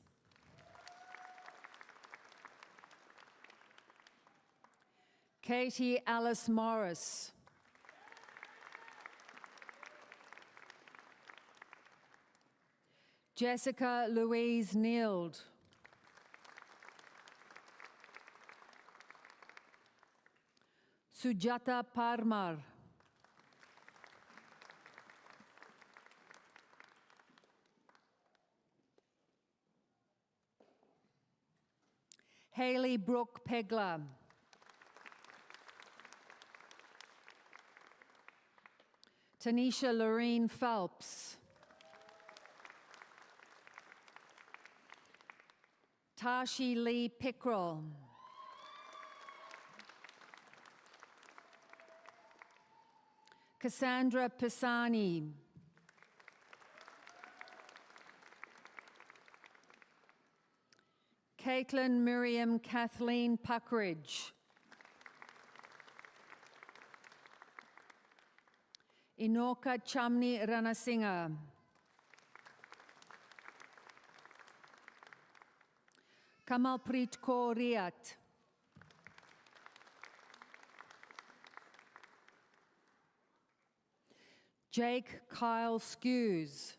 Katie Alice Morris. Jessica Louise Neild. Sujata Parmar. Haley Brooke Pegler. Tanisha Lorene Phelps. Tashi Lee Pickrell. Cassandra Pisani. Caitlin Miriam Kathleen Puckridge. Inoka Chamni Ranasinghe. Kamalpreet Kaur Riat. Jake Kyle Skews.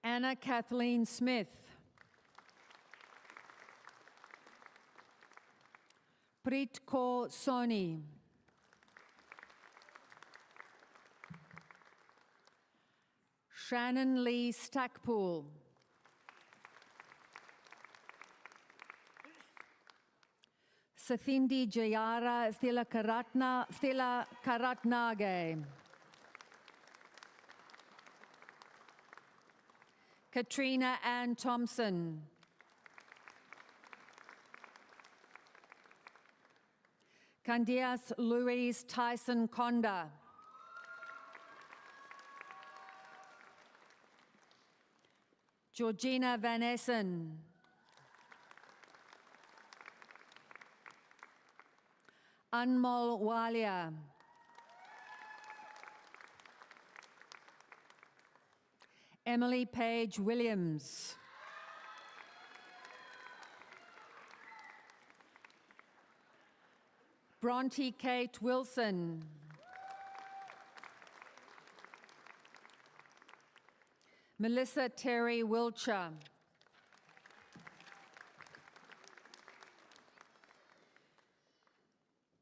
Anna Kathleen Smith. Preet Kaur Soni. Shannon Lee Stackpool. Sathindi Jayara Thilakaratnage. Katrina Ann Thompson. Candias Louise Tyson Conda. Georgina Van Essen. Anmol Walia. Emily Page Williams. Bronte Kate Wilson. Melissa Terry Wiltshire.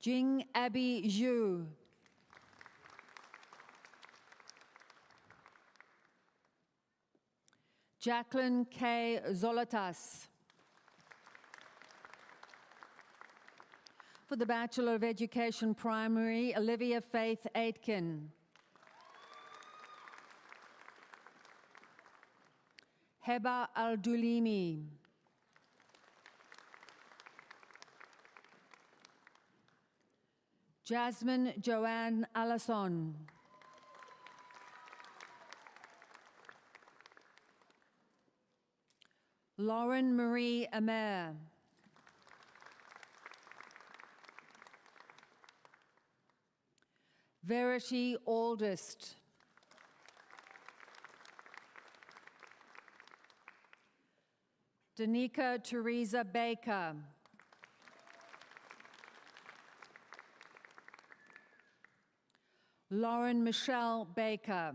Jing Abby Zhu. Jacqueline K. Zolotas. For the Bachelor of Education Primary, Olivia Faith Aitken. Heba Al-Dulimi. Jasmine Joanne Allison. Lauren Marie Amer. Verity Aldist. Danica Teresa Baker. Lauren Michelle Baker.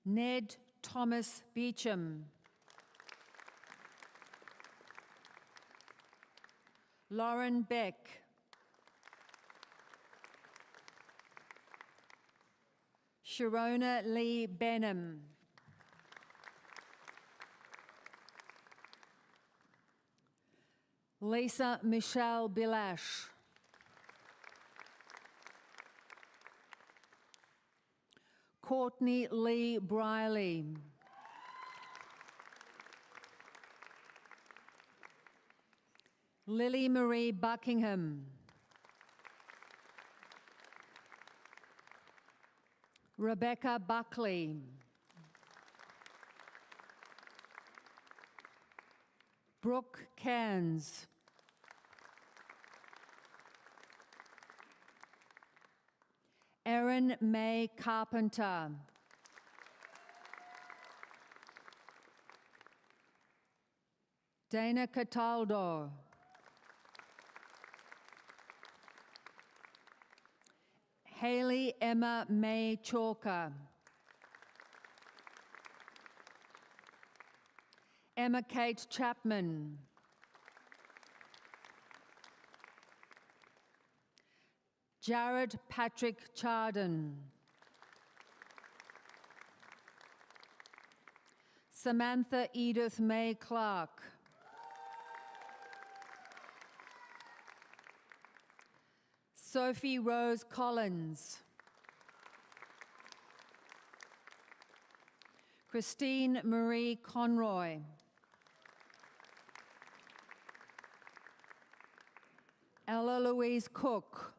Ned Thomas Beecham. Lauren Beck. Sharona Lee Benham. Lisa Michelle Bilash. Courtney Lee Briley. Lily Marie Buckingham. Rebecca Buckley. Brooke Cairns. Erin May Carpenter. Dana Cataldo. Haley Emma May Chalker. Emma Kate Chapman. Jared Patrick Charden. Samantha Edith May Clark. Sophie Rose Collins. Christine Marie Conroy. Ella Louise Cook.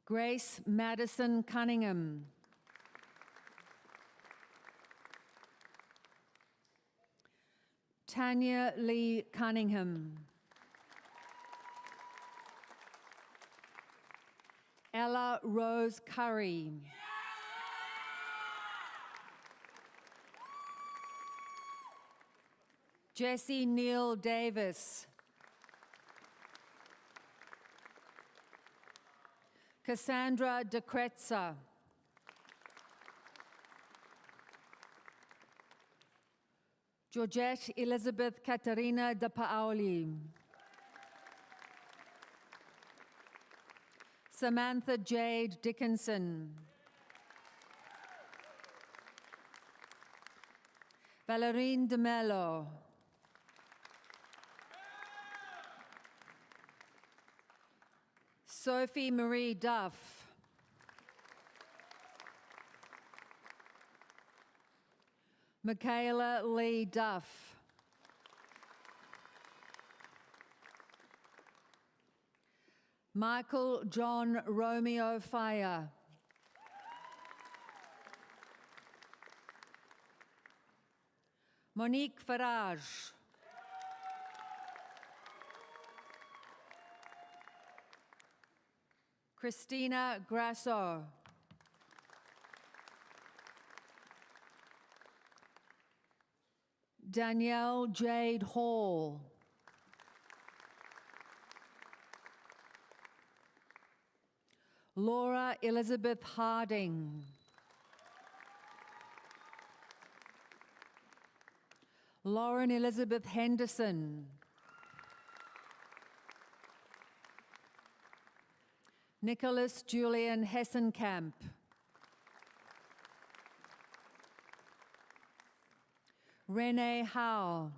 Grace Madison Cunningham. Tanya Lee Cunningham. Ella Rose Curry. Jesse Neal Davis. Cassandra De Kretzer. Georgette Elizabeth Katarina De Paoli. Samantha Jade Dickinson. Valerine De Mello. Sophie Marie Duff. Michaela Lee Duff. Michael John Romeo Fire. Monique Farage. Christina Grasso. Danielle Jade Hall. Laura Elizabeth Harding. Lauren Elizabeth Henderson. Nicholas Julian Hessenkamp. Renee Howe.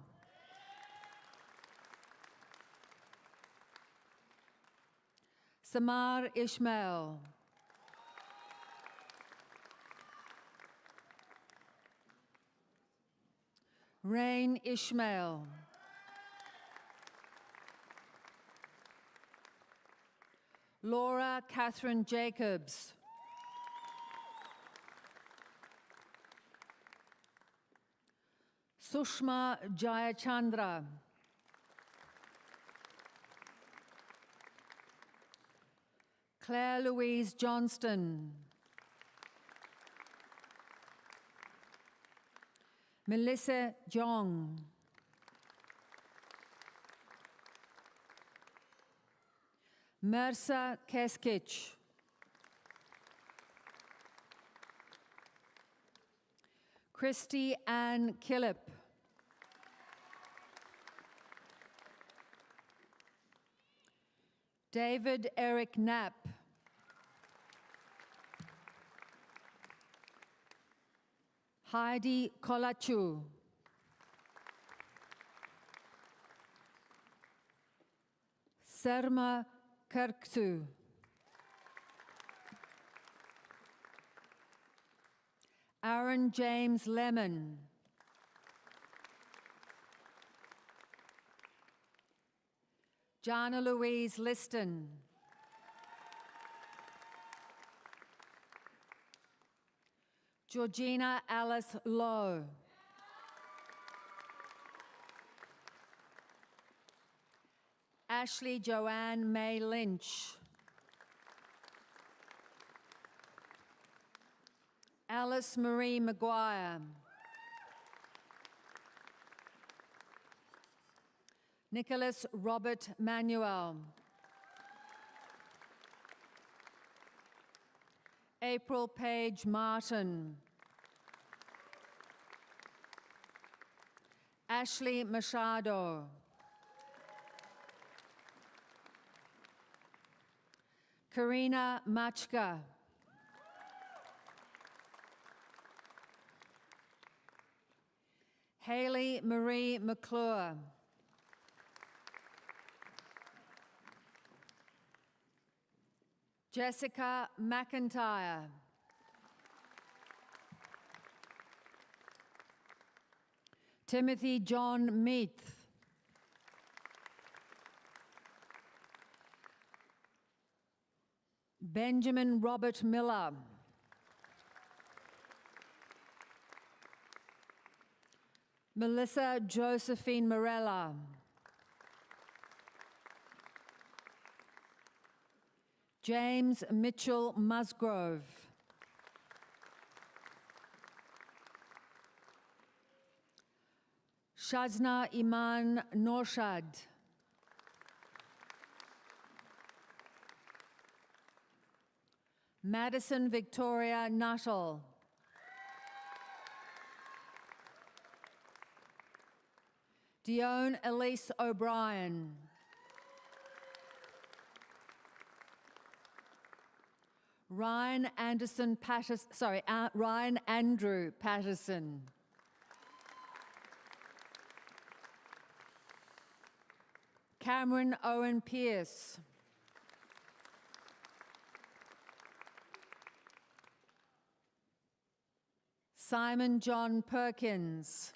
Samar Ishmael. Rain Ishmael. Laura Catherine Jacobs. Sushma Jayachandra. Claire Louise Johnston. Melissa Jong. Mersa Keskich. Christy Ann Killip. David Eric Knapp. Heidi Kolachu. Serma Kirksu. Aaron James Lemon. Jana Louise Liston. Georgina Alice Lowe. Ashley Joanne May Lynch. Alice Marie Maguire. Nicholas Robert Manuel. April Page Martin. Ashley Machado. Karina Machka. Haley Marie McClure. Jessica McIntyre. Timothy John Meath. Benjamin Robert Miller. Melissa Josephine Morella. James Mitchell Musgrove. Shazna Iman Norshad. Madison Victoria Nuttall. Dione Elise O'Brien. Ryan Andrew Patterson. Cameron Owen Pierce. Simon John Perkins.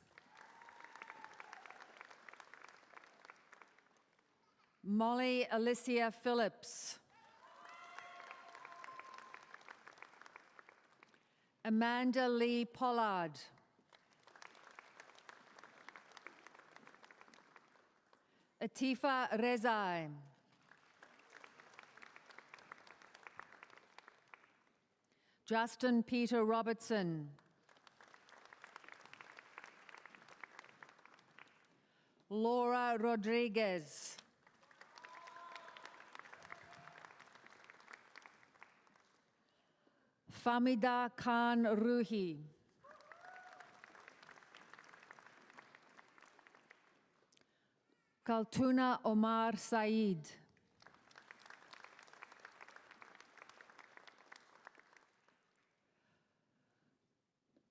Molly Alicia Phillips. Amanda Lee Pollard. Atifa Rezai. Justin Peter Robertson. Laura Rodriguez. Famida Khan Ruhi. Kaltuna Omar Saeed.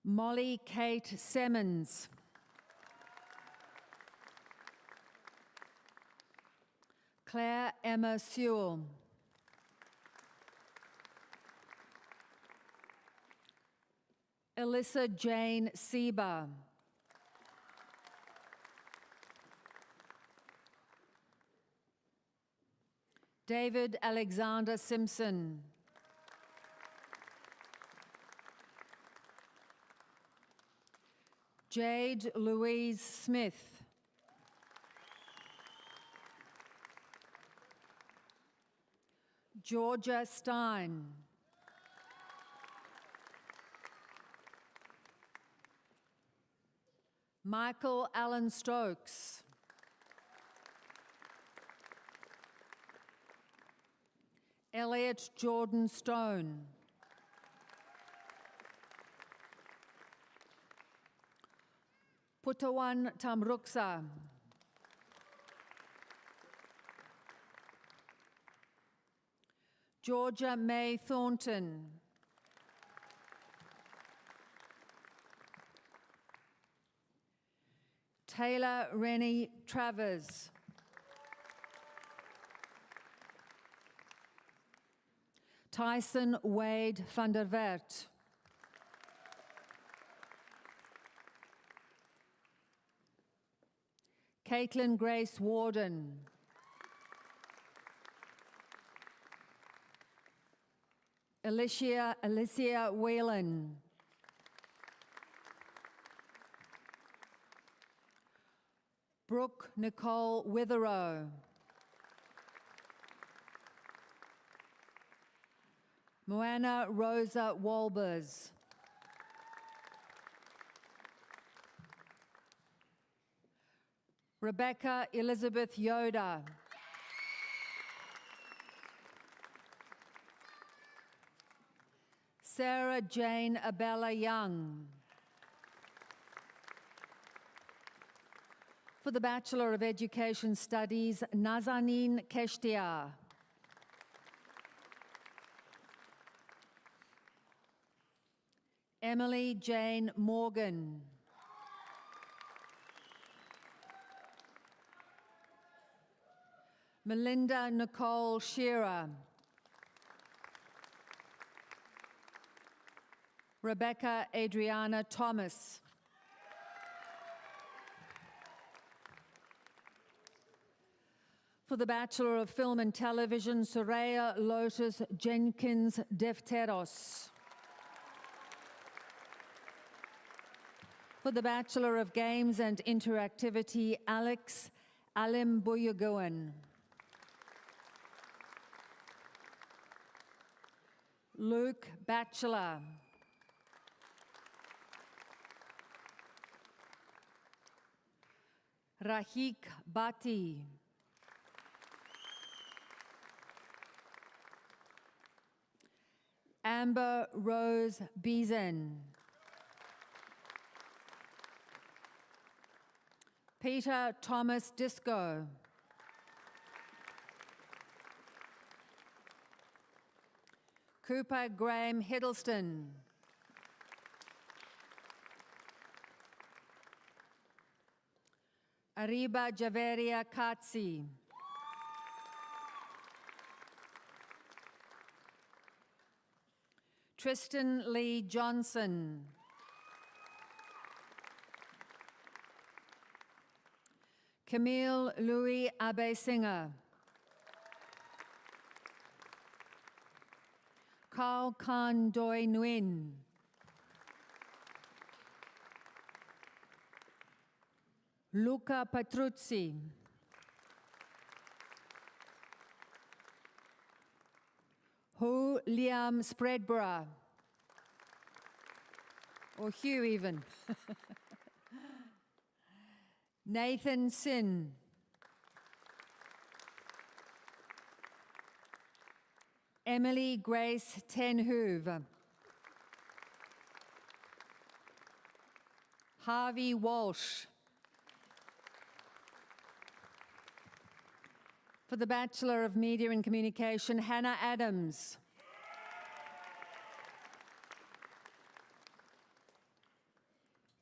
Molly Kate Simmons. Claire Emma Sewell. Alyssa Jane Seba. David Alexander Simpson. Jade Louise Smith. Georgia Stein. Michael Allen Stokes. Elliot Jordan Stone. Putawan Tamruksa. Georgia May Thornton. Taylor Rennie Travers. Tyson Wade van der Wert. Caitlin Grace Warden. Alicia Whalen. Brooke Nicole Witherow. Moana Rosa Walbers. Rebecca Elizabeth Yoda. Sarah Jane Abella Young. For the Bachelor of Education Studies, Nazanin Keshtia. Emily Jane Morgan. Melinda Nicole Shearer. Rebecca Adriana Thomas. For the Bachelor of Film and Television, Soraya Lotus Jenkins Defteros. For the Bachelor of Games and Interactivity, Alex Alimbuyagoan. Luke Batchelor. Rahik Bhatti. Amber Rose Beezen. Peter Thomas Disco. Cooper Graham Hiddleston. Ariba Javeria Katsi. Tristan Lee Johnson. Camille Louis Abe Singer. Carl Khan Doi Nguyen. Luca Patruzzi. Hu Liam Spreadborough. Or Hugh even. Nathan Sin. Emily Grace Tenhoove. Harvey Walsh. For the Bachelor of Media and Communication, Hannah Adams.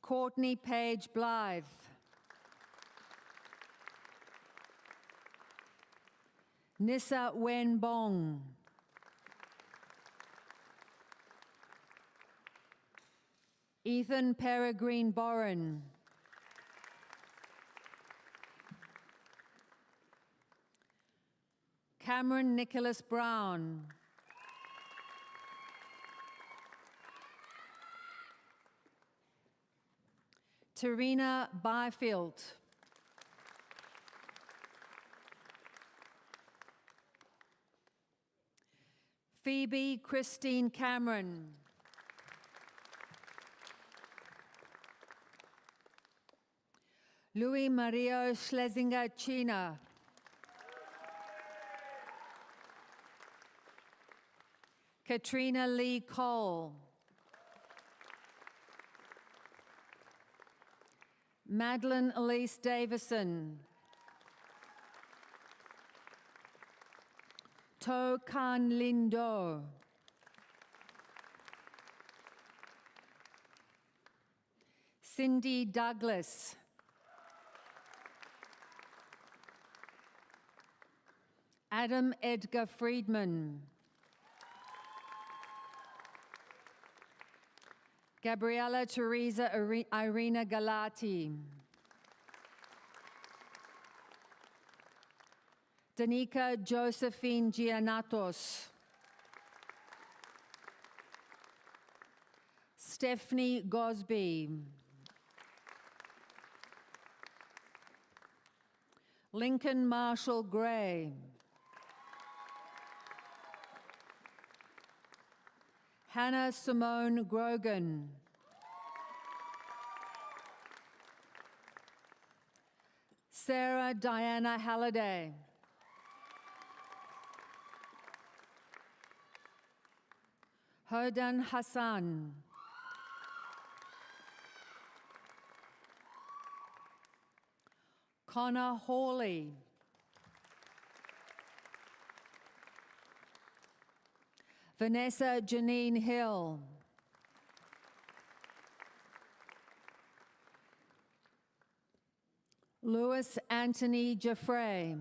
Courtney Page Blythe. Nissa Wen Bong. Ethan Peregrine Boren. Cameron Nicholas Brown. Tarina Byfield. Phoebe Christine Cameron. Louis Mario Schlesinger China. Katrina Lee Cole. Madeline Elise Davison. To Kan Lindo. Cindy Douglas. Adam Edgar Friedman. Gabriella Teresa Irina Galati. Danica Josephine Giannatos. Stephanie Gosby. Lincoln Marshall Gray. Hannah Simone Grogan. Sarah Diana Halliday. Hodan Hassan. Connor Hawley. Vanessa Janine Hill. Louis Anthony Jaffray.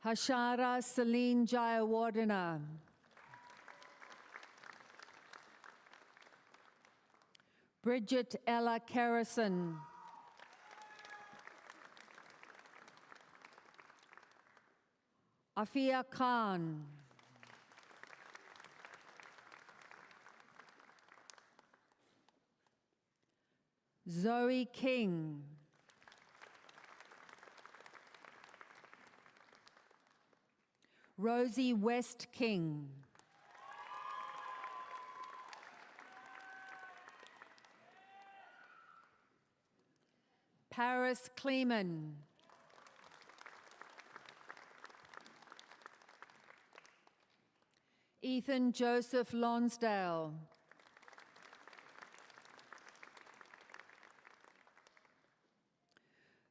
Hashara Celine Jayawardena. Bridget Ella Kerrison. Afia Khan. Zoe King. Rosie West King. Paris Kleeman. Ethan Joseph Lonsdale.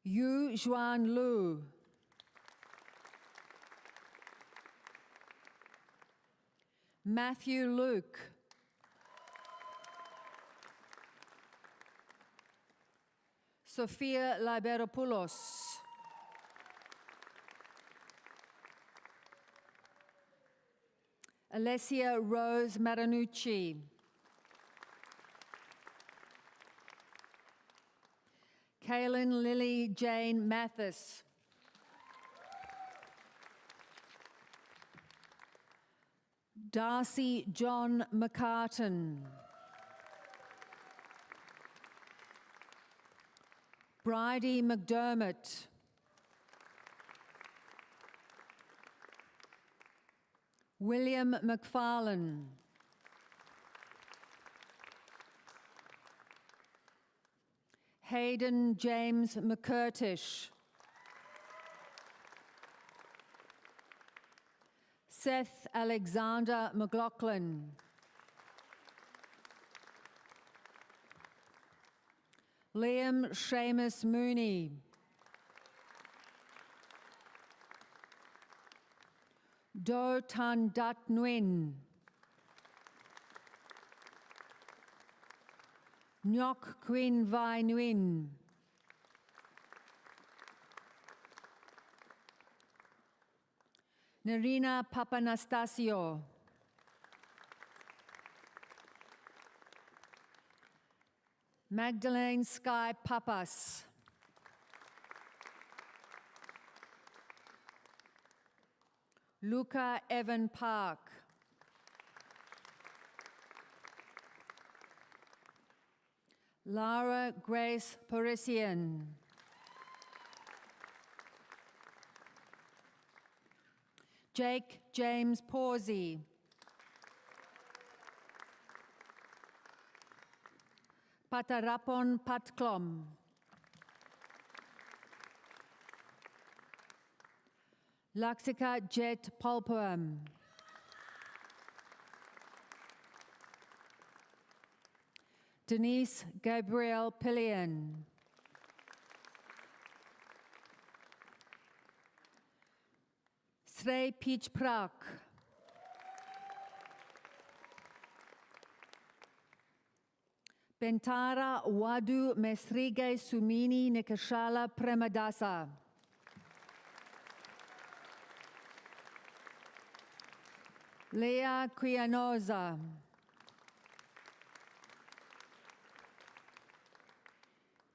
Yu Zhuan Lu. Matthew Luke. Sophia Liberopoulos. Alessia Rose Maranucci. Kaylin Lily Jane Mathis. Darcy John McCartan. Bridie McDermott. William McFarlane. Hayden James McCurtish. Seth Alexander McLaughlin. Liam Seamus Mooney. Do Tan Dat Nguyen. Nyok Queen Vai Nguyen. Narina Papanastasio. Magdalene Sky Papas. Luca Evan Park. Lara Grace Parisian. Jake James Pawsey. Patarapon Patklom. Laxika Jet Pulpoam. Denise Gabrielle Pillion. Srey Peach Prak. Bentara Wadu Mesrige Sumini Nikashala Premadasa. Leah Quianoza.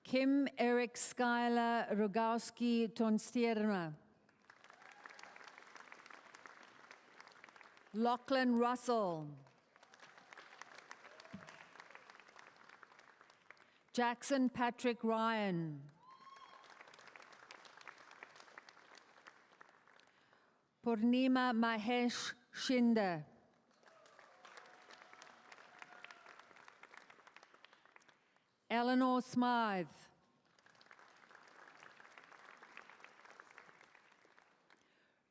Kim Eric Skyler Rogowski Tonstierna. Lachlan Russell. Jackson Patrick Ryan. Purnima Mahesh Shinde. Eleanor Smythe.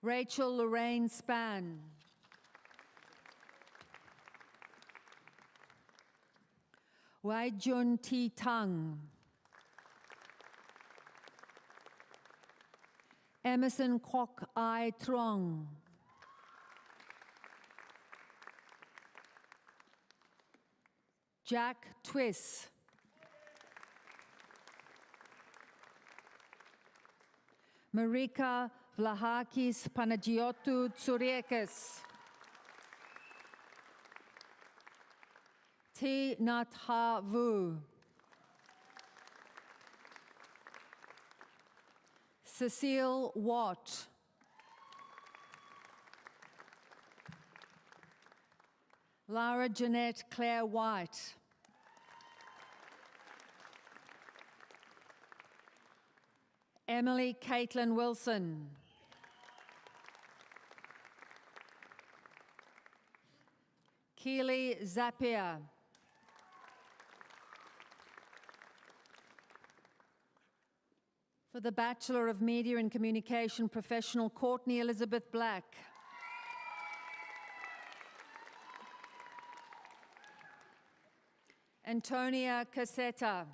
Rachel Lorraine Spann. Wai Jun T. Tung. Emerson Kwok I. Trong. Jack Twiss. Marika Vlahakis Panagiotou Tsuriekis. T. Natha Vu. Cecile Watt. Lara Jeanette Claire White. Emily Caitlin Wilson. Keely Zapier. For the Bachelor of Media and Communication Professional, Courtney Elizabeth Black. Antonia Cassetta.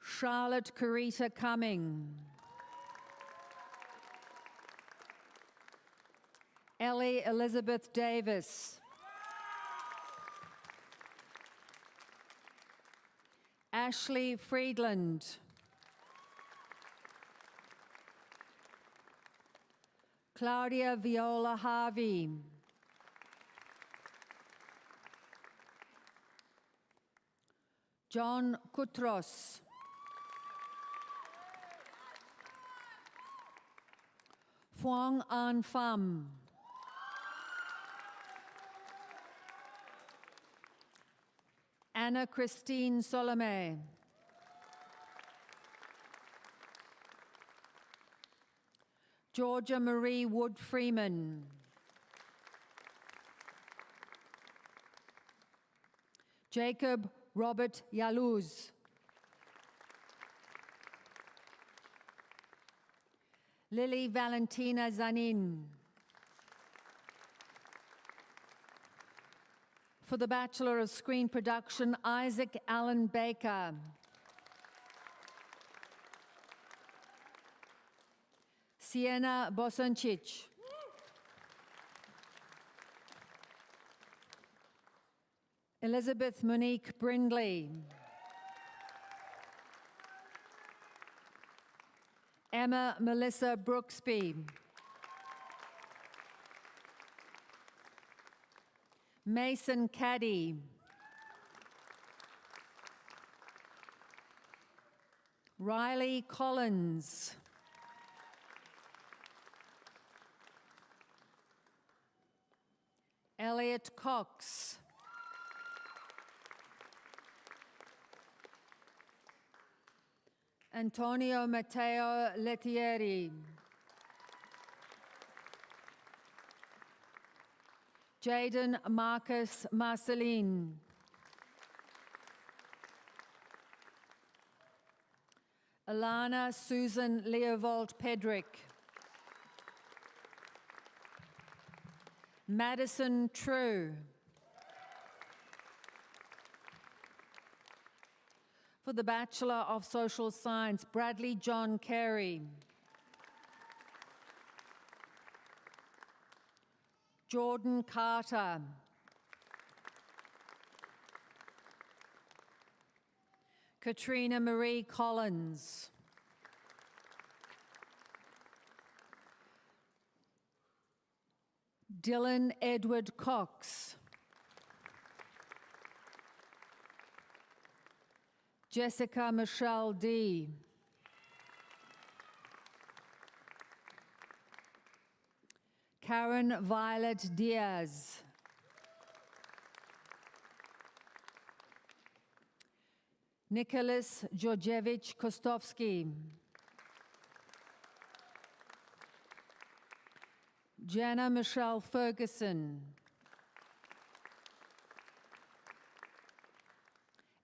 Charlotte Carita Cumming. Ellie Elizabeth Davis. Ashley Friedland. Claudia Viola Harvey. John Kutros. Phuong An Pham. Anna Christine Solomé. Georgia Marie Wood Freeman. Jacob Robert Yaluz. Lily Valentina Zanin. For the Bachelor of Screen Production, Isaac Allen Baker. Sienna Bosancic. Elizabeth Monique Brindley. Emma Melissa Brooksby. Mason Caddy. Riley Collins. Elliot Cox. Antonio Matteo Lettieri. Jaden Marcus Marceline. Alana Susan Leovold Pedrick. Madison True. For the Bachelor of Social Science, Bradley John Carey. Jordan Carter. Katrina Marie Collins. Dylan Edward Cox. Jessica Michelle D. Karen Violet Diaz. Nicholas Georgievich Kostovsky. Jana Michelle Ferguson.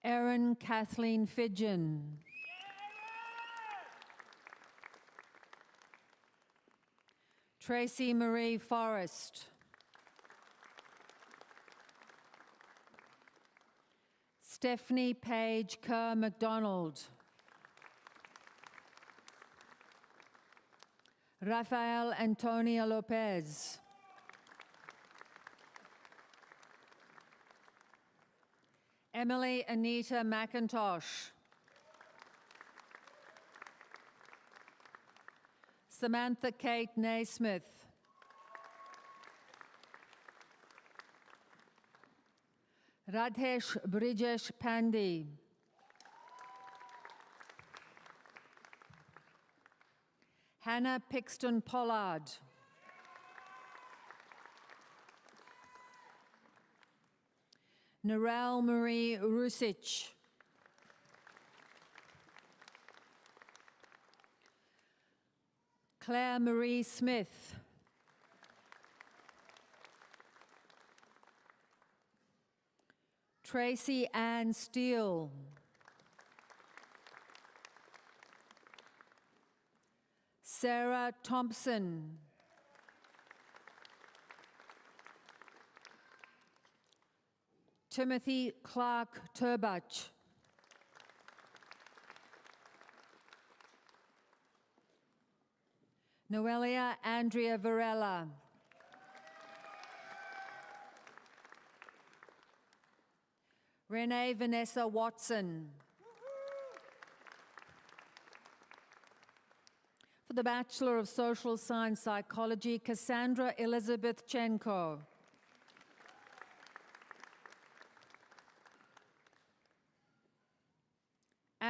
Erin Kathleen Fidgen. Tracy Marie Forrest. Stephanie Page Kerr McDonald. Rafael Antonio Lopez. Emily Anita McIntosh. Samantha Kate Naismith. Radhesh Brijesh Pandey. Hannah Pixton Pollard. Narelle Marie Rusic. Claire Marie Smith. Tracy Ann Steele. Sarah Thompson. Timothy Clark Turbach. Noelia Andrea Varela. Renee Vanessa Watson. For the Bachelor of Social Science Psychology, Cassandra Elizabeth Chenko.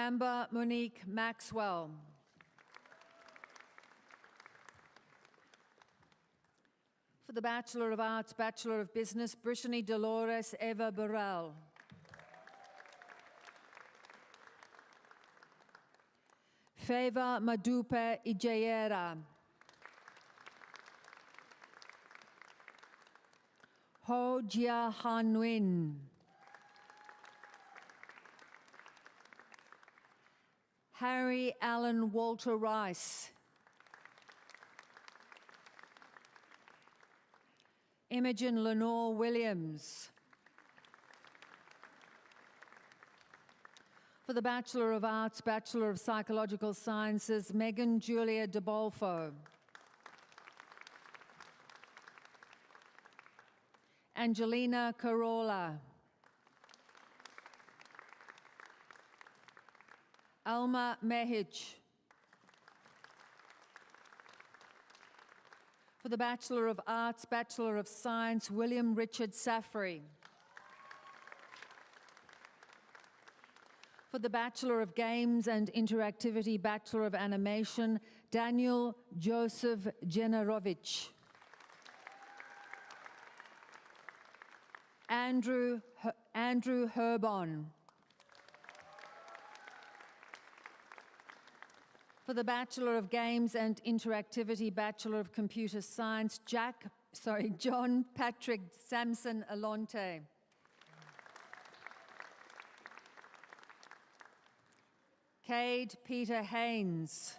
Amber Monique Maxwell. For the Bachelor of Arts, Bachelor of Business, Brittany Dolores Eva Burrell. Feva Madupe Ijayera. Ho Jia Han Nguyen. Harry Allen Walter Rice. Imogen Lenore Williams. For the Bachelor of Arts, Bachelor of Psychological Sciences, Megan Julia DeBolfo. Angelina Carola. Alma Mehic. For the Bachelor of Arts, Bachelor of Science, William Richard Safri. For the Bachelor of Games and Interactivity, Bachelor of Animation, Daniel Joseph Generovich. Andrew Herbon. For the Bachelor of Games and Interactivity, Bachelor of Computer Science, John Patrick Samson Alonte. Cade Peter Haynes.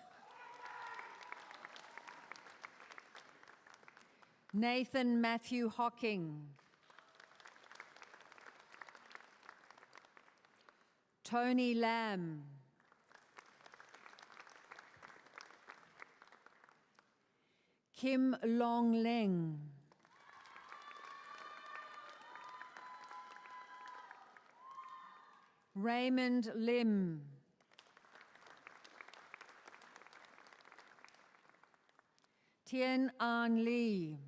Nathan Matthew Hocking. Tony Lamb. Kim Long Leng. Raymond Lim. Tien An Lee.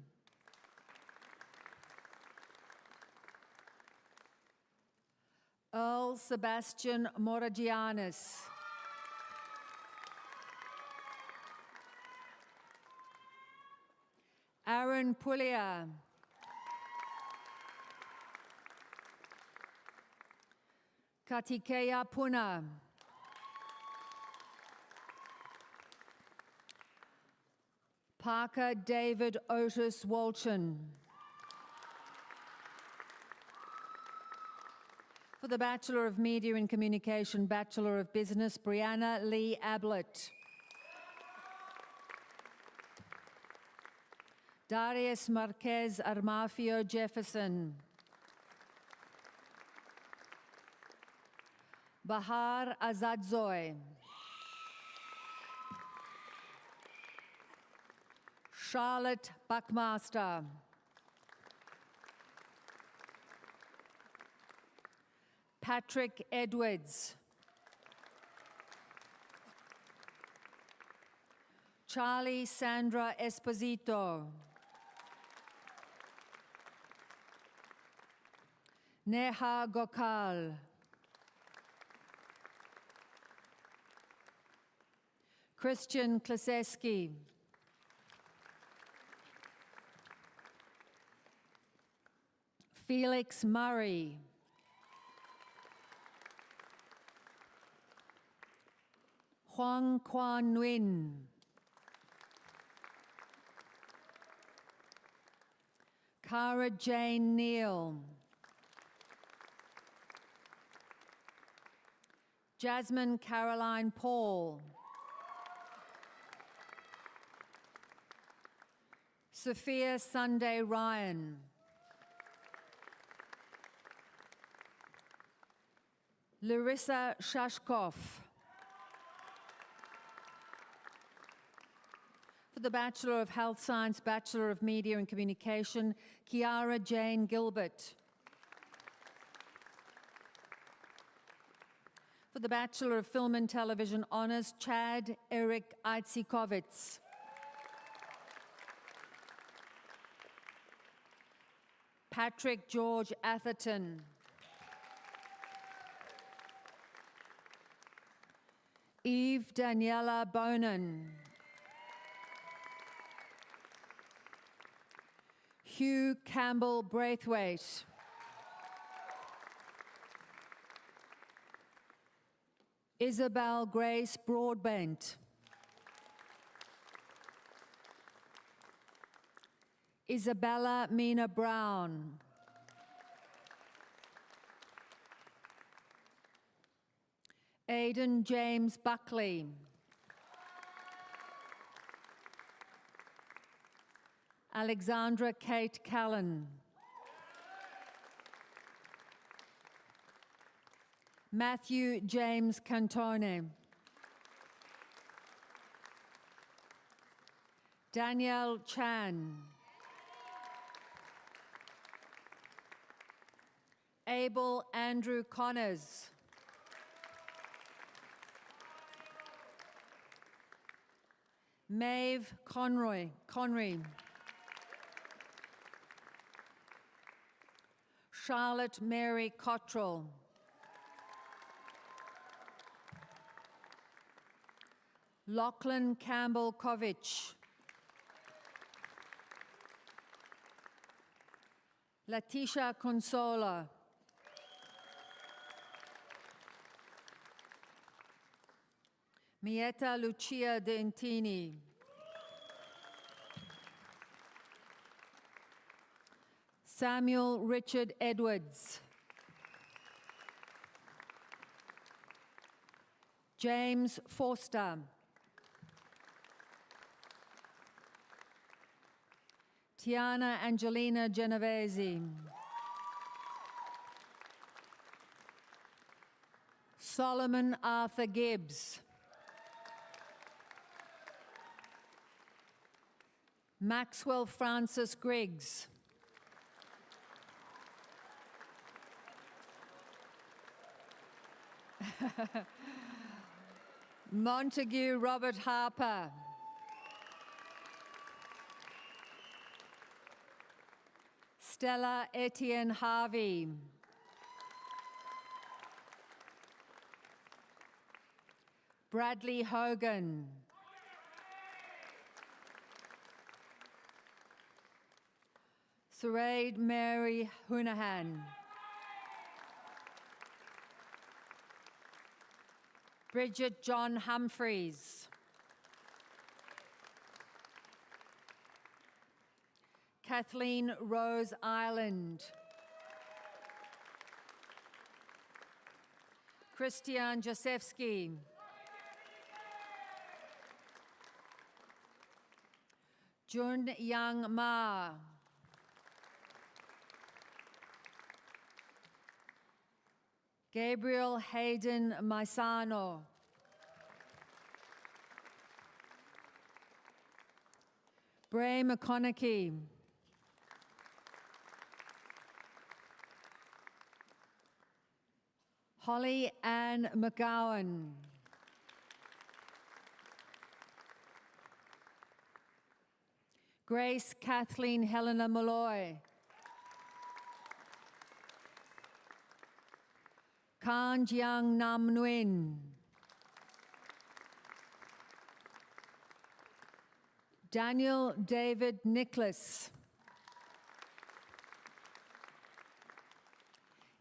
Earl Sebastian Moragianis. Aaron Pullia. Katikeya Puna. Parker David Otis Walton. For the Bachelor of Media and Communication, Bachelor of Business, Brianna Lee Ablett. Darius Marquez Armafio Jefferson. Bahar Azadzoy. Charlotte Buckmaster. Patrick Edwards. Charlie Sandra Esposito. Neha Gokal. Christian Klaseski. Felix Murray. Huang Quan Nguyen. Cara Jane Neal. Jasmine Caroline Paul. Sophia Sunday Ryan. Larissa Shashkov. For the Bachelor of Health Science, Bachelor of Media and Communication, Kiara Jane Gilbert. For the Bachelor of Film and Television Honours, Chad Eric Eitzikovitz. Patrick George Atherton. Eve Daniela Bonin. Hugh Campbell Braithwaite. Isabel Grace Broadbent. Isabella Mina Brown. Aidan James Buckley. Alexandra Kate Callan. Matthew James Cantone. Danielle Chan. Abel Andrew Connors. Maeve Conroy. Charlotte Mary Cottrell. Lachlan Campbell Kovich. Letitia Consola. Mieta Lucia Dentini. Samuel Richard Edwards. James Forster. Tiana Angelina Genovese. Solomon Arthur Gibbs. Maxwell Francis Griggs. Montague Robert Harper. Stella Etienne Harvey. Bradley Hogan. Saraid Mary Hunahan. Bridget John Humphreys. Kathleen Rose Ireland. Christian Josefsky. Jun Young Ma. Gabriel Hayden Maisano. Bray McConaughey. Holly Ann McGowan. Grace Kathleen Helena Malloy. Kan Jiang Nam Nguyen. Daniel David Nicholas.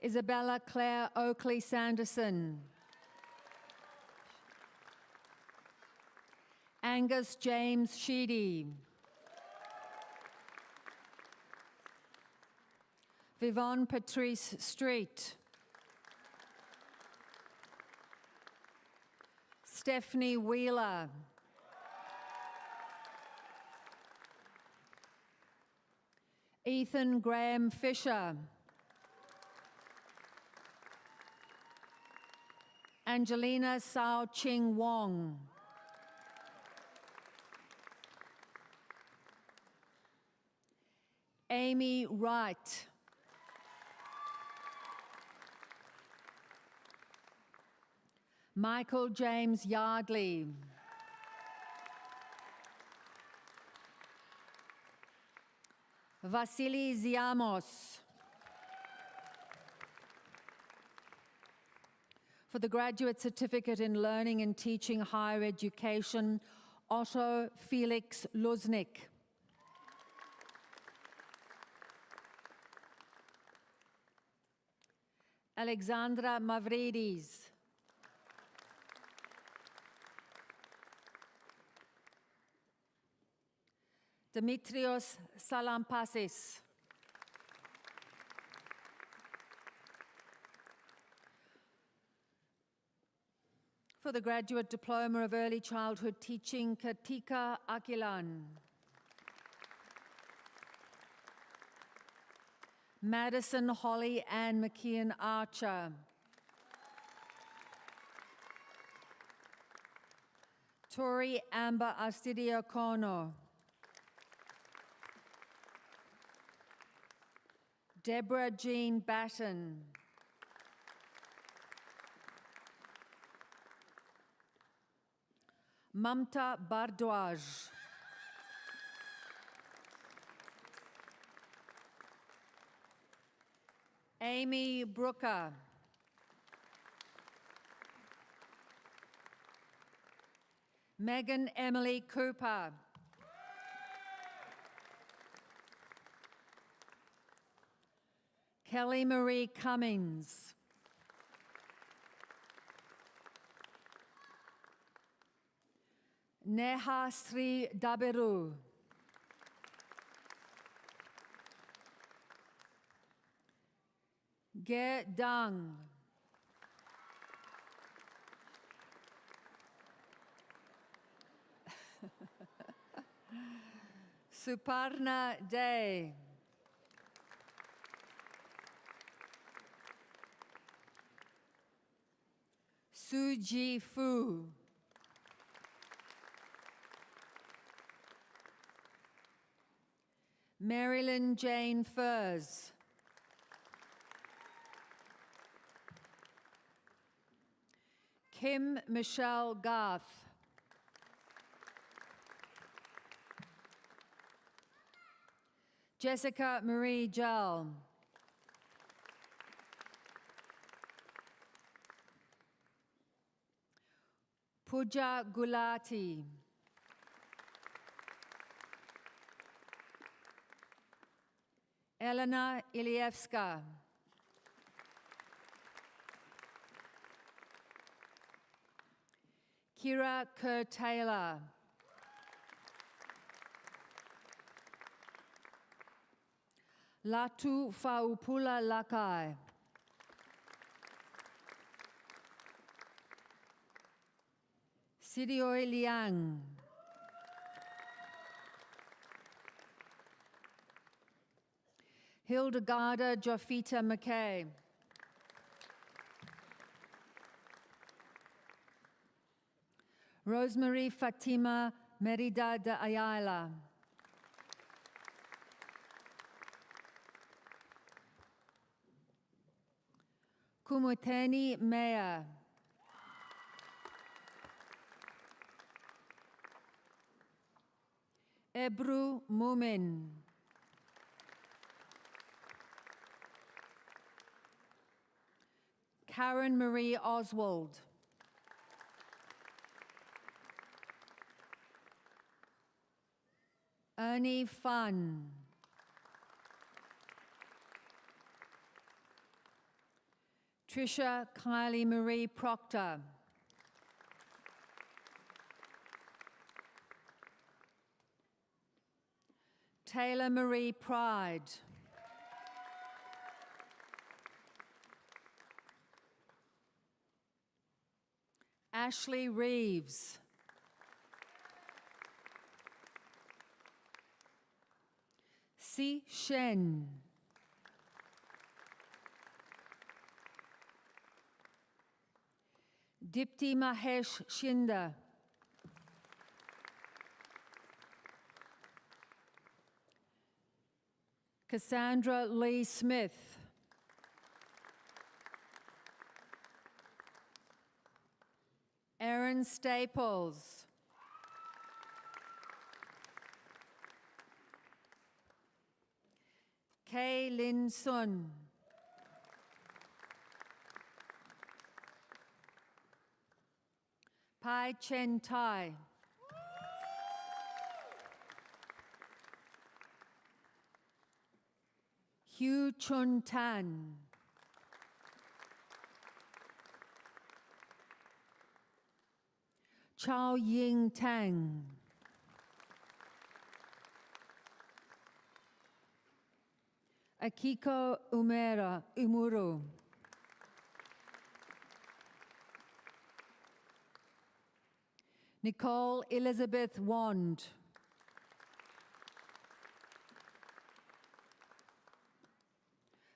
Isabella Claire Oakley Sanderson. Angus James Sheedy. Vivonne Patrice Street. Stephanie Wheeler. Ethan Graham Fisher. Angelina Sao Ching Wong. Amy Wright. Michael James Yardley. Vasily Ziamos. For the Graduate Certificate in Learning and Teaching Higher Education, Otto Felix Luznik. Alexandra Mavridis. Dimitrios Salampasis. For the Graduate Diploma of Early Childhood Teaching, Katika Akilan. Madison Holly Ann McKeon Archer. Tori Amber Astidia Kono. Deborah Jean Batten. Mamta Bardwaj. Amy Brooker. Megan Emily Cooper. Kelly Marie Cummings. Neha Sri Daberu. Ge Dang. Suparna Day. Suji Fu. Marilyn Jane Furs. Kim Michelle Garth. Jessica Marie Jell. Pooja Gulati. Elena Ilievska. Kira Kerr-Taylor. Latu Faupula Lakai. Sidioi Liang. Hildegarda Jofita McKay. Rosemary Fatima Merida de Ayala. Kumuteni Meya. Ebru Mumin. Karen Marie Oswald. Ernie Fun. Trisha Kylie Marie Proctor. Taylor Marie Pride. Ashley Reeves. Si Shen. Dipti Mahesh Shinda. Cassandra Lee Smith. Aaron Staples. Kay Lin Sun. Pai Chen Tai. Hugh Chun Tan. Chao Ying Tang. Akiko Umuru. Nicole Elizabeth Wand.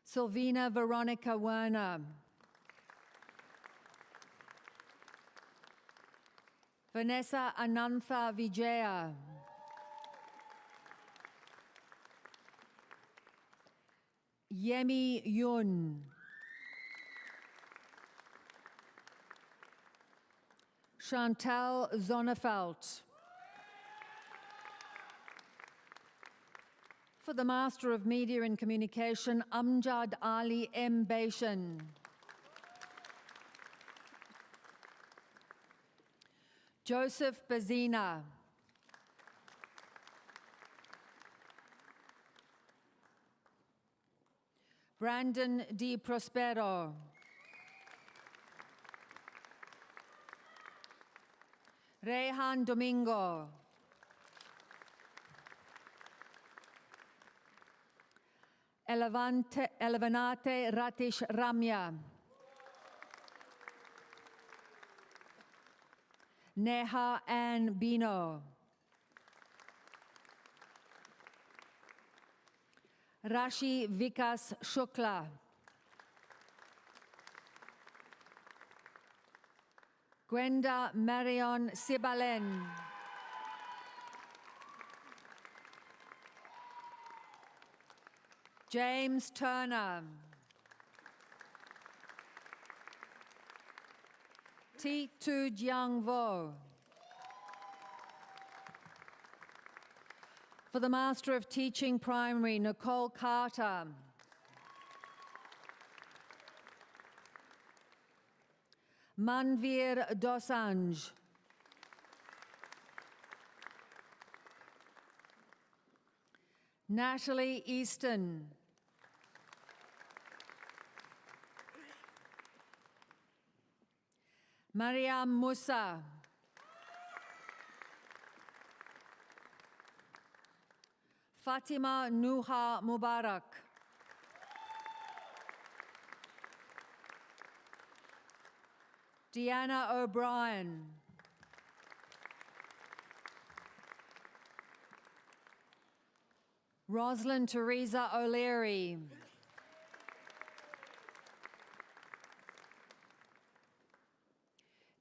Sylvina Veronica Werner. Vanessa Anantha Vijaya. Yemi Yun. Chantal Zonnefeld. For the Master of Media and Communication, Amjad Ali M. Bashan. Joseph Bazina. Brandon Di Prospero. Rehan Domingo. Elevanate Ratish Ramya. Neha Ann Bino. Rashi Vikas Shukla. Gwenda Marion Sibalen. James Turner. T. Tu Jiang Vo. For the Master of Teaching Primary, Nicole Carter. Manvir Dosanjh. Natalie Easton. Mariam Musa. Fatima Nuha Mubarak. Deanna O'Brien. Rosalind Teresa O'Leary.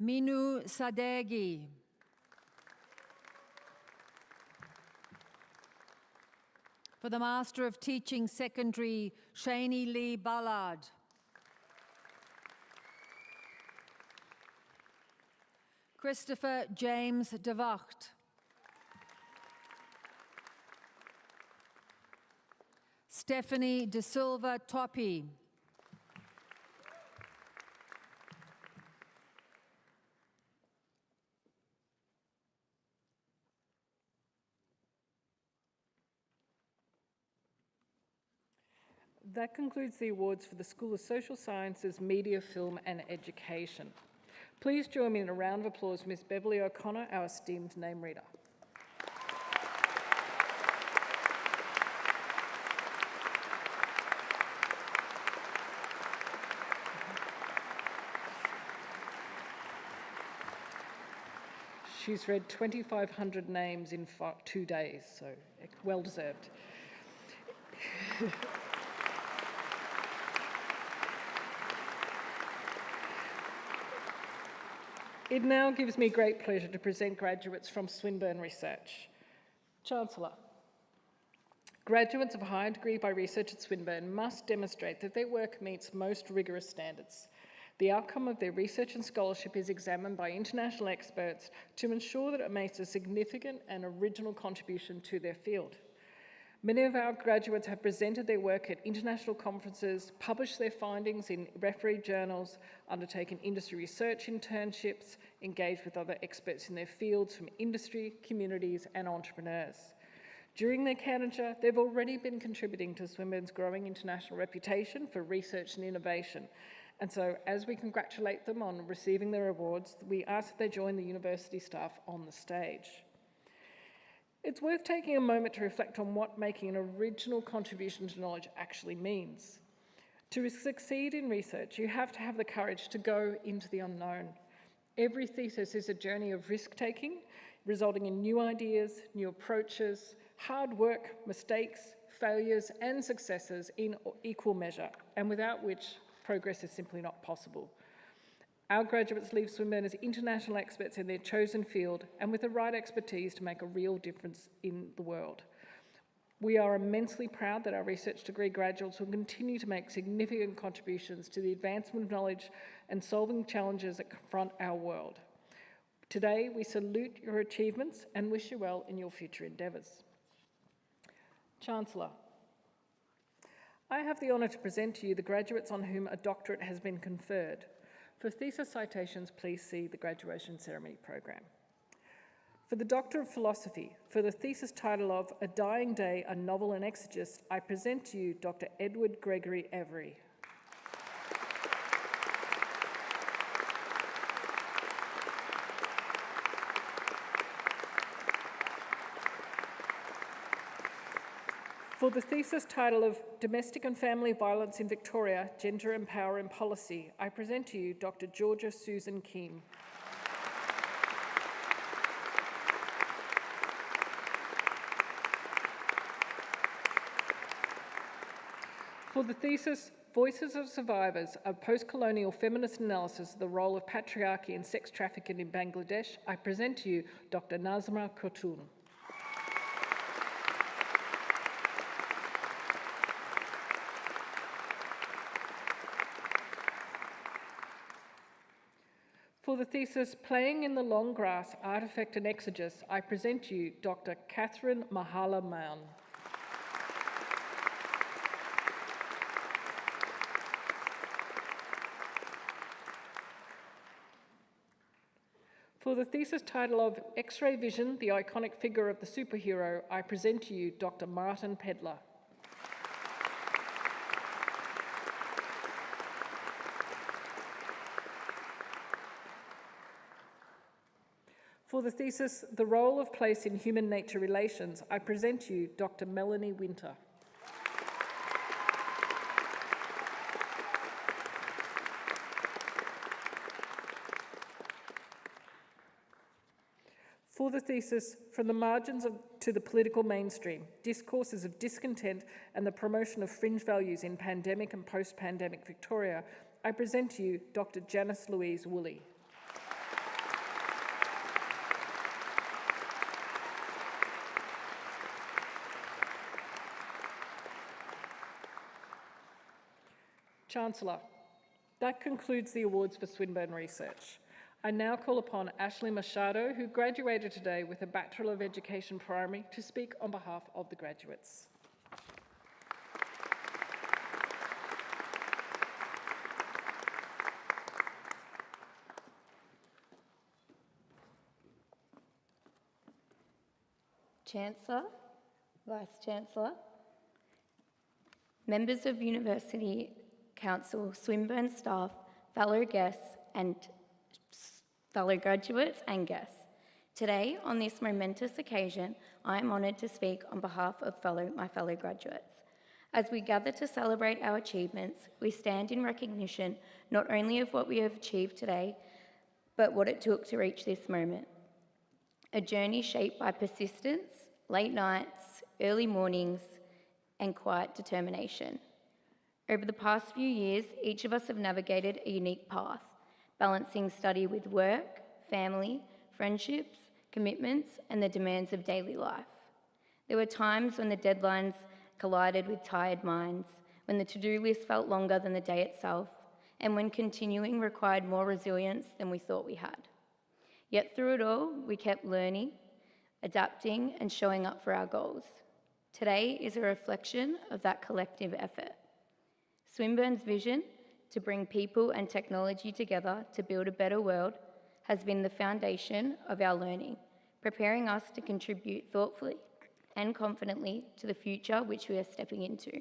Minu Sadeghi. For the Master of Teaching Secondary, Shani Lee Ballard. Christopher James de Wacht. Stephanie De Silva Toppi. That concludes the awards for the School of Social Sciences, Media, Film and Education. Please join me in a round of applause for Ms. Beverly O'Connor, our esteemed name reader. She's read 2,500 names in 2 days, so well deserved. It now gives me great pleasure to present graduates from Swinburne Research. Chancellor, graduates of higher degree by research at Swinburne must demonstrate that their work meets most rigorous standards. The outcome of their research and scholarship is examined by international experts to ensure that it makes a significant and original contribution to their field. Many of our graduates have presented their work at international conferences, published their findings in refereed journals, undertaken industry research internships, engaged with other experts in their fields from industry, communities, and entrepreneurs. During their candidature, they've already been contributing to Swinburne's growing international reputation for research and innovation. And so, as we congratulate them on receiving their awards, we ask that they join the university staff on the stage. It's worth taking a moment to reflect on what making an original contribution to knowledge actually means. To succeed in research, you have to have the courage to go into the unknown. Every thesis is a journey of risk-taking, resulting in new ideas, new approaches, hard work, mistakes, failures, and successes in equal measure, and without which progress is simply not possible. Our graduates leave Swinburne as international experts in their chosen field and with the right expertise to make a real difference in the world. We are immensely proud that our research degree graduates will continue to make significant contributions to the advancement of knowledge and solving challenges that confront our world. Today, we salute your achievements and wish you well in your future endeavours. Chancellor, I have the honour to present to you the graduates on whom a doctorate has been conferred. For thesis citations, please see the graduation ceremony program. For the Doctor of Philosophy, for the thesis title of A Dying Day, a Novel and Exegesis, I present to you Dr. Edward Gregory Every. For the thesis title of Domestic and Family Violence in Victoria, Gender and Power in Policy, I present to you Dr. Georgia Susan Kim. For the thesis Voices of Survivors, a Post-Colonial Feminist Analysis of the Role of Patriarchy and Sex Trafficking in Bangladesh, I present to you Dr. Nazma Khotun. For the thesis Playing in the Long Grass, Artifact and Exegesis, I present to you Dr. Catherine Mahala Maun. For the thesis title of X-Ray Vision, the Iconic Figure of the Superhero, I present to you Dr. Martin Pedler. For the thesis, The Role of Place in Human-Nature Relations, I present to you Dr. Melanie Winter. For the thesis, From the Margins to the Political Mainstream, Discourses of Discontent and the Promotion of Fringe Values in Pandemic and Post-Pandemic Victoria, I present to you Dr. Janice Louise Woolley. Chancellor, that concludes the awards for Swinburne Research. I now call upon Ashley Machado, who graduated today with a Bachelor of Education Primary, to speak on behalf of the graduates. Chancellor, Vice-Chancellor, members of University Council, Swinburne staff, fellow guests and fellow graduates and guests. Today, on this momentous occasion, I am honoured to speak on behalf of my fellow graduates. As we gather to celebrate our achievements, we stand in recognition not only of what we have achieved today, but what it took to reach this moment. A journey shaped by persistence, late nights, early mornings, and quiet determination. Over the past few years, each of us have navigated a unique path, balancing study with work, family, friendships, commitments, and the demands of daily life. There were times when the deadlines collided with tired minds, when the to-do list felt longer than the day itself, and when continuing required more resilience than we thought we had. Yet through it all, we kept learning, adapting, and showing up for our goals. Today is a reflection of that collective effort. Swinburne's vision to bring people and technology together to build a better world has been the foundation of our learning, preparing us to contribute thoughtfully and confidently to the future which we are stepping into.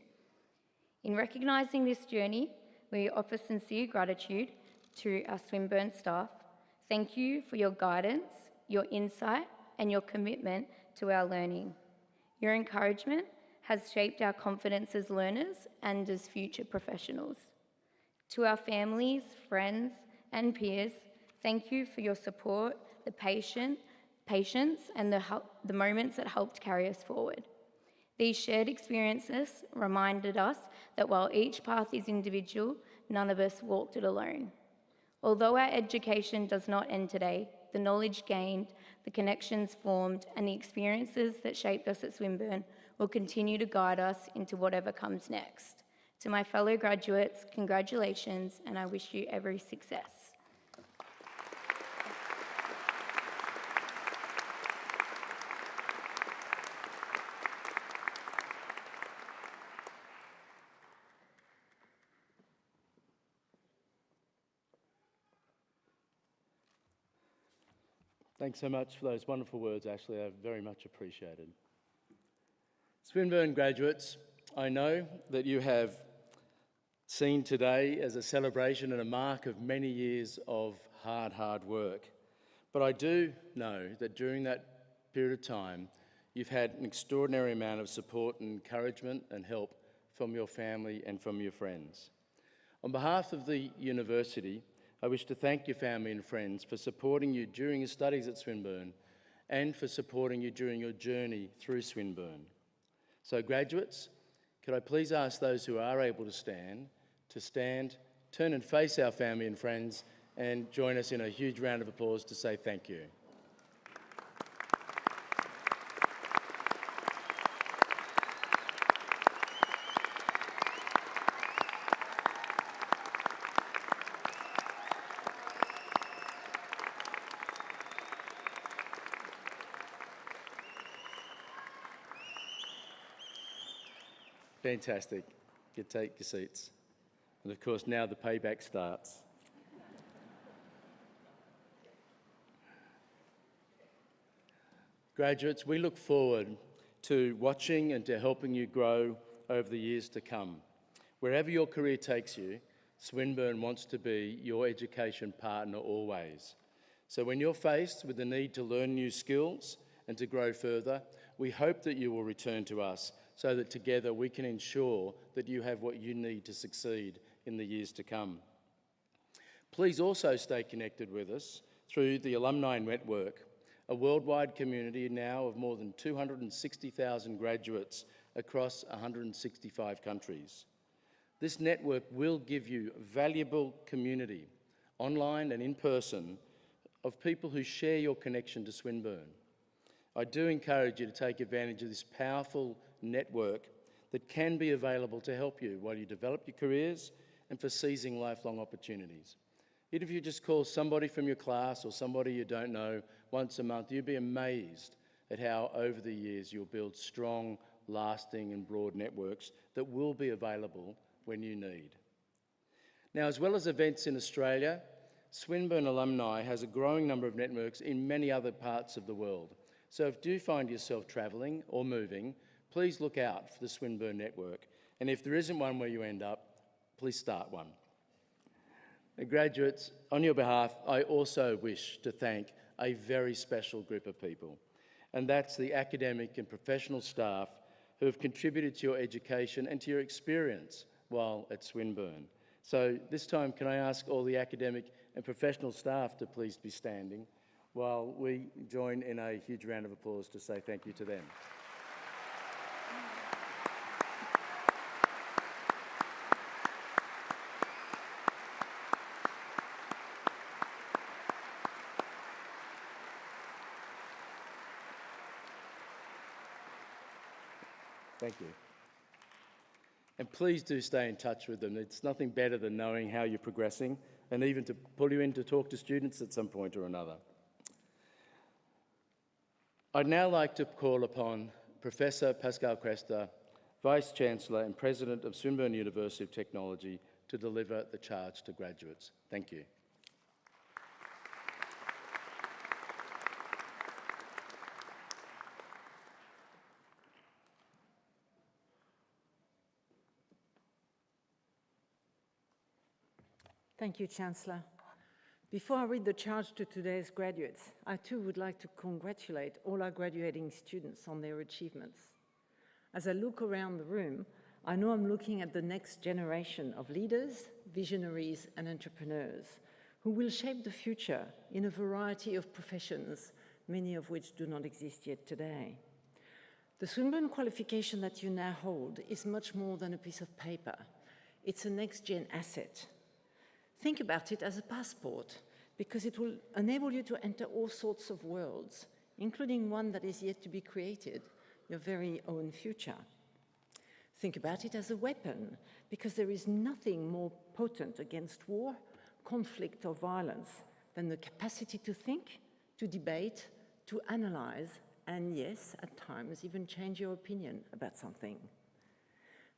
In recognising this journey, we offer sincere gratitude to our Swinburne staff. Thank you for your guidance, your insight, and your commitment to our learning. Your encouragement has shaped our confidence as learners and as future professionals. To our families, friends, and peers, thank you for your support, the patience, and the moments that helped carry us forward. These shared experiences reminded us that while each path is individual, none of us walked it alone. Although our education does not end today, the knowledge gained, the connections formed, and the experiences that shaped us at Swinburne will continue to guide us into whatever comes next. To my fellow graduates, congratulations, and I wish you every success. Thanks so much for those wonderful words, Ashley. They're very much appreciated. Swinburne graduates, I know that you have seen today as a celebration and a mark of many years of hard work. But I do know that during that period of time, you've had an extraordinary amount of support and encouragement and help from your family and from your friends. On behalf of the university, I wish to thank your family and friends for supporting you during your studies at Swinburne and for supporting you during your journey through Swinburne. So graduates, could I please ask those who are able to stand, turn and face our family and friends and join us in a huge round of applause to say thank you. Fantastic. You take your seats. And of course, now the payback starts. Graduates, we look forward to watching and to helping you grow over the years to come. Wherever your career takes you, Swinburne wants to be your education partner always. So when you're faced with the need to learn new skills and to grow further, we hope that you will return to us so that together we can ensure that you have what you need to succeed in the years to come. Please also stay connected with us through the Alumni Network, a worldwide community now of more than 260,000 graduates across 165 countries. This network will give you valuable community, online and in person, of people who share your connection to Swinburne. I do encourage you to take advantage of this powerful network that can be available to help you while you develop your careers and for seizing lifelong opportunities. Even if you just call somebody from your class or somebody you don't know once a month, you'll be amazed at how over the years you'll build strong, lasting and broad networks that will be available when you need. Now, as well as events in Australia, Swinburne Alumni has a growing number of networks in many other parts of the world. So if you do find yourself travelling or moving, please look out for the Swinburne Network. And if there isn't one where you end up, please start one. Graduates, on your behalf, I also wish to thank a very special group of people, and that's the academic and professional staff who have contributed to your education and to your experience while at Swinburne. So this time, can I ask all the academic and professional staff to please be standing while we join in a huge round of applause to say thank you to them. Thank you. And please do stay in touch with them. It's nothing better than knowing how you're progressing and even to pull you in to talk to students at some point or another. I'd now like to call upon Professor Pascal Cresta, Vice-Chancellor and President of Swinburne University of Technology, to deliver the charge to graduates. Thank you. Thank you, Chancellor. Before I read the charge to today's graduates, I too would like to congratulate all our graduating students on their achievements. As I look around the room, I know I'm looking at the next generation of leaders, visionaries, and entrepreneurs who will shape the future in a variety of professions, many of which do not exist yet today. The Swinburne qualification that you now hold is much more than a piece of paper. It's a next-gen asset. Think about it as a passport, because it will enable you to enter all sorts of worlds, including one that is yet to be created, your very own future. Think about it as a weapon, because there is nothing more potent against war, conflict, or violence than the capacity to think, to debate, to analyze, and yes, at times, even change your opinion about something.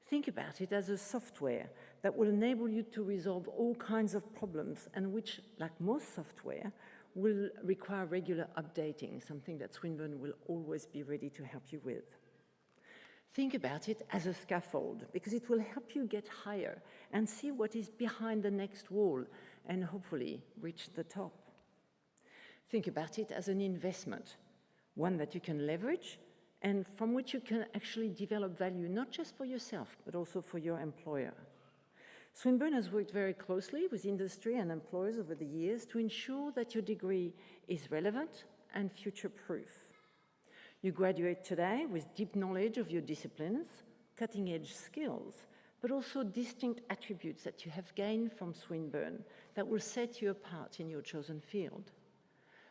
Think about it as a software that will enable you to resolve all kinds of problems and which, like most software, will require regular updating, something that Swinburne will always be ready to help you with. Think about it as a scaffold, because it will help you get higher and see what is behind the next wall and hopefully reach the top. Think about it as an investment, one that you can leverage and from which you can actually develop value, not just for yourself, but also for your employer. Swinburne has worked very closely with industry and employers over the years to ensure that your degree is relevant and future-proof. You graduate today with deep knowledge of your disciplines, cutting-edge skills, but also distinct attributes that you have gained from Swinburne that will set you apart in your chosen field.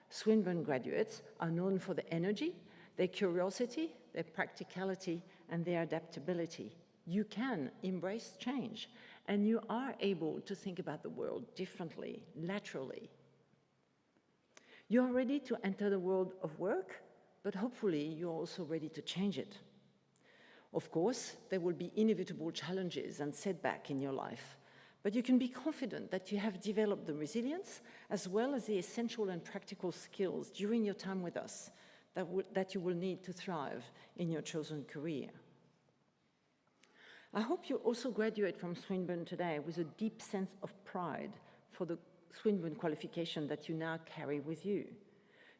Swinburne graduates are known for their energy, their curiosity, their practicality, and their adaptability. You can embrace change, and you are able to think about the world differently, laterally. You are ready to enter the world of work, but hopefully you're also ready to change it. Of course, there will be inevitable challenges and setbacks in your life, but you can be confident that you have developed the resilience as well as the essential and practical skills during your time with us that you will need to thrive in your chosen career. I hope you also graduate from Swinburne today with a deep sense of pride for the Swinburne qualification that you now carry with you.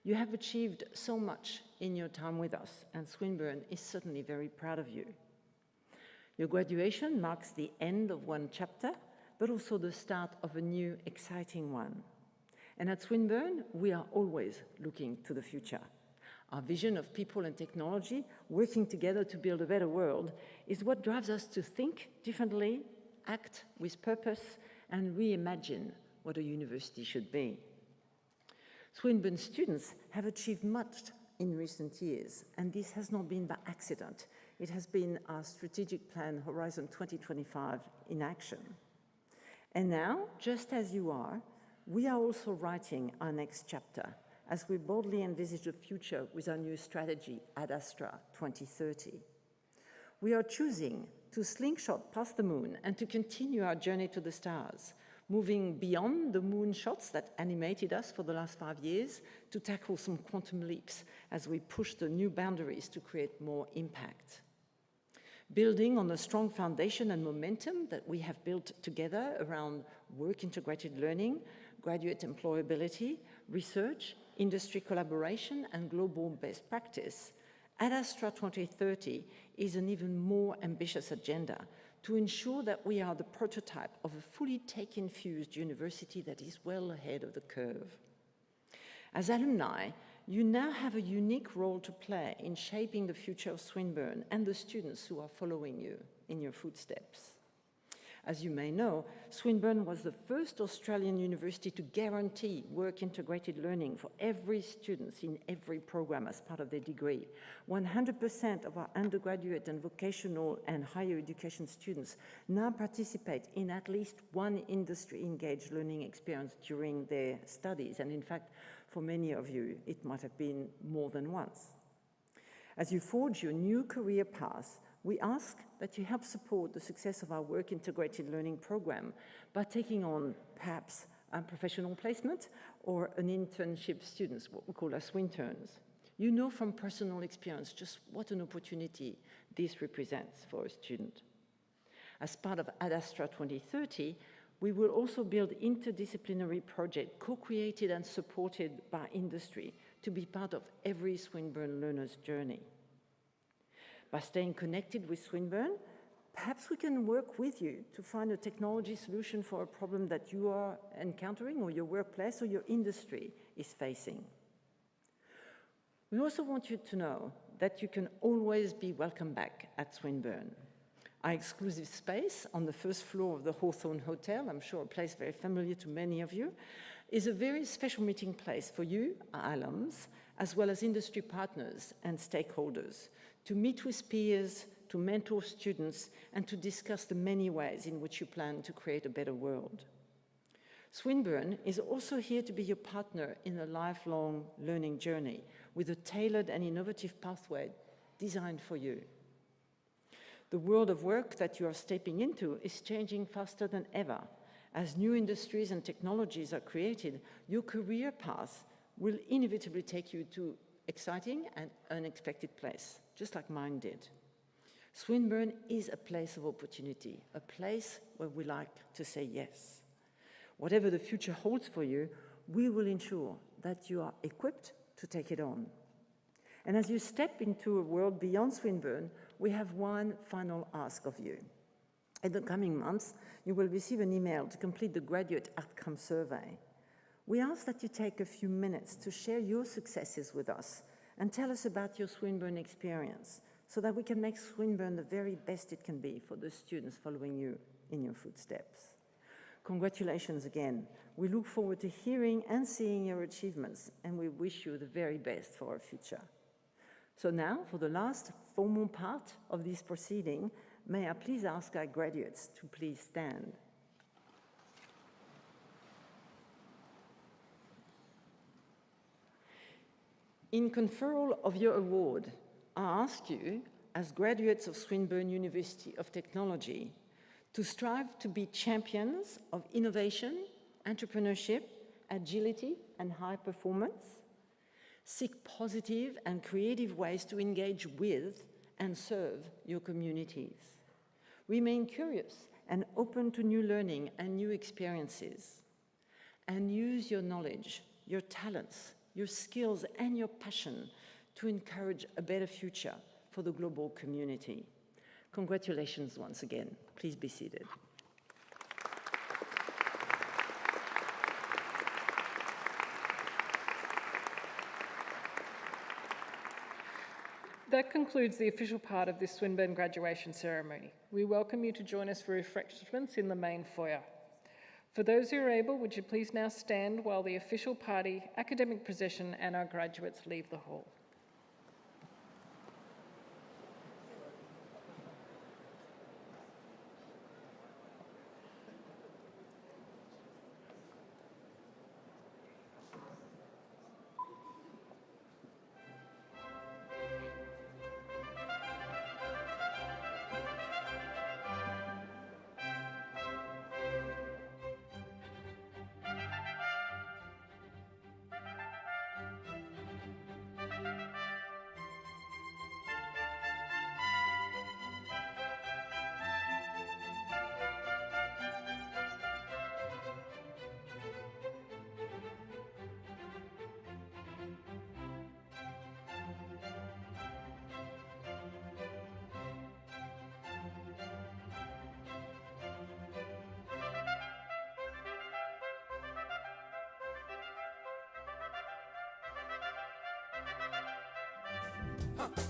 You have achieved so much in your time with us, and Swinburne is certainly very proud of you. Your graduation marks the end of one chapter, but also the start of a new, exciting one. And at Swinburne, we are always looking to the future. Our vision of people and technology working together to build a better world is what drives us to think differently, act with purpose, and reimagine what a university should be. Swinburne students have achieved much in recent years, and this has not been by accident. It has been our strategic plan, Horizon 2025, in action. And now, just as you are, we are also writing our next chapter, as we boldly envisage the future with our new strategy, Ad Astra 2030. We are choosing to slingshot past the moon and to continue our journey to the stars, moving beyond the moonshots that animated us for the last 5 years to tackle some quantum leaps as we push the new boundaries to create more impact. Building on the strong foundation and momentum that we have built together around work-integrated learning, graduate employability, research, industry collaboration, and global best practice, Ad Astra 2030 is an even more ambitious agenda to ensure that we are the prototype of a fully tech-infused university that is well ahead of the curve. As alumni, you now have a unique role to play in shaping the future of Swinburne and the students who are following you in your footsteps. As you may know, Swinburne was the first Australian university to guarantee work-integrated learning for every student in every program as part of their degree. 100% of our undergraduate and vocational and higher education students now participate in at least one industry-engaged learning experience during their studies, and in fact, for many of you, it might have been more than once. As you forge your new career path, we ask that you help support the success of our work integrated learning program by taking on perhaps a professional placement or an internship students, what we call our swinterns. You know from personal experience just what an opportunity this represents for a student. As part of ADASTRA 2030, we will also build interdisciplinary projects co-created and supported by industry to be part of every Swinburne learner's journey. By staying connected with Swinburne, perhaps we can work with you to find a technology solution for a problem that you are encountering or your workplace or your industry is facing. We also want you to know that you can always be welcome back at Swinburne. Our exclusive space on the first floor of the Hawthorne Hotel, I'm sure a place very familiar to many of you, is a very special meeting place for you, our alums, as well as industry partners and stakeholders, to meet with peers, to mentor students, and to discuss the many ways in which you plan to create a better world. Swinburne is also here to be your partner in a lifelong learning journey with a tailored and innovative pathway designed for you. The world of work that you are stepping into is changing faster than ever. As new industries and technologies are created, your career path will inevitably take you to exciting and unexpected place, just like mine did. Swinburne is a place of opportunity, a place where we like to say yes. Whatever the future holds for you, we will ensure that you are equipped to take it on. And as you step into a world beyond Swinburne, we have one final ask of you. In the coming months, you will receive an email to complete the graduate outcome survey. We ask that you take a few minutes to share your successes with us and tell us about your Swinburne experience so that we can make Swinburne the very best it can be for the students following you in your footsteps. Congratulations again. We look forward to hearing and seeing your achievements, and we wish you the very best for our future. So now, for the last formal part of this proceeding, may I please ask our graduates to please stand. In conferral of your award, I ask you, as graduates of Swinburne University of Technology, to strive to be champions of innovation, entrepreneurship, agility, and high performance. Seek positive and creative ways to engage with and serve your communities. Remain curious and open to new learning and new experiences. And use your knowledge, your talents, your skills, and your passion to encourage a better future for the global community. Congratulations once again. Please be seated. That concludes the official part of this Swinburne graduation ceremony. We welcome you to join us for refreshments in the main foyer. For those who are able, would you please now stand while the official party, academic procession, and our graduates leave the hall.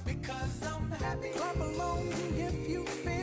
Because I'm happy. Clap along if you feel